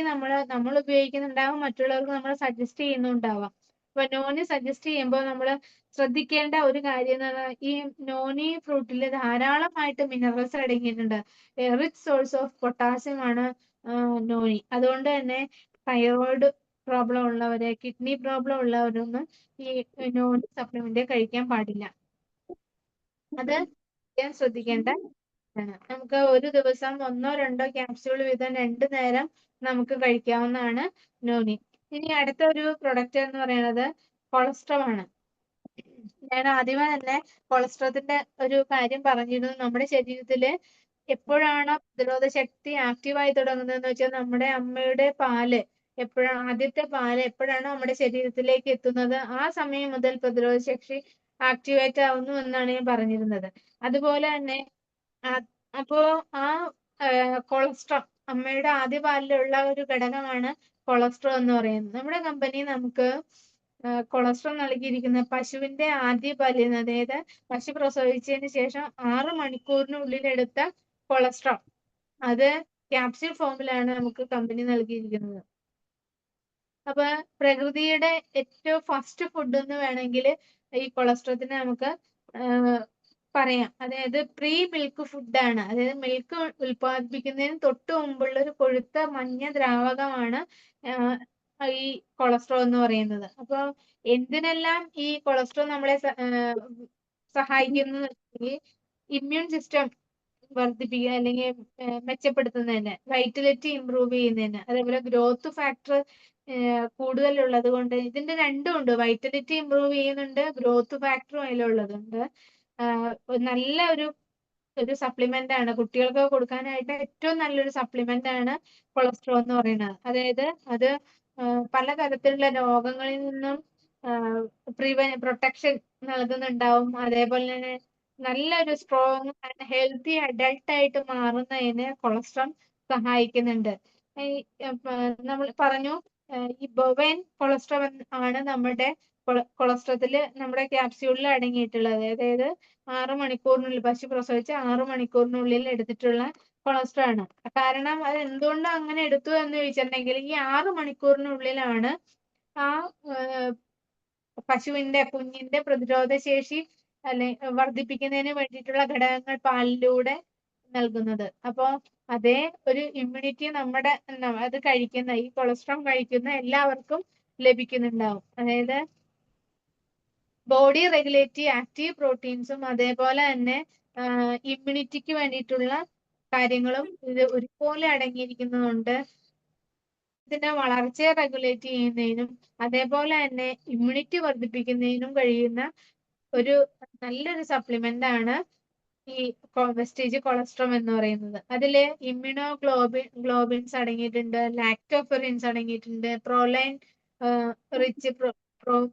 നമ്മൾ ഉപയോഗിക്കുന്നുണ്ടാവും, മറ്റുള്ളവർക്ക് നമ്മൾ സജസ്റ്റ് ചെയ്യുന്നുണ്ടാവാം. അപ്പൊ നോനി സജസ്റ്റ് ചെയ്യുമ്പോൾ നമ്മൾ ശ്രദ്ധിക്കേണ്ട ഒരു കാര്യം എന്ന് പറഞ്ഞാൽ ഈ നോനി ഫ്രൂട്ടിൽ ധാരാളമായിട്ട് മിനറൽസ് അടങ്ങിയിട്ടുണ്ട്. റിച്ച് സോഴ്സ് ഓഫ് പൊട്ടാസ്യം ആണ് നോനി. അതുകൊണ്ട് തന്നെ തൈറോയിഡ് പ്രോബ്ലം ഉള്ളവരെ, കിഡ്നി പ്രോബ്ലം ഉള്ളവരൊന്നും ഈ നോനി സപ്ലിമെന്റ് കഴിക്കാൻ പാടില്ല. അത് ശ്രദ്ധിക്കേണ്ട ആണ്. നമുക്ക് ഒരു ദിവസം 1-2 ക്യാപ്സ്യൂൾ വീതം 2 നേരം നമുക്ക് കഴിക്കാവുന്നതാണ് നോനി. ഇനി അടുത്ത ഒരു പ്രൊഡക്റ്റ് എന്ന് പറയുന്നത് കൊളസ്ട്രോൾ ആണ്. ഞാൻ ആദ്യമേ തന്നെ കൊളസ്ട്രോളിന്റെ ഒരു കാര്യം പറഞ്ഞിരുന്നു. നമ്മുടെ ശരീരത്തില് എപ്പോഴാണോ പ്രതിരോധ ശക്തി ആക്റ്റീവായി തുടങ്ങുന്നതെന്ന് വെച്ചാൽ നമ്മുടെ അമ്മയുടെ പാല് ആദ്യത്തെ പാല് എപ്പോഴാണോ നമ്മുടെ ശരീരത്തിലേക്ക് എത്തുന്നത് ആ സമയം മുതൽ പ്രതിരോധ ശക്തി ആക്ടിവേറ്റ് ആവുന്നു എന്നാണ് ഞാൻ പറഞ്ഞിരുന്നത്. അതുപോലെ തന്നെ അപ്പോ ആ കൊളസ്ട്രോൾ അമ്മയുടെ ആദ്യ പാലിലുള്ള ഒരു ഘടകമാണ് കൊളസ്ട്രോൾ എന്ന് പറയുന്നത്. നമ്മുടെ കമ്പനി നമുക്ക് കൊളസ്ട്രോൾ നൽകിയിരിക്കുന്ന പശുവിന്റെ ആദ്യ പാലിൽ, അതായത് പശു പ്രസവിച്ചതിന് ശേഷം 6 മണിക്കൂറിനുള്ളിൽ എടുത്ത കൊളസ്ട്രോൾ, അത് ക്യാപ്സ്യൂൾ ഫോമിലാണ് നമുക്ക് കമ്പനി നൽകിയിരിക്കുന്നത്. അപ്പൊ പ്രകൃതിയുടെ ഏറ്റവും ഫസ്റ്റ് ഫുഡ് എന്ന് വേണമെങ്കിൽ ഈ കൊളസ്ട്രോളിനെ നമുക്ക് പറയാം. അതായത് പ്രീ മിൽക്ക് ഫുഡാണ്. അതായത് മിൽക്ക് ഉൽപ്പാദിപ്പിക്കുന്നതിന് തൊട്ട് മുമ്പുള്ള ഒരു കൊഴുത്ത മഞ്ഞ ദ്രാവകമാണ് ഈ കൊളസ്ട്രോൾ എന്ന് പറയുന്നത്. അപ്പൊ എന്തിനെല്ലാം ഈ കൊളസ്ട്രോൾ നമ്മളെ സഹായിക്കുന്നു ഇമ്മ്യൂൺ സിസ്റ്റം വർദ്ധിപ്പിക്കുക അല്ലെങ്കിൽ മെച്ചപ്പെടുത്തുന്നതിന്, വൈറ്റലിറ്റി ഇംപ്രൂവ് ചെയ്യുന്നതിന്, അതേപോലെ ഗ്രോത്ത് ഫാക്ടർ കൂടുതലുള്ളത് കൊണ്ട് ഇതിന്റെ രണ്ടും ഉണ്ട്. വൈറ്റലിറ്റി ഇംപ്രൂവ് ചെയ്യുന്നുണ്ട്, ഗ്രോത്ത് ഫാക്ടറും അതിലുള്ളതുണ്ട്. നല്ല ഒരു സപ്ലിമെന്റ് ആണ് കുട്ടികൾക്ക് കൊടുക്കാനായിട്ട് ഏറ്റവും നല്ലൊരു സപ്ലിമെന്റ് ആണ് കൊളസ്ട്രോൾ എന്ന് പറയുന്നത്. അതായത് അത് പലതരത്തിലുള്ള രോഗങ്ങളിൽ നിന്നും പ്രൊട്ടക്ഷൻ നൽകുന്നുണ്ടാവും. അതേപോലെ തന്നെ നല്ലൊരു സ്ട്രോങ് ആൻഡ് ഹെൽത്തി അഡൾട്ട് ആയിട്ട് മാറുന്നതിന് കൊളസ്ട്രോൾ സഹായിക്കുന്നുണ്ട്. നമ്മൾ പറഞ്ഞു ഈ ബൊവൈൻ കൊളസ്ട്രോൾ ആണ് നമ്മുടെ കൊളസ്ട്രോളത്തില് നമ്മുടെ ക്യാപ്സ്യൂളിൽ അടങ്ങിയിട്ടുള്ളത്. അതായത് 6 മണിക്കൂറിനുള്ളിൽ പശു പ്രസവിച്ച് 6 മണിക്കൂറിനുള്ളിൽ എടുത്തിട്ടുള്ള കൊളസ്ട്രോൾ ആണ്. കാരണം അത് എന്തുകൊണ്ട് അങ്ങനെ എടുത്തു എന്ന് ചോദിച്ചിട്ടുണ്ടെങ്കിൽ ഈ 6 മണിക്കൂറിനുള്ളിലാണ് ആ പശുവിന്റെ കുഞ്ഞിന്റെ പ്രതിരോധ ശേഷി വർദ്ധിപ്പിക്കുന്നതിന് വേണ്ടിയിട്ടുള്ള ഘടകങ്ങൾ പാലിലൂടെ നൽകുന്നത്. അപ്പോ അതേ ഒരു ഇമ്മ്യൂണിറ്റി നമ്മുടെ അത് കഴിക്കുന്ന ഈ കൊളസ്ട്രോൾ കഴിക്കുന്ന എല്ലാവർക്കും ലഭിക്കുന്നുണ്ടാവും. അതായത് ബോഡി റെഗുലേറ്റീവ് ആക്റ്റീവ് പ്രോട്ടീൻസും അതേപോലെ തന്നെ ഇമ്മ്യൂണിറ്റിക്ക് വേണ്ടിയിട്ടുള്ള കാര്യങ്ങളും ഇത് ഒരുപോലെ അടങ്ങിയിരിക്കുന്നതുകൊണ്ട് ഇതിന്റെ വളർച്ചയെ റെഗുലേറ്റ് ചെയ്യുന്നതിനും അതേപോലെ തന്നെ ഇമ്മ്യൂണിറ്റി വർദ്ധിപ്പിക്കുന്നതിനും കഴിയുന്ന ഒരു നല്ലൊരു സപ്ലിമെന്റ് ആണ് ഈ വെസ്റ്റേജ് കൊളസ്ട്രോൾ എന്ന് പറയുന്നത്. അതില് ഗ്ലോബിൻസ് അടങ്ങിയിട്ടുണ്ട്, ലാക്ടോഫെറിൻസ് അടങ്ങിയിട്ടുണ്ട്, പ്രോലൈൻ റിച്ച്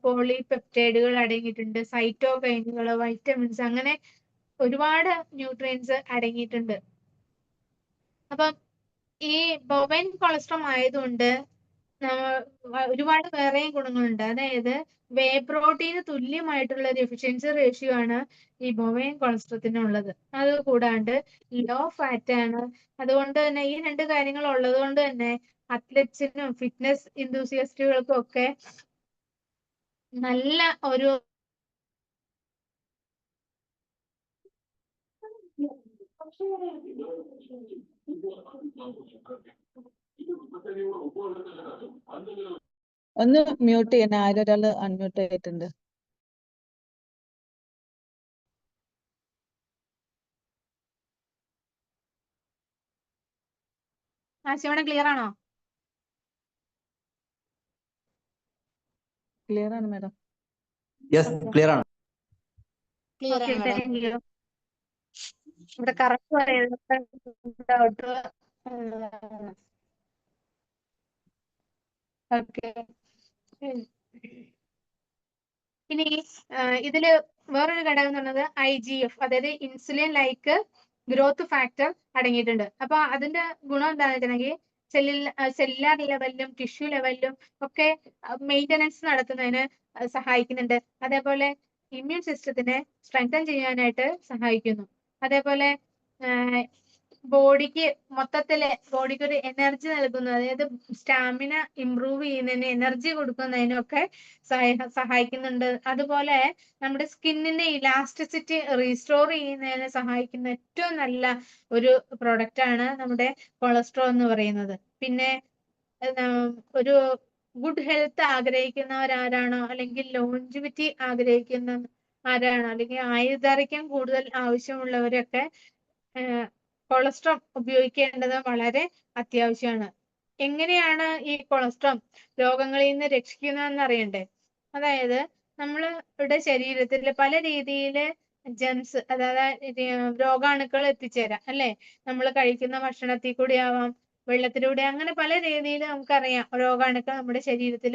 പോളിപെപ്റ്റൈഡുകൾ അടങ്ങിയിട്ടുണ്ട്, സൈറ്റോകൈനുകൾ, വൈറ്റമിൻസ്, അങ്ങനെ ഒരുപാട് ന്യൂട്രിയൻസ് അടങ്ങിയിട്ടുണ്ട്. അപ്പം ഈ ബൊവൈൻ കൊളസ്ട്രോൾ ആയതുകൊണ്ട് ഒരുപാട് വേറെയും ഗുണങ്ങളുണ്ട്. അതായത് വേ പ്രോട്ടീന് തുല്യമായിട്ടുള്ള ഒരു എഫിഷ്യൻസി റേഷ്യോ ആണ് ഈ ബൊവൈൻ കൊളസ്ട്രോളത്തിനുള്ളത്. അത് കൂടാണ്ട് ലോ ഫാറ്റ് ആണ്. അതുകൊണ്ട് തന്നെ ഈ 2 കാര്യങ്ങൾ ഉള്ളത് കൊണ്ട് തന്നെ അത്ലറ്റ്സിനും ഫിറ്റ്നസ് enthusiastsകൾക്കും ഒക്കെ നല്ല ഒരു ഒന്ന് മ്യൂട്ട് ചെയ്യണേ, ആരൊരാള് അൺമ്യൂട്ട് ആയിട്ടുണ്ട്. ആശയോടെ ക്ലിയർ ആണോ? ക്ലിയർ ആണ് മാഡം. യെസ്, ക്ലിയർ ആണ്. ക്ലിയർ ആണ് മാഡം. Thank U. ഇവിടെ കറക്റ്റ് ഡൗട്ട്. ഓക്കെ. ഇനി ഇതില് വേറൊരു ഘടകം എന്ന് പറയുന്നത് IGF, അതായത് ഇൻസുലിൻ ലൈക്ക് ഗ്രോത്ത് ഫാക്ടർ അടങ്ങിയിട്ടുണ്ട്. അപ്പൊ അതിന്റെ ഗുണം എന്താണെന്ന് വെച്ചിട്ടുണ്ടെങ്കിൽ സെല്ലുലാർ ലെവലിലും ടിഷ്യൂ ലെവലിലും ഒക്കെ മെയിൻ്റനൻസ് നടത്തുന്നതിന് സഹായിക്കുന്നുണ്ട്. അതേപോലെ ഇമ്മ്യൂൺ സിസ്റ്റത്തിനെ സ്ട്രെങ്തൻ ചെയ്യാനായിട്ട് സഹായിക്കുന്നു. അതേപോലെ ബോഡിക്ക് മൊത്തത്തില് ബോഡിക്ക് ഒരു എനർജി നൽകുന്നു, അതായത് സ്റ്റാമിന ഇംപ്രൂവ് ചെയ്യുന്നതിന്, എനർജി കൊടുക്കുന്നതിനും ഒക്കെ സഹായിക്കുന്നുണ്ട്. അതുപോലെ നമ്മുടെ സ്കിന്നിന്റെ ഇലാസ്റ്റിസിറ്റി റീസ്റ്റോർ ചെയ്യുന്നതിന് സഹായിക്കുന്ന ഏറ്റവും നല്ല ഒരു പ്രൊഡക്റ്റ് ആണ് നമ്മുടെ കൊളസ്ട്രോൾ എന്ന് പറയുന്നത്. പിന്നെ ഒരു ഗുഡ് ഹെൽത്ത് ആഗ്രഹിക്കുന്നവരാരാണോ, അല്ലെങ്കിൽ ലോഞ്ചിവിറ്റി ആഗ്രഹിക്കുന്ന ആരാണോ, അല്ലെങ്കിൽ ആയുർദൈർഘ്യം കൂടുതൽ ആവശ്യമുള്ളവരൊക്കെ കൊളസ്ട്രോൾ ഉപയോഗിക്കേണ്ടത് വളരെ അത്യാവശ്യമാണ്. എങ്ങനെയാണ് ഈ കൊളസ്ട്രോൾ രോഗങ്ങളിൽ നിന്ന് രക്ഷിക്കുന്നതെന്ന് അറിയണ്ടേ? അതായത് നമ്മളുടെ ശരീരത്തിൽ പല രീതിയിൽ ജെംസ്, അതായത് രോഗാണുക്കൾ എത്തിച്ചേരാം അല്ലെ. നമ്മൾ കഴിക്കുന്ന ഭക്ഷണത്തിൽ കൂടി ആവാം, വെള്ളത്തിലൂടെ, അങ്ങനെ പല രീതിയിൽ നമുക്കറിയാം രോഗാണുക്കൾ നമ്മുടെ ശരീരത്തിൽ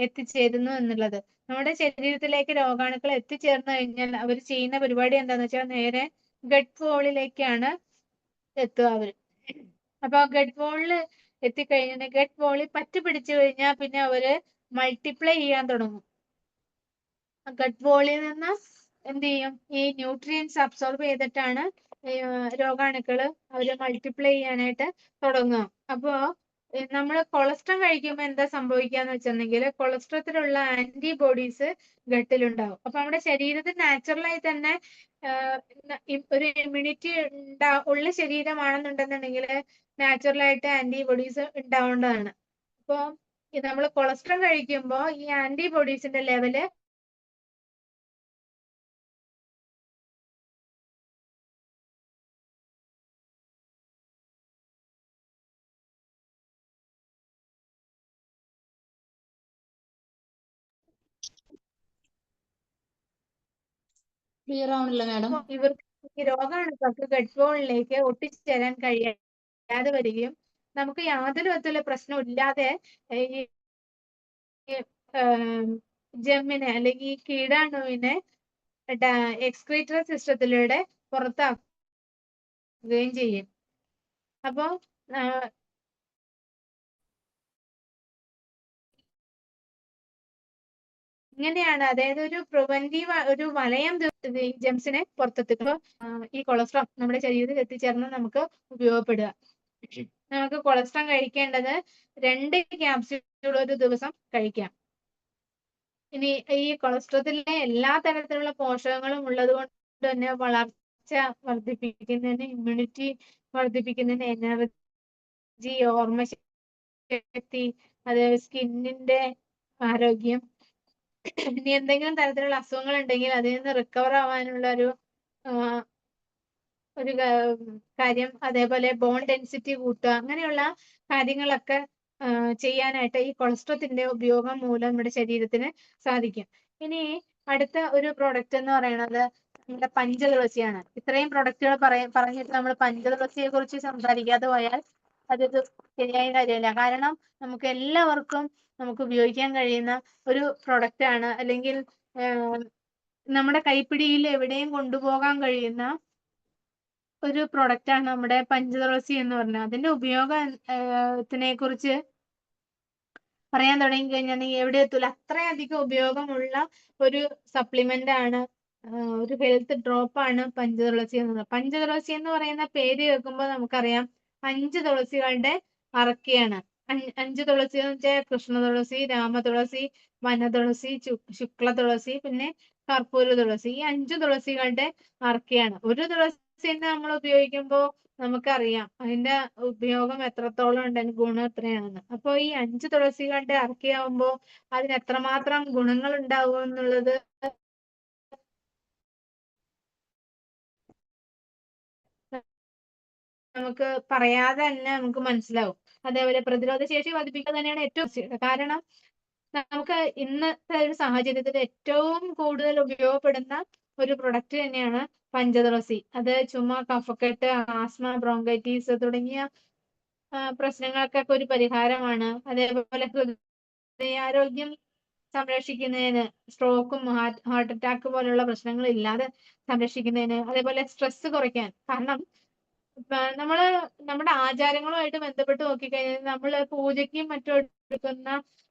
എത്തിച്ചേരുന്നു എന്നുള്ളത്. നമ്മുടെ ശരീരത്തിലേക്ക് രോഗാണുക്കൾ എത്തിച്ചേർന്നു കഴിഞ്ഞാൽ അവർ ചെയ്യുന്ന പരിപാടി എന്താന്ന് വെച്ചാൽ നേരെ ഗട്ട് വോളിലേക്കാണ് എത്തുക അവര്. അപ്പൊ ഗട്ട് വോളിൽ എത്തിക്കഴിഞ്ഞാൽ ഗട്ട് വോളിൽ പറ്റി പിടിച്ചു കഴിഞ്ഞാൽ പിന്നെ അവര് മൾട്ടിപ്ലൈ ചെയ്യാൻ തുടങ്ങും. ഗട്ട് വോളിൽ നിന്ന് എന്ത് ചെയ്യും, ഈ ന്യൂട്രിയൻസ് അബ്സോർബ് ചെയ്തിട്ടാണ് രോഗാണുക്കള് അവര് മൾട്ടിപ്ലൈ ചെയ്യാനായിട്ട് തുടങ്ങുക. അപ്പോ നമ്മൾ കൊളസ്ട്രോൾ കഴിക്കുമ്പോൾ എന്താ സംഭവിക്കാന്ന് വെച്ചിട്ടുണ്ടെങ്കിൽ കൊളസ്ട്രോളത്തിലുള്ള ആന്റിബോഡീസ് ഗട്ടിലുണ്ടാവും. അപ്പൊ നമ്മുടെ ശരീരത്തിൽ നാച്ചുറലായി തന്നെ ഒരു ഇമ്മ്യൂണിറ്റി ഉള്ള ശരീരമാണെന്നുണ്ടെന്നുണ്ടെങ്കിൽ നാച്ചുറലായിട്ട് ആന്റിബോഡീസ് ഉണ്ടാവേണ്ടതാണ്. അപ്പോ നമ്മൾ കൊളസ്ട്രോൾ കഴിക്കുമ്പോൾ ഈ ആന്റിബോഡീസിന്റെ ലെവല് ക്ലിയർ ആവണില്ല മാഡം. ഇവർക്ക് ഈ രോഗാണുക്കൾക്ക് ഗട്ട് വോളിലേക്ക് ഒട്ടിച്ചേരാൻ കഴിയാതെ വരികയും നമുക്ക് യാതൊരു വിധത്തിലുള്ള പ്രശ്നവും ഇല്ലാതെ ഈ ജെമ്മിനെ അല്ലെങ്കിൽ ഈ കീടാണുവിനെ എക്സ്ക്രീറ്ററി സിസ്റ്റത്തിലൂടെ പുറത്താക്കുകയും ചെയ്യും. അപ്പോ ഇങ്ങനെയാണ്, അതായത് ഒരു പ്രിവെന്റീവ് ഒരു വലയം ജെംസിനെ പുറത്തെത്തിക്കുമ്പോൾ ഈ കൊളസ്ട്രോൾ നമ്മുടെ ശരീരത്തിൽ എത്തിച്ചേർന്ന് നമുക്ക് ഉപയോഗപ്പെടുക. നമുക്ക് കൊളസ്ട്രോൾ കഴിക്കേണ്ടത് 2 ക്യാപ്സ്യൂൾ ഒരു ദിവസം കഴിക്കാം. ഇനി ഈ കൊളസ്ട്രോളിലെ എല്ലാ തരത്തിലുള്ള പോഷകങ്ങളും ഉള്ളത് കൊണ്ട് തന്നെ വളർച്ച വർദ്ധിപ്പിക്കുന്നതിന്, ഇമ്മ്യൂണിറ്റി വർദ്ധിപ്പിക്കുന്നതിന്, എനർജി, ഓർമ്മശക്തി, അതേപോലെ സ്കിന്നിന്റെ ആരോഗ്യം, ഇനി എന്തെങ്കിലും തരത്തിലുള്ള അസുഖങ്ങൾ ഉണ്ടെങ്കിൽ അതിൽ നിന്ന് റിക്കവർ ആവാനുള്ള ഒരു കാര്യം, അതേപോലെ ബോൺ ഡെൻസിറ്റി കൂട്ടുക, അങ്ങനെയുള്ള കാര്യങ്ങളൊക്കെ ചെയ്യാനായിട്ട് ഈ കൊളസ്ട്രോളിന്റെ ഉപയോഗം മൂലം നമ്മുടെ ശരീരത്തിന് സാധിക്കും. ഇനി അടുത്ത ഒരു പ്രൊഡക്റ്റ് എന്ന് പറയുന്നത് നമ്മുടെ പഞ്ചതുളസിയാണ്. ഇത്രയും പ്രൊഡക്റ്റുകൾ പറഞ്ഞിട്ട് നമ്മൾ പഞ്ചതുളസിയെ കുറിച്ച് സംസാരിക്കാതെ പോയാൽ അതൊരു ശരിയായ കാര്യമല്ല. കാരണം നമുക്ക് എല്ലാവർക്കും നമുക്ക് ഉപയോഗിക്കാൻ കഴിയുന്ന ഒരു പ്രൊഡക്റ്റ് ആണ്, അല്ലെങ്കിൽ നമ്മുടെ കൈപ്പിടിയിൽ എവിടെയും കൊണ്ടുപോകാൻ കഴിയുന്ന ഒരു പ്രൊഡക്റ്റ് ആണ് നമ്മുടെ പഞ്ചതുളസി എന്ന് പറഞ്ഞാൽ. അതിന്റെ ഉപയോഗത്തിനെ കുറിച്ച് പറയാൻ തുടങ്ങി കഴിഞ്ഞാൽ എവിടെ എത്തൂല. അത്രയധികം ഉപയോഗമുള്ള ഒരു സപ്ലിമെന്റ് ആണ്, ഒരു ഹെൽത്ത് ഡ്രോപ്പ് ആണ് പഞ്ചതുളസി എന്ന് പറയുന്നത്. പഞ്ചതുളസി എന്ന് പറയുന്ന പേര് കേൾക്കുമ്പോൾ നമുക്കറിയാം 5 തുളസികളുടെ അറക്കയാണ്. 5 തുളസി എന്ന് വെച്ചാൽ കൃഷ്ണ തുളസി, രാമതുളസി, വനതുളസി, ശുക്ല തുളസി, പിന്നെ കർപ്പൂര തുളസി. ഈ 5 തുളസികളുടെ അറക്കയാണ്. ഒരു തുളസി നമ്മൾ ഉപയോഗിക്കുമ്പോൾ നമുക്കറിയാം അതിന്റെ ഉപയോഗം എത്രത്തോളം ഉണ്ട്, ഗുണം എത്രയാണെന്ന്. അപ്പൊ ഈ 5 തുളസികളുടെ അറക്കയാവുമ്പോ അതിന് എത്രമാത്രം ഗുണങ്ങൾ ഉണ്ടാവും എന്നുള്ളത് നമുക്ക് പറയാതെ തന്നെ നമുക്ക് മനസ്സിലാവും. അതേപോലെ പ്രതിരോധ ശേഷി വർദ്ധിപ്പിക്കുക തന്നെയാണ് ഏറ്റവും. കാരണം നമുക്ക് ഇന്നത്തെ ഒരു സാഹചര്യത്തിൽ ഏറ്റവും കൂടുതൽ ഉപയോഗപ്പെടുന്ന ഒരു പ്രൊഡക്റ്റ് തന്നെയാണ് പഞ്ചതുളസി. അത് ചുമ, കഫക്കെട്ട്, ആസ്മ, ബ്രോങ്കൈറ്റിസ് തുടങ്ങിയ പ്രശ്നങ്ങൾക്കൊക്കെ ഒരു പരിഹാരമാണ്. അതേപോലെ ഹൃദയാരോഗ്യം സംരക്ഷിക്കുന്നതിന്, സ്ട്രോക്കും ഹാർട്ട് അറ്റാക്ക് പോലുള്ള പ്രശ്നങ്ങൾ ഇല്ലാതെ സംരക്ഷിക്കുന്നതിന്, അതേപോലെ സ്ട്രെസ് കുറയ്ക്കാൻ. കാരണം നമ്മുടെ ആചാരങ്ങളുമായിട്ട് ബന്ധപ്പെട്ട് നോക്കിക്കഴിഞ്ഞാൽ നമ്മള് പൂജയ്ക്കും മറ്റും എടുക്കുന്ന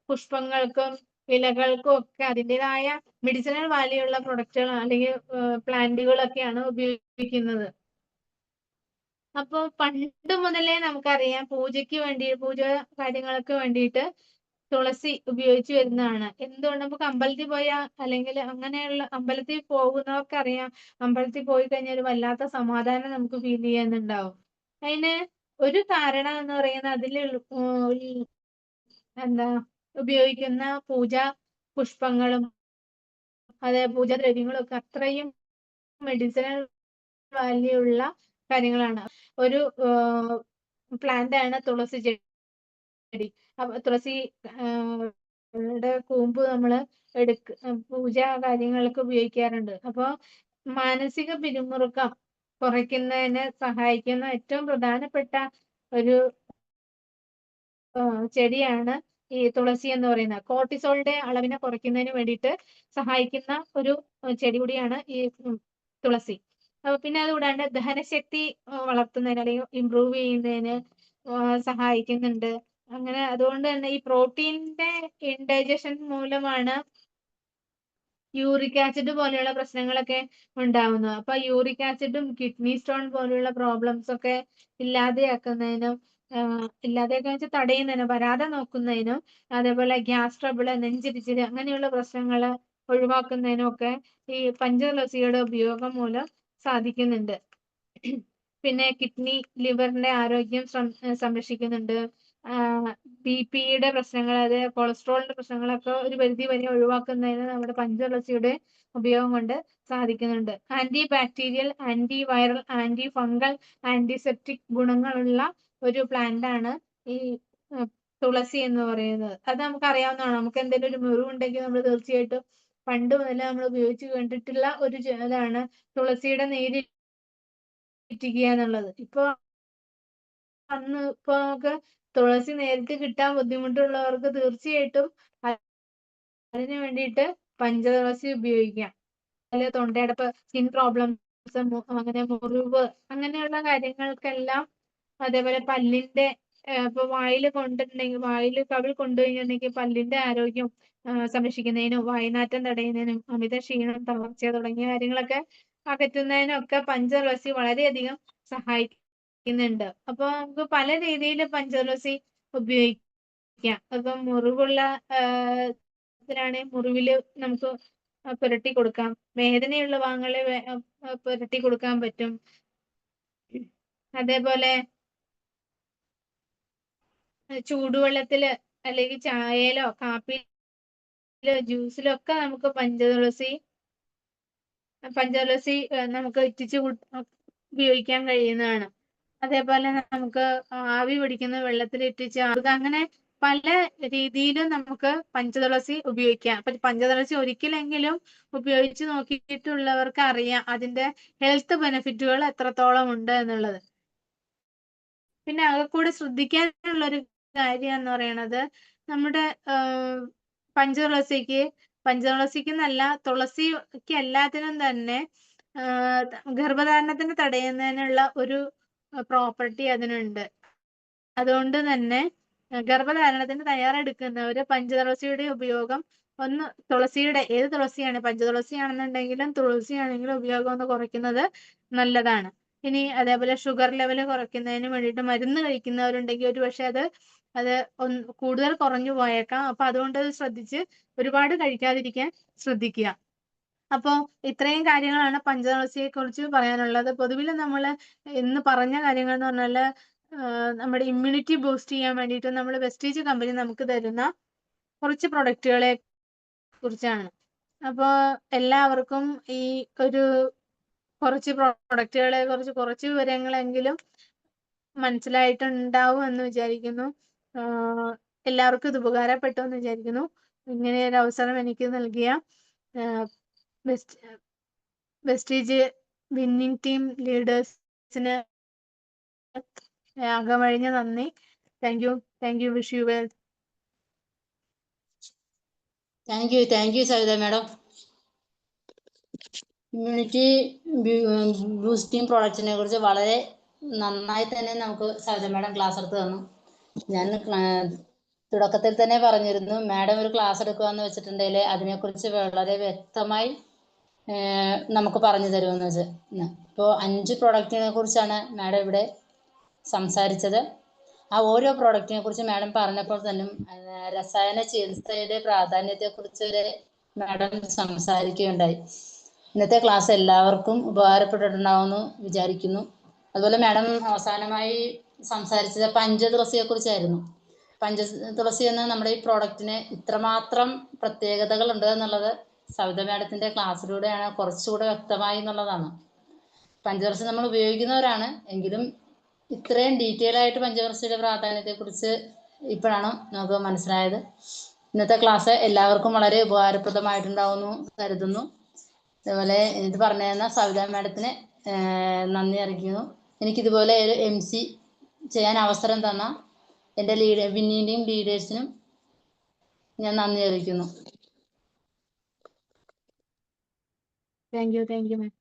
പുഷ്പങ്ങൾക്കും ഇലകൾക്കും ഒക്കെ അതിൻ്റെതായ മെഡിസിനൽ വാല്യൂ ഉള്ള പ്രൊഡക്റ്റുകൾ അല്ലെങ്കിൽ പ്ലാന്റുകളൊക്കെയാണ് ഉപയോഗിക്കുന്നത്. അപ്പൊ പണ്ട് മുതലേ നമുക്കറിയാം പൂജ കാര്യങ്ങൾക്ക് വേണ്ടിയിട്ട് തുളസി ഉപയോഗിച്ച് വരുന്നതാണ്. എന്തുകൊണ്ട് നമുക്ക് അമ്പലത്തിൽ പോയാൽ അല്ലെങ്കിൽ അങ്ങനെയുള്ള അമ്പലത്തിൽ പോകുന്നവർക്കറിയാം, അമ്പലത്തിൽ പോയി കഴിഞ്ഞാൽ ഒരു വല്ലാത്ത സമാധാനം നമുക്ക് ഫീൽ ചെയ്യുന്നുണ്ടാവും. അതിന് ഒരു കാരണം എന്ന് പറയുന്നത് അതിൽ എന്താ ഉപയോഗിക്കുന്ന പൂജാ പുഷ്പങ്ങളും അതെ പൂജാദ്രവ്യങ്ങളും ഒക്കെ അത്രയും മെഡിസിനൽ വാല്യൂ ഉള്ള കാര്യങ്ങളാണ്. ഒരു പ്ലാന്റ് ആണ് തുളസി ചെടി. തുളസി കൂമ്പ് നമ്മൾ പൂജാ കാര്യങ്ങൾക്ക് ഉപയോഗിക്കാറുണ്ട്. അപ്പൊ മാനസിക പിരിമുറുക്കം കുറയ്ക്കുന്നതിന് സഹായിക്കുന്ന ഏറ്റവും പ്രധാനപ്പെട്ട ഒരു ചെടിയാണ് ഈ തുളസി എന്ന് പറയുന്നത്. കോർട്ടിസോളിന്റെ അളവിനെ കുറയ്ക്കുന്നതിന് വേണ്ടിയിട്ട് സഹായിക്കുന്ന ഒരു ചെടി കൂടിയാണ് ഈ തുളസി. പിന്നെ അതുകൂടാണ്ട് ദഹനശക്തി വളർത്തുന്നതിന് അല്ലെങ്കിൽ ഇംപ്രൂവ് ചെയ്യുന്നതിന് സഹായിക്കുന്നുണ്ട്. അങ്ങനെ അതുകൊണ്ട് തന്നെ ഈ പ്രോട്ടീനിന്റെ ഇൻഡൈജഷൻ മൂലമാണ് യൂറിക് ആസിഡ് പോലെയുള്ള പ്രശ്നങ്ങളൊക്കെ ഉണ്ടാവുന്നത്. അപ്പൊ യൂറിക് ആസിഡും കിഡ്നി സ്റ്റോൺ പോലെയുള്ള പ്രോബ്ലംസ് ഒക്കെ ഇല്ലാതെയാക്കുന്നതിനും ഇല്ലാതെയൊക്കെ വെച്ചാൽ തടയുന്നതിനും വരാതെ നോക്കുന്നതിനും അതേപോലെ ഗ്യാസ് ട്രബിള് നെഞ്ചിരിച്ചില് അങ്ങനെയുള്ള പ്രശ്നങ്ങൾ ഒഴിവാക്കുന്നതിനും ഒക്കെ ഈ പഞ്ചതുളസിയുടെ ഉപയോഗം മൂലം സാധിക്കുന്നുണ്ട്. പിന്നെ കിഡ്നി ലിവറിന്റെ ആരോഗ്യം സംരക്ഷിക്കുന്നുണ്ട്. ബിപിയുടെ പ്രശ്നങ്ങൾ അതായത് കൊളസ്ട്രോളിന്റെ പ്രശ്നങ്ങളൊക്കെ ഒരു പരിധി വരെ ഒഴിവാക്കുന്നതിന് നമ്മുടെ പഞ്ചതുളസിയുടെ ഉപയോഗം കൊണ്ട് സാധിക്കുന്നുണ്ട്. Anti bacterial, anti viral, anti fungal, antiseptic ഗുണങ്ങളുള്ള ഒരു പ്ലാന്റ് ആണ് ഈ തുളസി എന്ന് പറയുന്നത്. അത് നമുക്ക് അറിയാവുന്നതാണ്. നമുക്ക് എന്തെങ്കിലും ഒരു മുറിവുണ്ടെങ്കിൽ നമ്മൾ തീർച്ചയായിട്ടും പണ്ട് മുതലേ നമ്മൾ ഉപയോഗിച്ച് കണ്ടിട്ടുള്ള ഒരു ഇതാണ് തുളസിയുടെ നീര് ഇറ്റിക്കുക എന്നുള്ളത്. ഇപ്പൊ നമുക്ക് തുളസി നേരിട്ട് കിട്ടാൻ ബുദ്ധിമുട്ടുള്ളവർക്ക് തീർച്ചയായിട്ടും അതിന് വേണ്ടിയിട്ട് പഞ്ചതുളസി ഉപയോഗിക്കാം. അതിൽ തൊണ്ടയടപ്പ്, സ്കിൻ പ്രോബ്ലംസ്, അങ്ങനെ മുറിവ് അങ്ങനെയുള്ള കാര്യങ്ങൾക്കെല്ലാം, അതേപോലെ പല്ലിന്റെ ഇപ്പൊ വായിൽ കവിൾ കൊണ്ടുകഴിഞ്ഞിട്ടുണ്ടെങ്കിൽ പല്ലിന്റെ ആരോഗ്യം സംരക്ഷിക്കുന്നതിനും വായ്നാറ്റം തടയുന്നതിനും അമിത ക്ഷീണം, തളർച്ച തുടങ്ങിയ കാര്യങ്ങളൊക്കെ അകറ്റുന്നതിനും ഒക്കെ പഞ്ചതുളസി വളരെയധികം സഹായിക്കുന്നുണ്ട്. അപ്പൊ നമുക്ക് പല രീതിയിൽ പഞ്ചതുളസി ഉപയോഗിക്കാം. ഇപ്പൊ മുറിവുള്ള മുറിവില് നമുക്ക് പുരട്ടി കൊടുക്കാം. വേദനയുള്ള ഭാഗങ്ങളിൽ പുരട്ടി കൊടുക്കാൻ പറ്റും. അതേപോലെ ചൂടുവെള്ളത്തില് അല്ലെങ്കിൽ ചായയിലോ കാപ്പിയിലോ ജ്യൂസിലോ ഒക്കെ നമുക്ക് പഞ്ചതുളസി നമുക്ക് ഇറ്റിച്ച് ഉപയോഗിക്കാൻ കഴിയുന്നതാണ്. അതേപോലെ നമുക്ക് ആവി പിടിക്കുന്ന വെള്ളത്തിൽ ഇറ്റിച്ച് അങ്ങനെ പല രീതിയിലും നമുക്ക് പഞ്ചതുളസി ഉപയോഗിക്കാം. അപ്പൊ പഞ്ചതുളസി ഒരിക്കലെങ്കിലും ഉപയോഗിച്ച് നോക്കിയിട്ടുള്ളവർക്ക് അറിയാം അതിന്റെ ഹെൽത്ത് ബെനിഫിറ്റുകൾ എത്രത്തോളം ഉണ്ട് എന്നുള്ളത്. പിന്നെ ആകെക്കൂടെ ശ്രദ്ധിക്കാനുള്ള ഒരു കാര്യം എന്ന് പറയുന്നത് നമ്മുടെ പഞ്ചതുളസിക്ക് എന്നല്ല, തുളസിക്ക് എല്ലാത്തിനും തന്നെ ഗർഭധാരണത്തിന് തടയുന്നതിനുള്ള ഒരു പ്രോപ്പർട്ടി അതിനുണ്ട്. അതുകൊണ്ട് തന്നെ ഗർഭധാരണത്തിന് തയ്യാറെടുക്കുന്നവര് പഞ്ചതുളസിയുടെ ഉപയോഗം ഏത് തുളസിയാണ്, പഞ്ചതുളസിയാണെന്നുണ്ടെങ്കിലും തുളസിയാണെങ്കിലും ഉപയോഗം ഒന്ന് കുറയ്ക്കുന്നത് നല്ലതാണ്. ഇനി അതേപോലെ ഷുഗർ ലെവൽ കുറയ്ക്കുന്നതിന് വേണ്ടിയിട്ട് മരുന്ന് കഴിക്കുന്നവരുണ്ടെങ്കിൽ ഒരു പക്ഷെ അത് കൂടുതൽ കുറഞ്ഞു പോയേക്കാം. അപ്പൊ അതുകൊണ്ട് അത് ശ്രദ്ധിച്ച് ഒരുപാട് കഴിക്കാതിരിക്കാൻ ശ്രദ്ധിക്കുക. അപ്പൊ ഇത്രയും കാര്യങ്ങളാണ് പഞ്ചതുളസിയെ കുറിച്ച് പറയാനുള്ളത്. പൊതുവിൽ നമ്മൾ ഇന്ന് പറഞ്ഞ കാര്യങ്ങൾ എന്ന് പറഞ്ഞാല് നമ്മുടെ ഇമ്മ്യൂണിറ്റി ബൂസ്റ്റ് ചെയ്യാൻ വേണ്ടിയിട്ട് നമ്മൾ വെസ്റ്റീജ് കമ്പനി നമുക്ക് തരുന്ന കുറച്ച് പ്രൊഡക്റ്റുകളെ കുറിച്ചാണ്. അപ്പോൾ എല്ലാവർക്കും ഈ ഒരു കുറച്ച് പ്രൊഡക്റ്റുകളെ കുറിച്ച് കുറച്ച് വിവരങ്ങളെങ്കിലും മനസ്സിലായിട്ടുണ്ടാവും എന്ന് വിചാരിക്കുന്നു. എല്ലാവർക്കും ഇത് ഉപകാരപ്പെട്ടു എന്ന് വിചാരിക്കുന്നു. ഇങ്ങനെ ഒരു അവസരം എനിക്ക് നൽകിയ വെസ്റ്റീജ് വിന്നിംഗ് ടീം ലീഡേഴ്സിന് അകമഴിഞ്ഞ നന്ദി. Thank you. Wish you well. Thank you Savita madam. Immunity boosting പ്രോഡക്റ്റിനെ കുറിച്ച് വളരെ നന്നായി തന്നെ നമുക്ക് സവിത മാഡം ക്ലാസ് എടുത്ത് തന്നു. ഞാൻ തുടക്കത്തിൽ തന്നെ പറഞ്ഞിരുന്നു മാഡം ഒരു ക്ലാസ് എടുക്കുകയെന്ന് വെച്ചിട്ടുണ്ടെങ്കിൽ അതിനെക്കുറിച്ച് വളരെ വ്യക്തമായി നമുക്ക് പറഞ്ഞു തരുമെന്ന് വെച്ച്. ഇപ്പോൾ 5 പ്രൊഡക്റ്റിനെ കുറിച്ചാണ് മാഡം ഇവിടെ സംസാരിച്ചത്. ആ ഓരോ പ്രോഡക്റ്റിനെ കുറിച്ച് മാഡം പറഞ്ഞപ്പോൾ തന്നെ രസായന ചികിത്സയുടെ പ്രാധാന്യത്തെക്കുറിച്ച് വരെ മാഡം സംസാരിക്കുകയുണ്ടായി. ഇന്നത്തെ ക്ലാസ് എല്ലാവർക്കും ഉപകാരപ്പെട്ടിട്ടുണ്ടാവുമെന്ന് വിചാരിക്കുന്നു. അതുപോലെ മാഡം അവസാനമായി സംസാരിച്ചത് പഞ്ചതുളസിയെ കുറിച്ചായിരുന്നു. പഞ്ചതുളസി എന്ന നമ്മുടെ ഈ പ്രോഡക്റ്റിന് ഇത്രമാത്രം പ്രത്യേകതകൾ ഉണ്ട് എന്നുള്ളത് സവിത മാഡത്തിന്റെ ക്ലാസ്സിലൂടെയാണ് കുറച്ചുകൂടെ വ്യക്തമായി എന്നുള്ളതാണ്. പഞ്ചതുളസി നമ്മൾ ഉപയോഗിക്കുന്നവരാണ്, എങ്കിലും ഇത്രയും ഡീറ്റെയിൽ ആയിട്ട് പഞ്ചതുളസിയുടെ പ്രാധാന്യത്തെക്കുറിച്ച് ഇപ്പോഴാണ് നമുക്ക് മനസ്സിലായത്. ഇന്നത്തെ ക്ലാസ് എല്ലാവർക്കും വളരെ ഉപകാരപ്രദമായിട്ടുണ്ടാവുമെന്ന് കരുതുന്നു. അതുപോലെ ഇത് പറഞ്ഞു തന്ന സവിത മാഡത്തിന് നന്ദി അറിയിക്കുന്നു. എനിക്കിതുപോലെ ഒരു MC ചെയ്യാൻ അവസരം തന്ന എൻ്റെ വിന്നീൻ്റെയും ലീഡേഴ്സിനും ഞാൻ നന്ദി അറിയിക്കുന്നു. Thank you ma'am.